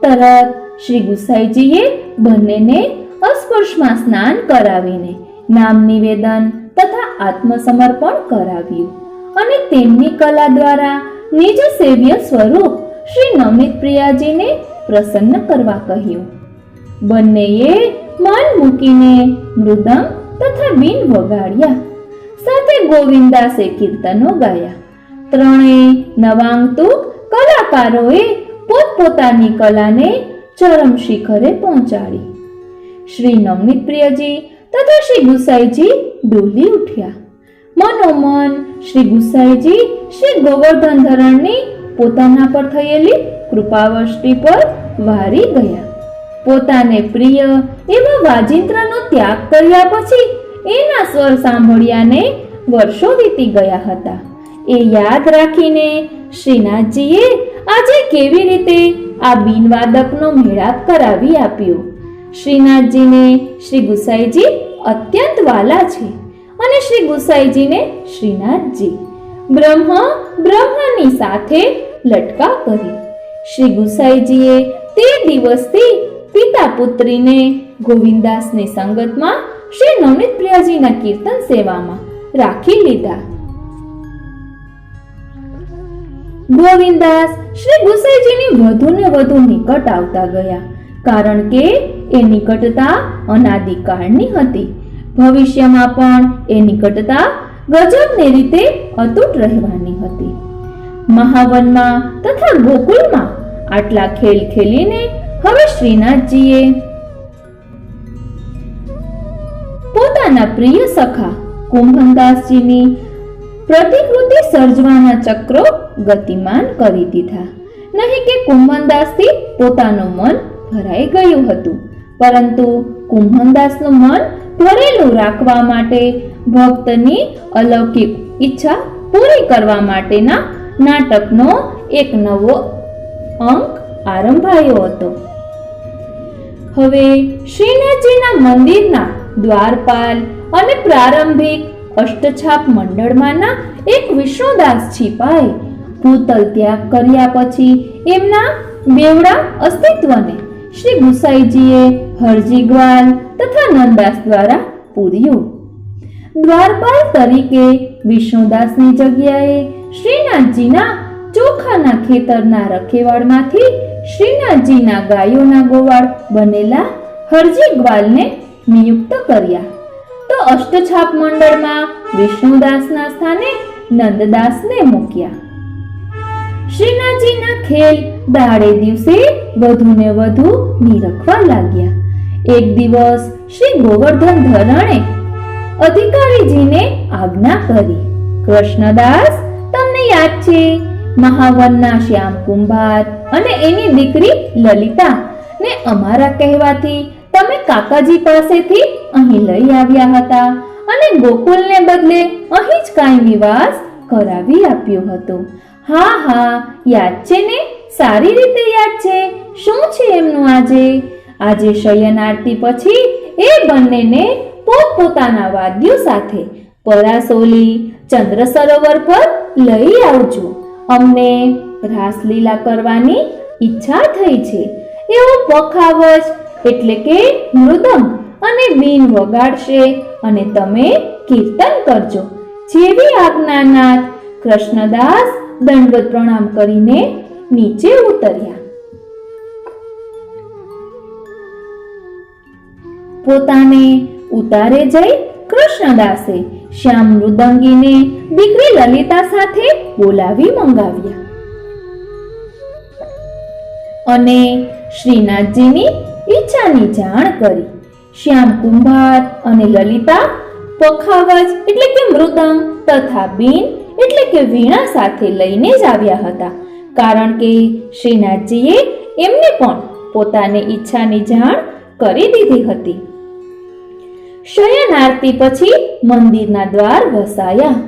તરત શ્રી ગુસાઈજીએ બંનેને અસ્પર્શમાં સ્નાન કરાવીને નામ નિવેદન તથા આત્મસમર્પણ કરાવ્યું અને તેમની કલા દ્વારા નિજ સેવ્ય સ્વરૂપ શ્રી નવનીત પ્રિયાજીને પ્રસન્ન કરવા કહ્યું. બંનેએ મન મૂકીને મૃદંગ તથા બીન વગાડ્યા. સાથે ગોવિંદાસે કીર્તનો ગાયા. ત્રણેય નવાંગતુક કલાકારોએ પોતપોતાની કલાને ચરમ શિખરે પહોંચાડી. શ્રી નવનીત પ્રિયજી તથા શ્રી ગુસાઈજી ડોલી ઉઠ્યા. મનોમન શ્રી ગુસાઈજી શ્રી ગોવર્ધન ધરણની પોતાના પર થયેલી કૃપાવૃષ્ટિ પર વારી ગયા. પોતાને પ્રિય એવા વાજિંત્રનો ત્યાગ કર્યા પછી એના સ્વર સાંભળ્યાને વર્ષો વીતી ગયા હતા. એ યાદ રાખીને શ્રીનાથજીએ આજે કેવી રીતે આ બીનવાદકનો મેળાપ કરાવી આપ્યો. શ્રીનાથજીને શ્રી ગુસાઈજી અત્યંત વાલા છે અને શ્રી ગુસાઈજીને શ્રીનાથજી. બ્રહ્મની સાથે લટકા કરી. શ્રી ગુસાઈજીએ તે દિવસથી પિતા પુત્રીને ગોવિંદાસની સંગતમાં શ્રી નવનીત પ્રિયાજીના કીર્તન સેવામાં રાખી લીધા. ગોવિંદાસ શ્રી ગુસાઈજીની વધુ ને વધુ નિકટ આવતા ગયા, કારણ કે એ નિકટતા અનાદિકાળની હતી. ભવિષ્યમાં પણ એ નિકટતા ગજબની રીતે અતૂટ રહેવાની હતી. મહાવનમાં તથા ગોકુલમાં આટલા ખેલ ખેલીને હવે શ્રીનાથજીએ પોતાના પ્રિય સખા કુંભનદાસજીની પ્રતિકૃતિ સર્જવાના ચક્રો ગતિમાન કરી દીધા. નહીં કે કુંભનદાસથી પોતાનું મન ભરાઈ ગયું હતું, પરંતુ કુંભનદાસનું મન ભરેલું રાખવા માટે ભક્તની અલૌકિક ઈચ્છા પૂરી કરવા માટેના નાટકનો એક નવો અંક આરંભાયો હતો. હવે શ્રીનાથજીના મંદિરના દ્વારપાલ અને પ્રારંભિક અષ્ટછાપ મંડળમાંના એક વિષ્ણુદાસ છીપાએ ભૂતલ ત્યાગ કર્યા પછી એમના બેવડા અસ્તિત્વને શ્રી ગુસાઈજીએ હરજીગ્વાલ તથા નંદાસ દ્વારા પૂર્યું. દ્વારપાલ તરીકે વિષ્ણુદાસની જગ્યાએ શ્રીનાથજીના ચોખાના ખેતરના રખેવાળમાંથી શ્રીનાથજીના ગાયોના ગોવાળ બનેલા હરજીગ્વાલને નિયુક્ત કર્યા. તો અષ્ટછાપ મંડળમાં વિષ્ણુદાસના સ્થાને નંદદાસને મૂક્યા. શ્રીનાથજીના ખેલ દાડે દિવસે વધુ ને વધુ નિરખવા લાગ્યા. એક દિવસ શ્રી ગોવર્ધન ધરણે અધિકારીજીને આજ્ઞા કરી, કૃષ્ણદાસ, તમને યાદ છે મહાવનના શ્યામ કુંભાર અને એની દીકરી લલિતા ને અમારા કહેવાથી તમે કાકાજી પાસેથી અહીં લઈ આવ્યા હતા અને ગોકુલને બદલે અહીં જ કાયમી વાસ કરાવી આપ્યો હતો. હા હા, યાદ છે ને? સારી રીતે યાદ છે. શું છે એમનું આજે શયન આરતી પછી એ બંનેને પોતપોતાના વાદ્યો સાથે પરાસોલી ચંદ્ર સરોવર પર લઈ આવજો. અમને રાસલીલા કરવાની ઈચ્છા થઈ છે. એવો પખાવજ એટલે કે મૃદંગ અને બીન વગાડશે અને તમે કીર્તન કરજો. જેવી આજ્ઞાનાથ. કૃષ્ણદાસ દંડવત પ્રણામ કરીને નીચે ઉતર્યા. પોતાને ઉતારે જઈ કૃષ્ણદાસે શ્યામ મૃદંગીને દીકરી લલિતા સાથે બોલાવી મંગાવ્યા અને શ્રીનાથજીની ઈચ્છાની જાણ કરી. શ્યામ કુંભાર અને લલિતા પખાવજ એટલે કે મૃદંગ તથા બીન એટલે કે વીણા સાથે લઈને જ આવ્યા હતા, કારણ કે શ્રીનાથજીએ એમને પણ પોતાની ઈચ્છાની જાણ કરી દીધી હતી. શયન આરતી પછી મંદિરના દ્વાર વસાયા.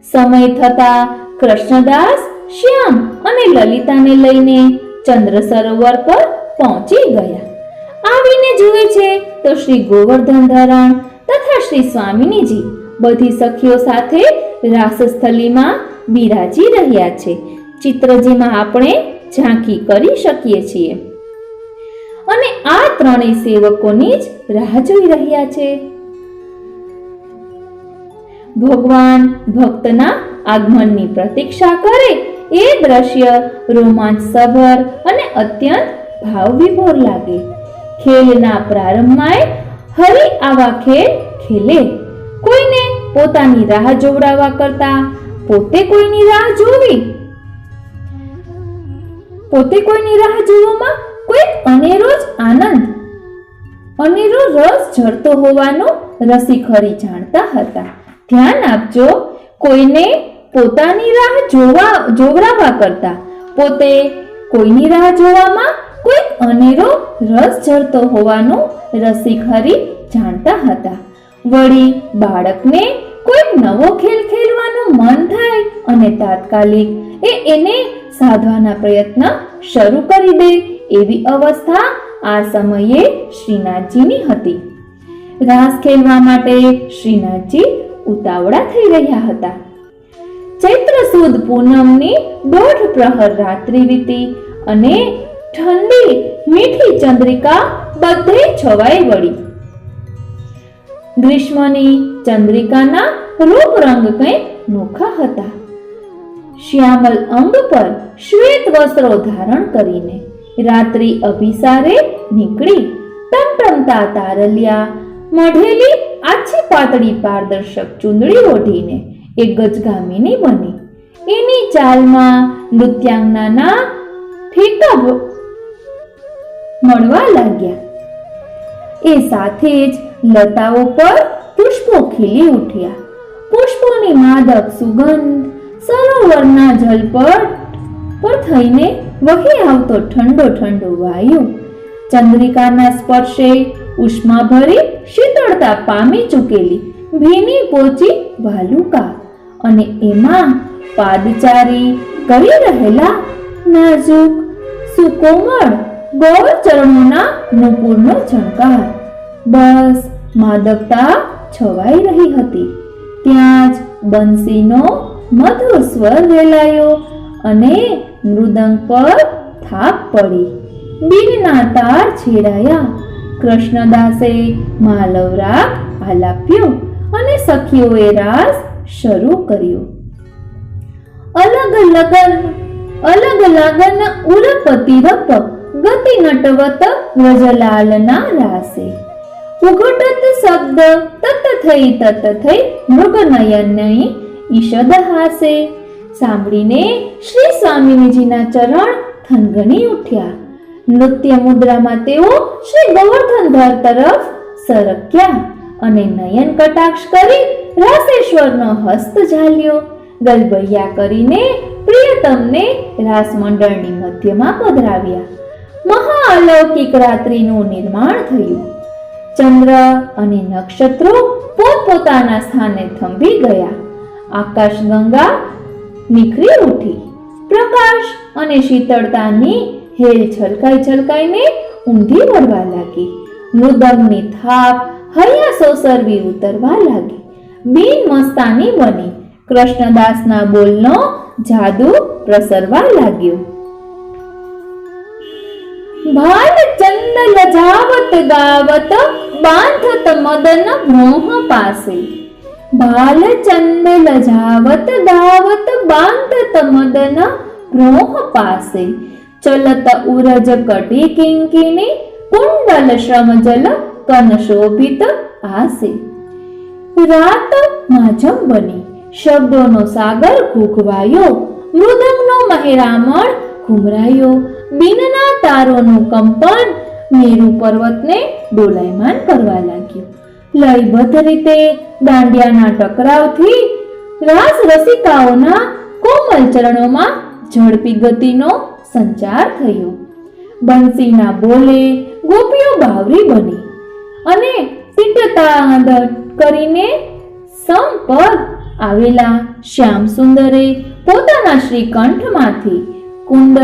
સમય થતા કૃષ્ણદાસ શ્યામ અને લલિતાને લઈને ચંદ્ર સરોવર પર પહોંચી ગયા. આવીને જુએ છે તો શ્રી ગોવર્ધન ધરણ તથા શ્રી સ્વામિનીજી બધી સખીઓ સાથે રાસસ્થલીમાં બિરાજી રહ્યા છે. ચિત્ર જેમાં આપણે ઝાંખી કરી શકીએ છીએ. અને આ ત્રણેય સેવકોની જ રાહ જોઈ રહ્યા છે. ભગવાન ભક્તના આગમનની પ્રતીક્ષા કરે એ દ્રશ્ય રોમાંચસભર અને અત્યંત ભાવવિભોર લાગે. ખેલના પ્રારંભમાં હરિ આવા ખેલ ખેલે. કોઈને પોતાની રાહ જોવડાવવા કરતા પોતે કોઈની રાહ જોવામાં કોઈ અનેરો જ આનંદ, અનેરો રસ ઝરતો હોવાનું રસિકહરિ જાણતા હતા. ધ્યાન આપજો, કોઈને પોતાની રાહ જોવડાવવા કરતા પોતે કોઈની રાહ જોવામાં કોઈ અનેરો રસ ઝરતો હોવાનું રસિકહરિ જાણતા હતા. વળી બાળકને કોઈ નવો ખેલ ખેલવાનું મન થાય અને તાત્કાલિક એને સાધવાના પ્રયત્ન શરૂ કરી દે એવી અવસ્થા આ સમયે શ્રીનાથજીની હતી. રાસ ખેલવા માટે શ્રીનાથજી ઉતાવળા થઈ રહ્યા હતા. ચૈત્ર સુદ પૂનમની 1.5 પ્રહર રાત્રિ વીતી અને ઠંડી મીઠી ચંદ્રિકા બધે છવાઈ વળી. ગ્રીષ્મની ચંદ્રિકાના રૂપ રંગ કંઈક નોખા હતા. શ્યામલ અંગ પર શ્વેત વસ્ત્રો ધારણ કરીને રાત્રિ અભિસારે નીકળી ટમટમતા તારલિયા મઢેલી આછી પાતળી પારદર્શક ચૂંદડી ઓઢીને એ ગજગામિની બની. એની ચાલમાં નૃત્યાંગનાના ઠેકા મળવા લાગ્યા. એ સાથે જ લતાઓ પર પુષ્પો ખીલી ઉઠ્યા. પુષ્પોની માદક સુગંધ, સરોવરના જલપટ પર થઈને વહી આવતો ઠંડો ઠંડો વાયુ, ચંદ્રિકાના સ્પર્શે ઉષ્માભરી શીતળતા પામી ચૂકેલી ભીની પોચી વાલુકા અને એમાં પાદચારી કરી રહેલા નાજુક સુકોમળ ગૌર ચરણોના નુપુરનો ઝણકાર. બસ માદકતા છવાઈ રહી હતી. ત્યાં જ બંસીનો મધુર સ્વર રેલાયો અને મૃદંગ પર થાપ પડી. બીનના તાર છેડાયા. કૃષ્ણદાસે માલવ રાગ આલાપ્યો અને સખીઓએ રાસ શરૂ કર્યો. અલગ લગન ઉરપતિ રપ ગતિ નટવત વ્રજલાલના રાસે. ઉઘટત શબ્દ તત થઈ મૃગનયનની ઈષદ હાસે. સાંભળીને શ્રી સ્વામિનીજીના ચરણ થનગની ઉઠ્યા. નૃત્ય મુદ્રામાં તેઓ શ્રી ગોવર્ધનધર તરફ સરક્યા અને નયન કટાક્ષ કરી રાસેશ્વરનો હસ્ત ઝાલ્યો. ગલબૈયા કરીને પ્રિયતમને રાસમંડળની મધ્યમાં પધરાવ્યા. મહાઅલૌકિક રાત્રિનું નિર્માણ થયું. ચંદ્ર અને નક્ષત્રો પોતપોતાના સ્થાને થંભી ગયા. આકાશ ગંગા નિખરી ઉઠી. પ્રકાશ અને શીતળતાની હેલ છલકાઈને ઊંધી વળવા લાગી. મૃદંગની થાપ હૈયા સોસરવી ઉતરવા લાગી. બિન મસ્તાની બની. કૃષ્ણદાસના બોલનો જાદુ પ્રસરવા લાગ્યો. ભાલ ચંદ લજાવત ગાવત બાંધત મદન બ્રોહ પાસે. ભાલ ચંદ લજાવત ગાવત બાંધત મદન બ્રોહ પાસે. ચલત ઉરજ કટી કિંકિની કુંડલ શ્રમજલ કન શોભિત આસે. રાત માજમ બની. શબ્દોનો સાગર ઘૂઘવાયો. મૃદંગનો મહેરામણ ઘુમરાયો. બીનના તારોનું કંપન મેરુ પર્વતને ડોલાયમાન કરવા લાગ્યું. લયબદ્ધ રીતે દાંડિયાના ટકરાવથી રાસ રસિકાઓના કોમલ ચરણોમાં ઝડપી ગતિનો સંચાર થયો. બંસીના બોલે ગોપીઓ બાવરી બની અને તીટતા કરીને સમ પર આવેલા શ્યામ સુંદરે પોતાના શ્રીકંઠમાંથી કુંડ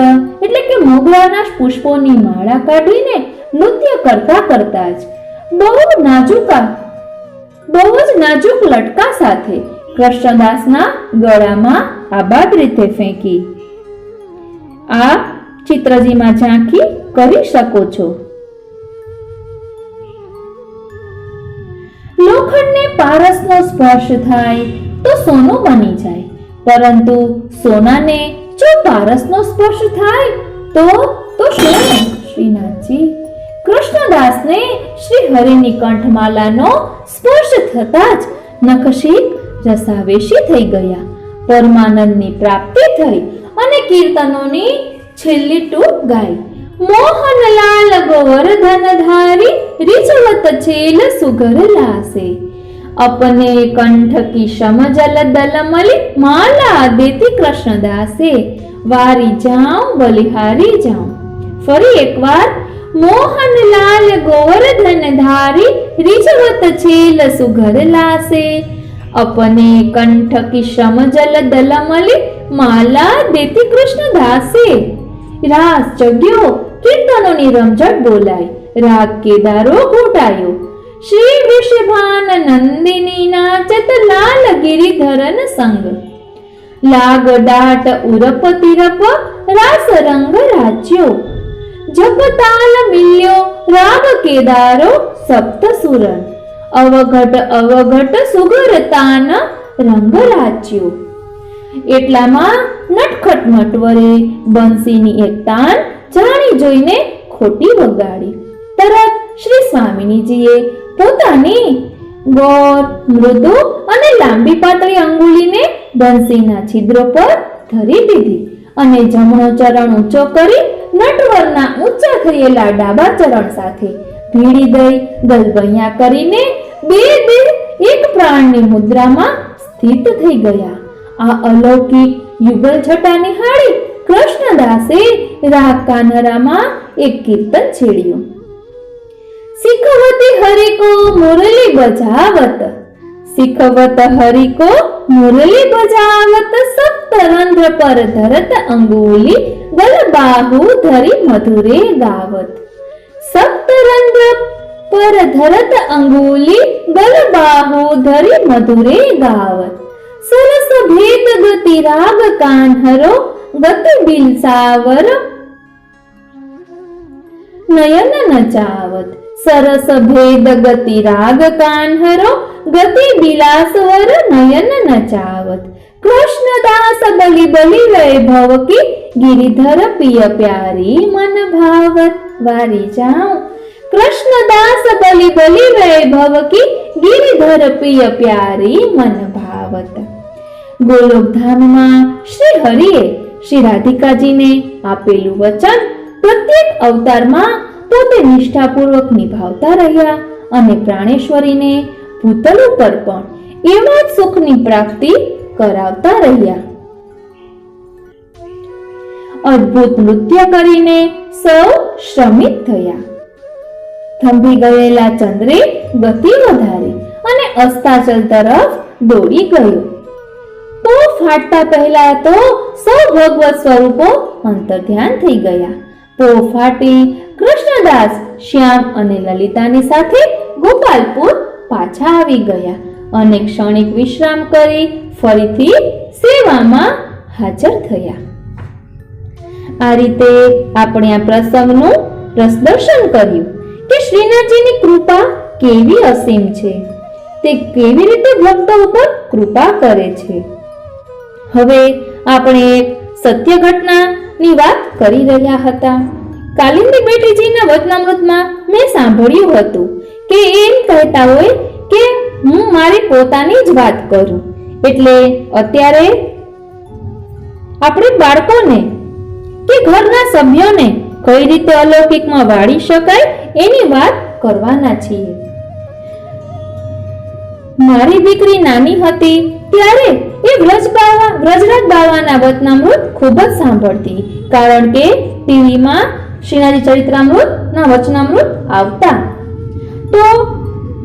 એટલે કે મોગરાના પુષ્પોની માળા કાઢીને નૃત્ય કરતા જ બહુ જ નાજુક લટકા સાથે કૃષ્ણદાસના ગળામાં આબાદ રીતે ફેંકી. આ ચિત્રજીમાં ઝાંખી કરી શકો છો. લોખંડને પારસનો સ્પર્શ થાય તો સોનું બની જાય, પરંતુ સોનાને જો પારસનો સ્પર્શ થાય તો શું? શ્રીનાથજી કૃષ્ણદાસને શ્રી હરિની કંઠમાલાનો સ્પર્શ થતા જ નખશીક રસાવેશી થઈ ગયા. પરમાનંદની પ્રાપ્તિ થઈ અને કીર્તનોની છેલ્લી ટૂક ગાઈ. મોહનલાલ ગોવર્ધન ધારી રીઝવત છેલ સુગર લાસે. अपने कंठ की समजल दलमली माला देती कृष्णदासे. वारी जाऊं बलिहारी जाऊं. फरी एक बार मोहनलाल गोवर्धन धारी रिझवत छेल सुघर लासे. अपने कंठ की समजल दलमली माला देती कृष्णदासे. रास जग्यो, कीर्तनों रमझट बोलाई, राग केदारो घोटायो. श्री वृषभान नंदिनी नाचत लाल गिरिधरन संग. लाग डाट उरपति रप रास रंग राज्यो. जप ताल मिल्यो राग केदारो सप्त सुरन. अवघट सुगरतान रंग राज्यो. એટલામાં નટખટ નટવરે બંસીની એક તાન જાણી જોઈને ખોટી વગાડી. તરત શ્રી સ્વામિનીજીએ પોતાની ગૌર, મૃદુ અને લાંબી પાતળી અંગુલીને બંસીના છિદ્રો પર ધરી દીધી અને જમણો ચરણ ઊંચો કરી નટવરના ઊંચા થયેલા ડાબા ચરણ સાથે ભીડી દઈ ગલબૈયા કરીને બે એક પ્રાણની મુદ્રામાં સ્થિર સ્થિત થઈ ગયા. આ અલૌકિક યુગલ છટા નિહાળી કૃષ્ણદાસે રાગ કાનરામાં એક કીર્તન છેડ્યું. શીખવતી હરિ કો મુરલી બજાવત, શીખવત હરિ કો મુરલી બજાવત, સપ્તરંધ્ર પર ધરત અંગુલી, ગલ બાહુ ધરી મધુરે ગાવત. સપ્તરંધ્ર પર ધરત અંગુલી, ગલ બાહુ ધરી મધુરે ગાવત. સરસ ભેદ ગતિ રાગ કાન્હરો, ગતિ બિલસાવર નયન નચાવત. સરસ ભેદ ગતિ રાગ કાન્હરો, ગતિ બિલાસવર નયન નચાવત. કૃષ્ણદાસ બલી બલી વૈભવ કી, ગિરિધર પિય પ્યારી મન ભાવત. વારી જાઉં. કૃષ્ણદાસ બલી બલી વૈભવ કી, ગિરિધર પિય પ્યારી મન ભાવત. ગોલોકધામમાં શ્રી હરિએ શ્રી રાધિકાજીને આપેલું વચન પ્રત્યેક અવતારમાં પોતે નિષ્ઠાપૂર્વક નિભાવતા રહ્યા અને પ્રાણેશ્વરીને ભૂતલ ઉપર પણ એવા જ સુખની પ્રાપ્તિ કરાવતા રહ્યા. અદ્ભુત નૃત્ય કરીને સૌ શ્રમિત થયા. થંભી ગયેલા ચંદ્રે ગતિ વધારી અને અસ્તાચલ તરફ દોડી ગયો. તો ફાટતા પહેલા તો સૌ ભગવત સ્વરૂપો અંતર્ધ્યાન થઈ ગયા. તો ફાટી કૃષ્ણદાસ શ્યામ અને લલિતાની સાથે ગોપાલપુર પાછા આવી ગયા અને ક્ષણિક વિશ્રામ કરી ફરીથી સેવામાં હાજર થયા. આ રીતે આપણે આ પ્રસંગનું રસદર્શન કર્યું કે શ્રીનાથજીની કૃપા કેવી અસીમ છે, તે કેવી રીતે ભક્તો ઉપર કૃપા કરે છે. હવે આપણે એક સત્ય ઘટનાની વાત કરી રહ્યા હતા. કાલિંદી બેટીજીના વચનામૃતમાં મેં સાંભળ્યું હતું કે એમ કહેતા હોય કે હું મારી પોતાની જ વાત કરું. એટલે અત્યારે આપણે બાળકોને કે ઘરના સભ્યોને કઈ રીતે અલૌકિકમાં વાળી શકાય એની વાત કરવાના છીએ. મારી દીકરી નાની હતી ત્યારે એ વ્રજરાજ બાવાના વચનામૃત ખૂબ જ સાંભળતી, કારણ કે ટીવીમાં શ્રીનાથજી ચરિત્રામૃત ના વચનામૃત આવતા. તો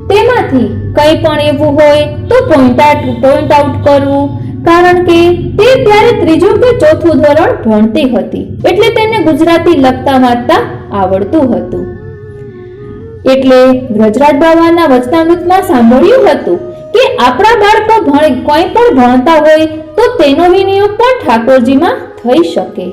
તેમાંથી કંઈ પણ એવું હોય તો પોઈન્ટ આઉટ કરવું, કારણ કે તે ત્યારે ત્રીજું કે ચોથું ધોરણ ભણતી હતી, એટલે તેને ગુજરાતી લખતા વાંચતા આવડતું હતું. એટલે વ્રજરાજ બાવાના વચનામૃતમાં સાંભળ્યું હતું કે આપણા બાળકો કોઈ પણ ભણતા હોય તો તેનો વિનિયોગ પણ ઠાકોરજીમાં થઈ શકે.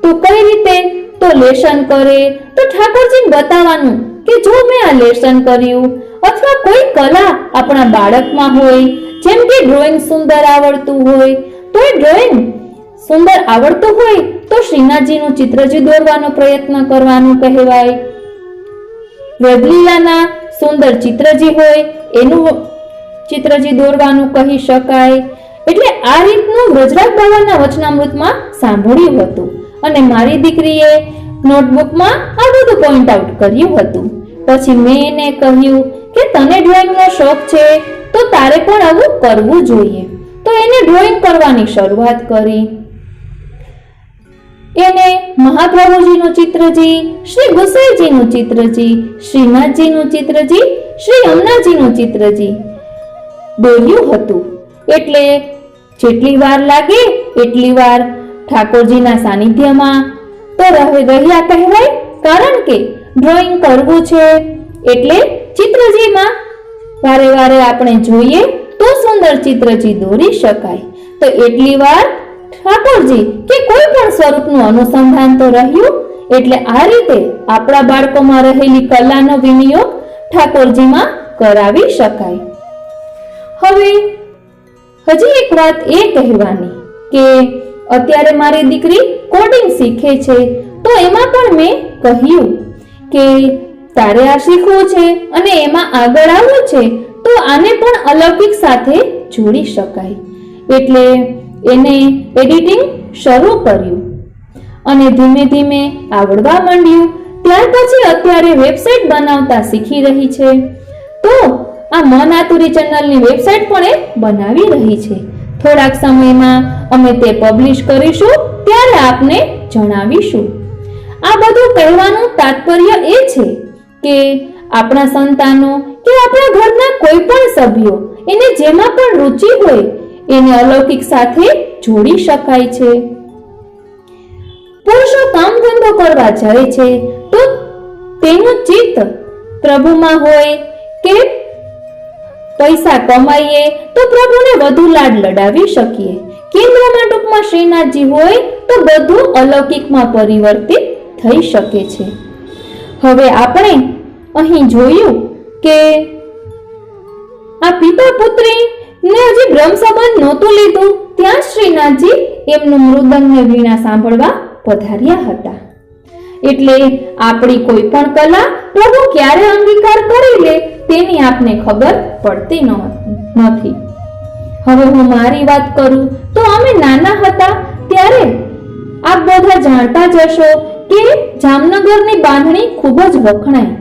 તો કઈ રીતે? તો લેશન કરે તો ઠાકોરજીને બતાવવાનું કે જો મેં આ લેશન કર્યું, અથવા કોઈ કલા આપણા બાળકમાં હોય, જેમ કે ડ્રોઈંગ સુંદર આવડતું હોય તો એ ડ્રોઈંગ સુંદર આવડતું હોય તો શ્રીનાથજીનું ચિત્રજી દોરવાનો પ્રયત્ન કરવાનું કહેવાય. વ્રજલીલાના સુંદર ચિત્રજી હોય એનું ચિત્રજી દોરવાનું કહી શકાય. એટલે આ રીતનું વ્રજરાજ બાવાના વચનામૃતમાં સાંભળ્યું હતું અને મારી દીકરીએ નોટબુકમાં આ બધું પોઈન્ટ આઉટ કર્યું હતું. પછી મેં એને કહ્યું કે તને ડ્રોઈંગનો શોખ છે તો તારે પણ આવું કરવું જોઈએ. તો એને ડ્રોઈંગ કરવાની શરૂઆત કરી. એને મહાપ્રભુજીનું ચિત્રજી, શ્રી ગુસાઈજીનું ચિત્રજી, શ્રીનાથજીનું ચિત્રજી, શ્રી યમુનાજીનું ચિત્રજી દોર્યું હતું. એટલે જેટલી વાર લાગે એટલી વાર ઠાકોરજીના સાનિધ્યમાં તો રહ્યા કહેવાય, કારણ કે ડ્રોઈંગ કરવું છે એટલે ચિત્રજીમાં વારે વારે આપણે જોઈએ તો સુંદર ચિત્રજી દોરી શકાય. તો એટલી વાર ઠાકોરજી કે કોઈ પણ સ્વરૂપનું અનુસંધાન તો રહ્યું. એટલે આ રીતે આપણા બાળકોમાં રહેલી કલાનો વિનિયોગ ઠાકોરજીમાં કરાવી શકાય. હવે હજી એક વાત એ કહેવાની કે અત્યારે મારી દીકરી કોડિંગ શીખે છે, તો એમાં પણ મેં કહ્યું કે તારે આ શીખવું છે અને એમાં આગળ આવવું છે તો આને પણ અલૌકિક સાથે જોડી શકાય. એટલે એને એડિટિંગ શરૂ કર્યું અને ધીમે ધીમે આવડવા માંડ્યું. ત્યાર પછી અત્યારે વેબસાઇટ બનાવતા શીખી રહી છે. તો આ મન આતુરી ચેનલની વેબસાઇટ પણ એ બનાવી રહી છે. થોડાક સમયમાં અમે તે પબ્લિશ કરીશું, ત્યારે આપને જણાવીશું. આ બધું કહેવાનું તાત્પર્ય એ છે કે આપણા સંતાનો કે આપણા ઘરના કોઈ પણ સભ્યો એને જેમાં પણ રુચિ હોય એને અલૌકિક સાથે જોડી શકાય છે. પુરુષો કામ ધંધો કરવા જાય છે તો તેનું ચિત્ત પ્રભુમાં હોય કે પૈસા કમાઈએ તો પ્રભુને વધુ લાડ લડાવી શકીએ. કેન્દ્રમાં ટૂંકમાં શ્રીનાથજી હોય તો બધું અલૌકિકમાં પરિવર્તિત થઈ શકે છે. હવે આપણે અહીં જોયું કે આ પિતા પુત્રી ને હજી બ્રહ્મ સંબંધ નહોતું લીધું ત્યાં શ્રીનાથજી એમનું મૃદંગ ને વીણા સાંભળવા પધાર્યા હતા. એટલે આપણી કોઈ પણ કલા પ્રભુ ક્યારે અંગીકાર કરી લે તેની આપને ખબર પડતી નથી. હવે હું મારી વાત કરું તો અમે નાના હતા ત્યારે આપ બધા જાણતા જ હશો કે જામનગરની બાંધણી ખૂબ જ વખણાય.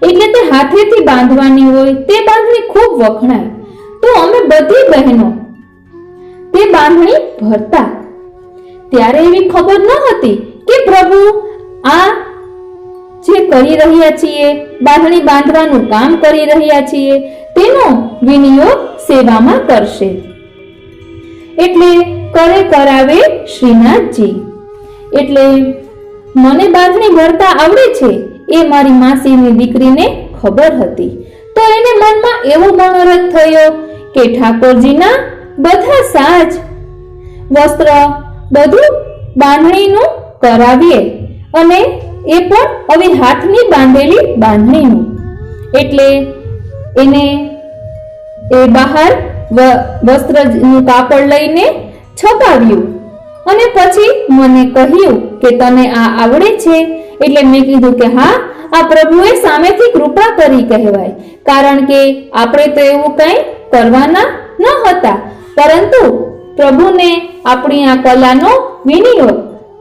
એટલે તે હાથેથી બાંધવાની હોય તે બાંધણી ખૂબ વખણાય. તો અમે બધી બહેનો તે બાંધણી ભરતા. ત્યારે એવી ખબર ન હતી કે પ્રભુ આ જે કરી રહ્યા છીએ, બાંધણી બાંધવાનું કામ કરી રહ્યા છીએ, તેનો વિનિયોગ સેવામાં કરશે. એટલે કરે કરાવે શ્રીનાથજી. એટલે મને બાંધણી ભરતા આવડે છે એ મારી માસીની દીકરીને ખબર હતી. તો એને મનમાં એવો મનોરથ થયો કે ઠાકોરજીના બધા સાજ વસ્ત્ર બધું બાંધણીનું કરાવીએ, અને એ પણ હવે હાથની બાંધેલી બાંધણીનું. એટલે એને એ બહાર વસ્ત્રનું કાપડ લઈને છપાવ્યું અને પછી મને કહ્યું કે તને આ આવડે છે? એટલે મેં કીધું કે હા, આ પ્રભુએ સામેથી કૃપા કરી કહેવાય, કારણ કે આપણે તો એવું કંઈ કરવાના ન હતા, પરંતુ પ્રભુને આપણી આ કલાનો વિનિયોગ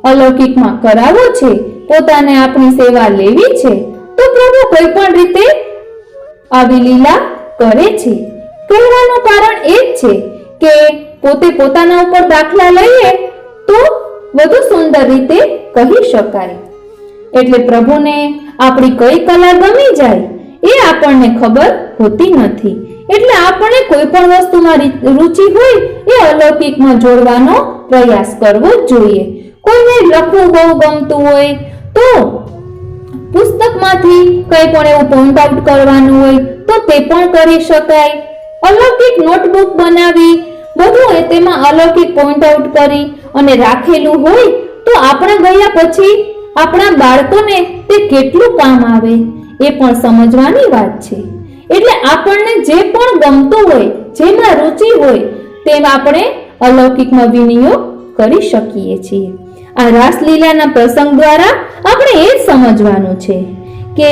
અલૌકિકમાં કરાવવો છે, પોતાને આપણી સેવા લેવી છે, તો પ્રભુ કોઈ પણ રીતે આવી લીલા કરે છે. કહેવાનું કારણ એ જ છે કે પોતે પોતાના ઉપર દાખલા લઈએ તો વધુ સુંદર રીતે કહી શકાય. એટલે પ્રભુને આપણી કઈ કલા ગમી જાય એ આપણને ખબર હોતી નથી. એટલે આપણે કોઈ પણ વસ્તુમાં રુચિ હોય એ અલૌકિકમાં જોડવાનો પ્રયાસ કરવો જોઈએ. કોઈને લખવું બહુ ગમતું હોય તો પુસ્તકમાંથી કંઈ પણ એવું પોઈન્ટ આઉટ કરવાનું હોય તો તે પણ કરી શકાય. અલૌકિક નોટબુક બનાવી બધું તેમાં અલૌકિક પોઈન્ટ આઉટ કરી અને રાખેલું હોય તો આપણે ગયા પછી આપણા બાળકોને તે કેટલું કામ આવે એ પણ સમજવાની વાત છે. એટલે આપણને જે પણ ગમતું હોય, જેમાં રુચિ હોય તેમ આપણે અલૌકિકમાં વિનિયોગ કરી શકીએ છીએ. આ રાસલીલાના પ્રસંગ દ્વારા આપણે એ જ સમજવાનું છે કે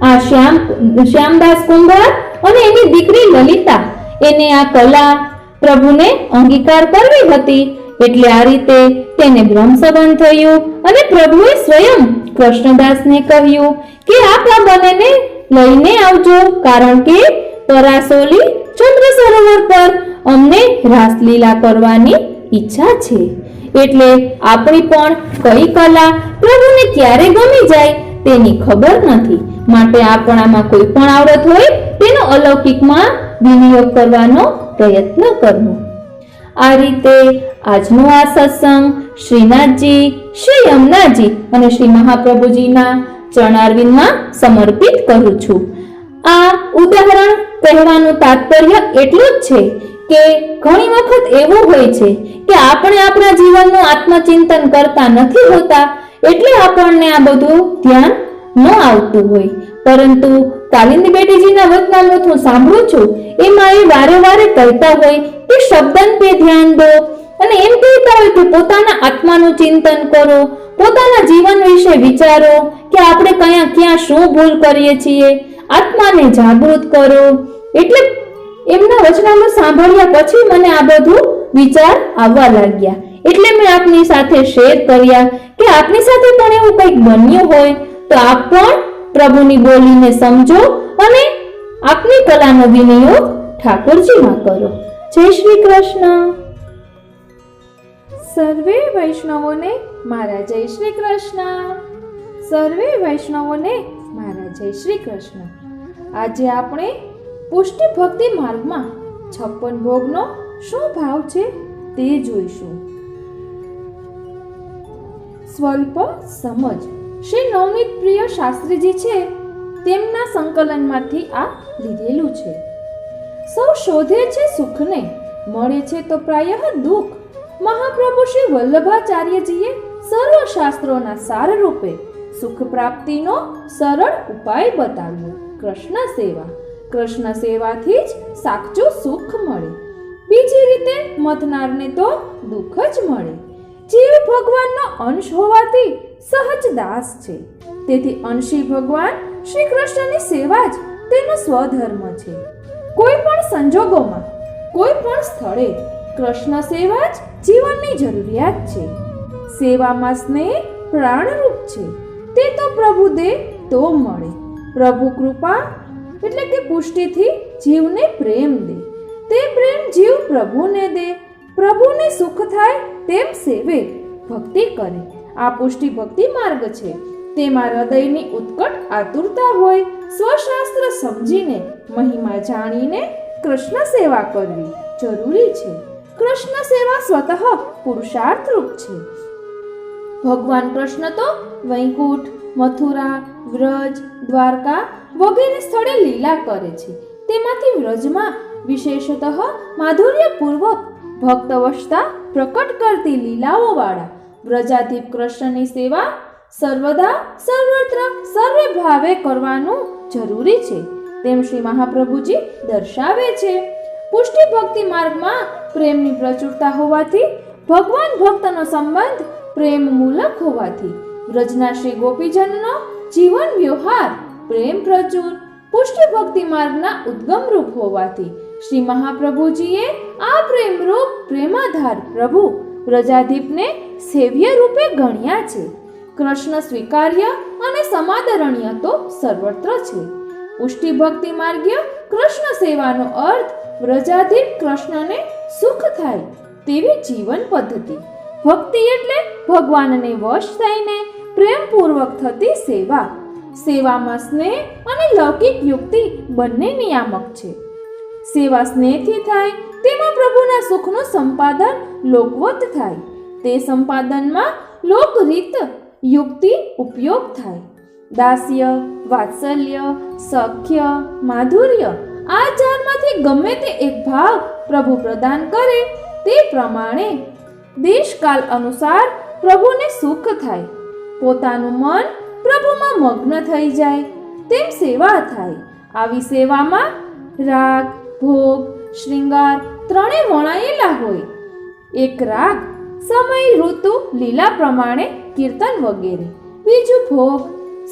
આ શ્યામદાસ કુંભાર અને એની દીકરી લલિતા એને આ કલા પ્રભુને અંગીકાર કરવી હતી. એટલે આ રીતે તેને બ્રહ્મ સંબંધ થયું અને પ્રભુએ સ્વયં કૃષ્ણદાસને કહ્યું કે આપ આ બંનેને લઈને આવજો, કારણ કે પરાસોલી ચંદ્ર સરોવર પર અમને રાસલીલા કરવાની ઈચ્છા છે. એટલે આપણી પણ કઈ કલા પ્રભુને ક્યારે ગમી જાય તેની ખબર નથી. માટે આપણામાં કોઈ પણ આવડત હોય તેનો અલૌકિકમાં વિનિયોગ કરવાનો પ્રયત્ન કરવો. આ રીતે આજનો આ સત્સંગ શ્રીનાથજી, શ્રી યમુનાજી અને શ્રી મહાપ્રભુજીના ચરણારવિંદમાં સમર્પિત કરું છું. આ ઉદાહરણ કહેવાનું તાત્પર્ય એટલું જ છે કે ઘણી વખત એવું હોય છે કે આપણે આપણા જીવનનું આત્મચિંતન કરતા નથી હોતા, એટલે આપણને આ બધું ધ્યાન ન આવતું હોય. પરંતુ કાલિંદી બેટીજીના વચનામૃત હું સાંભળું છું, એમાં એ વારે વારે કહેતા હોય કે શબ્દન પે ધ્યાન દો, અને એમ કહેતા હોય કે પોતાના આત્માનું ચિંતન કરો, પોતાના જીવન વિશે વિચારો કે આપણે ક્યાં શું ભૂલ કરીએ છીએ, આત્માને જાગૃત કરો. એટલે એમના વચનામૃત સાંભળ્યા પછી મને આ બધું વિચાર આવવા લાગ્યા. એટલે મેં આપની સાથે શેર કર્યા કે આપની સાથે પણ એવું કંઈક બન્યું હોય તો આપ પણ પ્રભુની બોલીને સમજો અને આપની કલાનો વિનિયોગ ઠાકોરજીમાં કરો. જય શ્રી કૃષ્ણ. સર્વે વૈષ્ણવોને મારા જય શ્રી કૃષ્ણ. સર્વે વૈષ્ણવોને મારા જય શ્રી કૃષ્ણ. આજે આપણે પુષ્ટિ ભક્તિ માર્ગમાં 56 ભોગનો શું ભાવ છે તે જોઈશું. સ્વલ્પ સમજ શ્રી નવનીત પ્રિય શાસ્ત્રીજી છે તેમના સંકલનમાંથી આ લીધેલું છે. સૌ શોધે છે સુખને, મળે છે તો પ્રાયઃ દુઃખ. મહાપ્રભુ શ્રી વલ્લભાચાર્યજીએ સર્વ શાસ્ત્રોના સાર રૂપે સુખ પ્રાપ્તિનો સરળ ઉપાય બતાવ્યો. કૃષ્ણ સેવા. કૃષ્ણ સેવાથી જ સાચું સુખ મળે. બીજી રીતે મથનારને તો દુઃખ જ મળે. જીવ ભગવાનનો અંશ હોવાથી સહજ દાસ છે. તેથી અંશી ભગવાન શ્રી કૃષ્ણની સેવા જ તેનો સ્વધર્મ છે. કોઈ પણ સંજોગોમાં, કોઈ પણ સ્થળે કૃષ્ણ સેવા જ જીવનની જરૂરિયાત છે. સેવામાં સ્નેહ પ્રાણરૂપ છે. તે તો પ્રભુ દે તો મળે. પ્રભુ કૃપા એટલે કે પુષ્ટિથી જીવને પ્રેમ દે. તે પ્રેમ જીવ પ્રભુને દે. પ્રભુને સુખ થાય તેમ સેવે, ભક્તિ કરે. આ પુષ્ટિ ભક્તિ માર્ગ છે. તેમાં હૃદયની ઉત્કટ આતુરતા હોય. સ્વશાસ્ત્ર સમજીને, મહિમા જાણીને કૃષ્ણ સેવા કરવી જરૂરી છે. કૃષ્ણ સેવા સ્વતઃ પુરુષાર્થ રૂપ છે. ભગવાન કૃષ્ણ તો વૈકુંઠ, મથુરા, વ્રજ, દ્વારકા વગેરે સ્થળે લીલા કરે છે. તેમાંથી વ્રજમાં વિશેષતઃ માધુર્યપૂર્વક ભક્તવશતા પ્રકટ કરતી લીલાઓ વાળા વ્રજાધીપ કૃષ્ણની સેવા સર્વદા સર્વત્ર સર્વે ભાવે કરવાનું જરૂરી છે તેમ શ્રી મહાપ્રભુજી દર્શાવે છે. પુષ્ટિ ભક્તિ માર્ગમાં પ્રેમની પ્રચુરતા હોવાથી, ભગવાન ભક્તનો સંબંધ પ્રેમ મૂલક હોવાથી, વ્રજના શ્રી ગોપીજનનો જીવન વ્યવહાર પ્રેમ પ્રચુર, પુષ્ટિ ભક્તિ માર્ગના ઉદ્ગમ રૂપ હોવાથી શ્રી મહાપ્રભુજીએ આ પ્રેમરૂપ પ્રેમાધાર પ્રભુ વ્રજાધીપને સેવ્ય રૂપે ગણ્યા છે. કૃષ્ણ સ્વીકાર્ય અને સમાદરણીય તો સર્વત્ર છે. પુષ્ટિ ભક્તિ માર્ગ્ય કૃષ્ણ સેવાનો અર્થ વ્રજાધીપ કૃષ્ણને સુખ થાય તેવી જીવન પદ્ધતિ. ભક્તિ એટલે ભગવાનને વશ થઈને પ્રેમપૂર્વક થતી સેવા. સેવામાં સ્નેહ અને લૌકિક યુક્તિ બંને નિયામક છે. સેવા સ્નેહથી થાય તેમાં પ્રભુના સુખનું સંપાદન લોકવત થાય. તે સંપાદનમાં લોકરીત યુક્તિ ઉપયોગ થાય. દાસ્ય, વાત્સલ્ય, સખ્ય, માધુર્ય આ ચારમાંથી ગમે તે એક ભાવ પ્રભુ પ્રદાન કરે તે પ્રમાણે દેશકાલ અનુસાર પ્રભુને સુખ થાય. પોતાનું મન પ્રભુમાં મગ્ન થઈ જાય તેમ સેવા થાય. આવી સેવામાં રાગ, ભોગ, શ્રૃંગાર ત્રણે વણાયેલા હોય. એક રાગ, સમય, ઋતુ, લીલા પ્રમાણે કીર્તન વગેરે. બીજું ભોગ,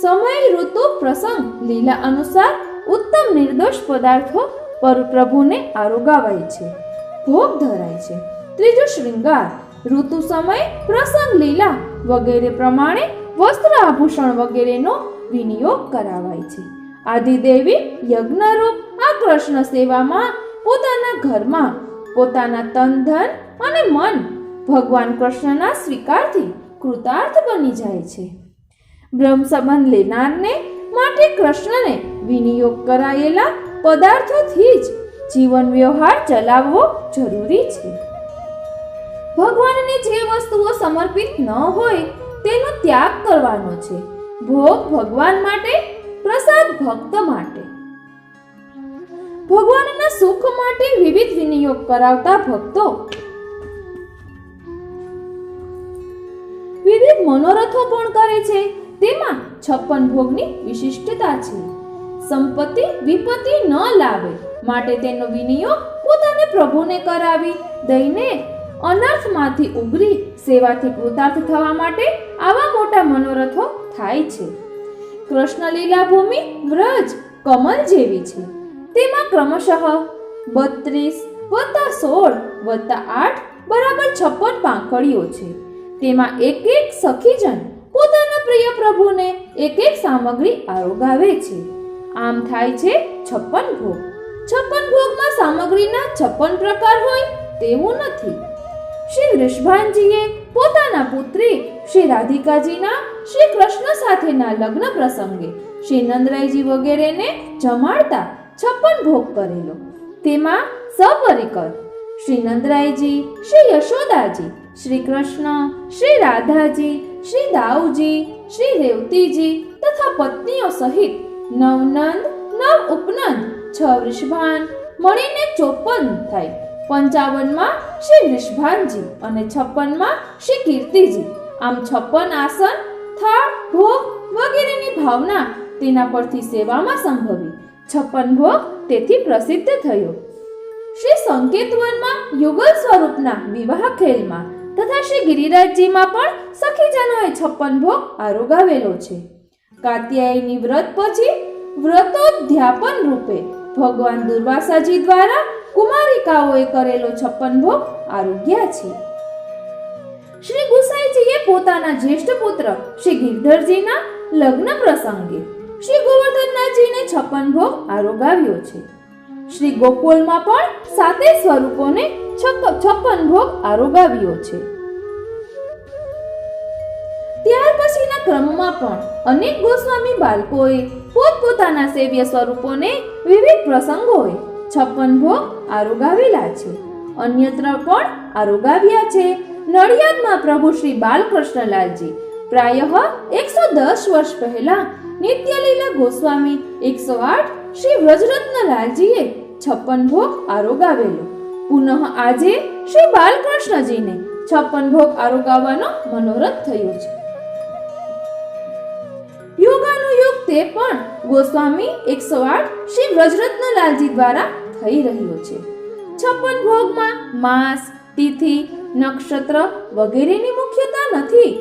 સમય, ઋતુ, પ્રસંગ, લીલા અનુસાર ઉત્તમ નિર્દોષ પદાર્થો પર પ્રભુને આરોગાવાય છે, ભોગ ધરાય છે. ત્રીજું શ્રૃંગાર, ઋતુ, સમય, પ્રસંગ, લીલા વગેરે પ્રમાણે વસ્ત્ર, આભૂષણ વગેરેનો વિનિયોગ કરાવાય છે. આદિદેવી યજ્ઞરૂપ આ કૃષ્ણ સેવામાં પોતાના ઘરમાં પોતાના તન, ધન અને મન ભગવાન કૃષ્ણના સ્વીકારથી કૃતાર્થ બની જાય છે. બ્રહ્મ સંબંધ લેનારને માટે કૃષ્ણને વિનિયોગ કરાયેલા પદાર્થોથી જ જીવન વ્યવહાર ચલાવવો જરૂરી છે. ભગવાનને જે વસ્તુઓ સમર્પિત ન હોય તેનો ત્યાગ કરવાનો છે. ભોગ ભગવાન માટે, પ્રસાદ ભક્ત માટે. ભગવાનના સુખ માટે વિવિધ વિનિયોગ કરાવતા ભક્તો વિવિધ મનોરથો પણ કરે છે. તેમાં 56 ભોગની વિશિષ્ટતા છે. સંપત્તિ વિપત્તિ ન લાવે માટે તેનો વિનિયોગ પોતાને પ્રભુને કરાવી દઈને અનર્થમાંથી ઉગરી સેવાથી કૃતાર્થ થવા માટે આવા મોટા મનોરથો થાય છે. કૃષ્ણ લીલા ભૂમિ વ્રજ કમલ જેવી છે. તેમાં ક્રમશઃ 32 + 16 + 8 બરાબર 56 પાંખડીઓ છે. તેમાં એક એક સખીજન પોતાના પ્રિય પ્રભુને એક એક સામગ્રી આરોગાવે છે. આમ થાય છે 56 ભોગ. 56 ભોગમાં સામગ્રીના 56 પ્રકાર હોય તેવું નથી. શ્રી વૃષભાનજીએ પોતાના પુત્રી શ્રી રાધિકાજીના શ્રી કૃષ્ણ સાથેના લગ્ન પ્રસંગે શ્રી નંદરાયજી વગેરેને જમાડતા 56 ભોગ કરેલો. તેમાં સપરિકર શ્રી નંદરાયજી, શ્રી યશોદાજી, શ્રી કૃષ્ણ, શ્રી રાધાજી, શ્રી દાઉજી, શ્રી રેવતીજી તથા પત્નીઓ સહિત 9 નંદ, 9 ઉપનંદ, 6 વૃષભાન મળીને 54 થાય. 55માં શ્રી વૃષભાનજી અને 56માં શ્રી કીર્તિજી. આમ 56 આસન, થાળ, ભોગ વગેરેની ભાવના તેના પરથી સેવામાં સંભવી 56 ભોગ તેથી પ્રસિદ્ધ થયો. શ્રી સંકેતવનમાં યુગલ સ્વરૂપના વિવાહ ખેલમાં તથા શ્રી ગિરિરાજજીમાં પણ સખીજનોએ 56 ભોગ આરોગાવેલો છે. કાત્યાયની વ્રત પછી વ્રતોધ્યાપન રૂપે ભગવાન દુર્વાસાજી દ્વારા કુમારિકાઓએ કરેલો 56 ભોગ આરોગ્યા છે. શ્રી ગુસાઈજીએ પોતાના જ્યેષ્ઠ પુત્ર શ્રી ગિરધરજીના લગ્ન પ્રસંગે શ્રી ગોવર્ધનનાથજીને 56 ભોગ આરોગાવ્યો છે. શ્રી ગોકુલમાં પણ 7 સ્વરૂપોને 56 ભોગ આરોગાવ્યો છે. ત્યાર પછીના ક્રમમાં પણ અનેક ગોસ્વામી બાળકોએ પોતપોતાના સેવ્ય સ્વરૂપોને વિવિધ પ્રસંગોએ 56 ભોગ આરોગાવેલા છે. અન્યત્ર પણ આરોગાવ્યા છે. નડિયાદમાં પ્રભુ શ્રી બાલકૃષ્ણલાલજી પ્રાયઃ 110 વર્ષ પહેલા નિત્યલીલા ગોસ્વામી 108 શ્રી વ્રજરત્નલાલજીએ 56 ભોગ આરોગાવેલો. પુનઃ આજે શ્રી બાલકૃષ્ણજીને 56 ભોગ આરોગાવવાનો મનોરથ થયો છે. યુગાનુયુગ તે પણ ગોસ્વામી 108 શ્રી વ્રજરત્નલાલજી દ્વારા થઈ રહ્યો છે. 56 ભોગમાં માસ, તિથિ, નક્ષત્ર વગેરેની મુખ્યતા નથી.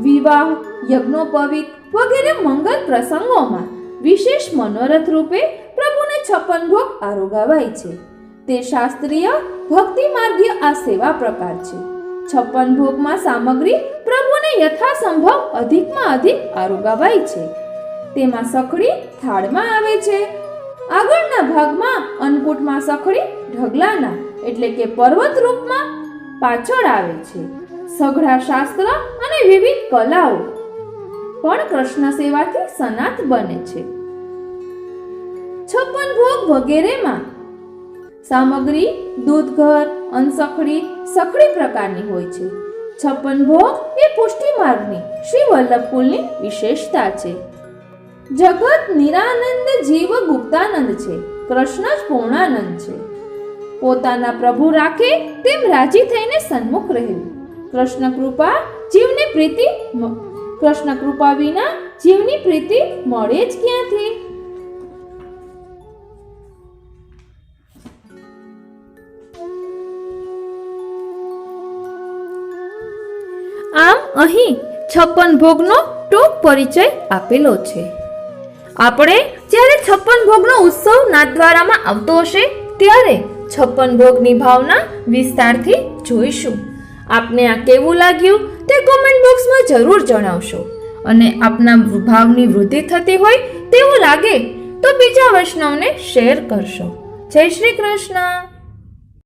વિવાહ, યજ્ઞોપવિત વગેરે મંગલ પ્રસંગોમાં વિશેષ મનોરથ રૂપે પ્રભુને 56 ભોગ આરોગાવાય છે. તે શાસ્ત્રીય ભક્તિ માર્ગીય આ સેવા પ્રકાર છે. 56 ભોગમાં સામગ્રી પ્રભુને યથાસંભવ અધિકમાં અધિક આરોગાવાય છે. તેમાં સખડી થાળમાં આવે છે. આગળના ભાગમાં અન્નકૂટમાં સખડી ઢગલાના એટલે કે પર્વત રૂપમાં પાછળ આવે છે. સઘળા શાસ્ત્ર અને વિવિધ કલાઓ પણ કૃષ્ણ સેવાથી સનાત બને છે. 56 ભોગ વગેરેમાં સામગ્રી દૂધઘર, અનસખડી, સખડી પ્રકારની હોય છે. 56 ભોગ એ પુષ્ટિ માર્ગની શ્રી વલ્લભકુલની વિશેષતા છે. જગત નિરાનંદ જીવ ગુપ્તાનંદ છે, કૃષ્ણ જ પૂર્ણાનંદ છે. પોતાના પ્રભુ રાખે તેમ રાજી થઈને સન્મુખ રહેવું. કૃષ્ણ કૃપા વિના જીવની પ્રીતિ મળે જ ક્યાંથી? આમ અહીં 56 ભોગનો ટૂંક પરિચય આપેલો છે. આપણે જ્યારે 56 ભોગનો ઉત્સવ નાથદ્વારામાં આવતો હશે ત્યારે 56 ભોગની ભાવના વિસ્તારથી જોઈશું. આપને આ કેવું લાગ્યું તે કોમેન્ટ બોક્સમાં જરૂર જણાવશો અને આપના ભાવની વૃદ્ધિ થતી હોય તેવું લાગે તો બીજા વૈષ્ણવને શેર કરશો. જય શ્રી કૃષ્ણ.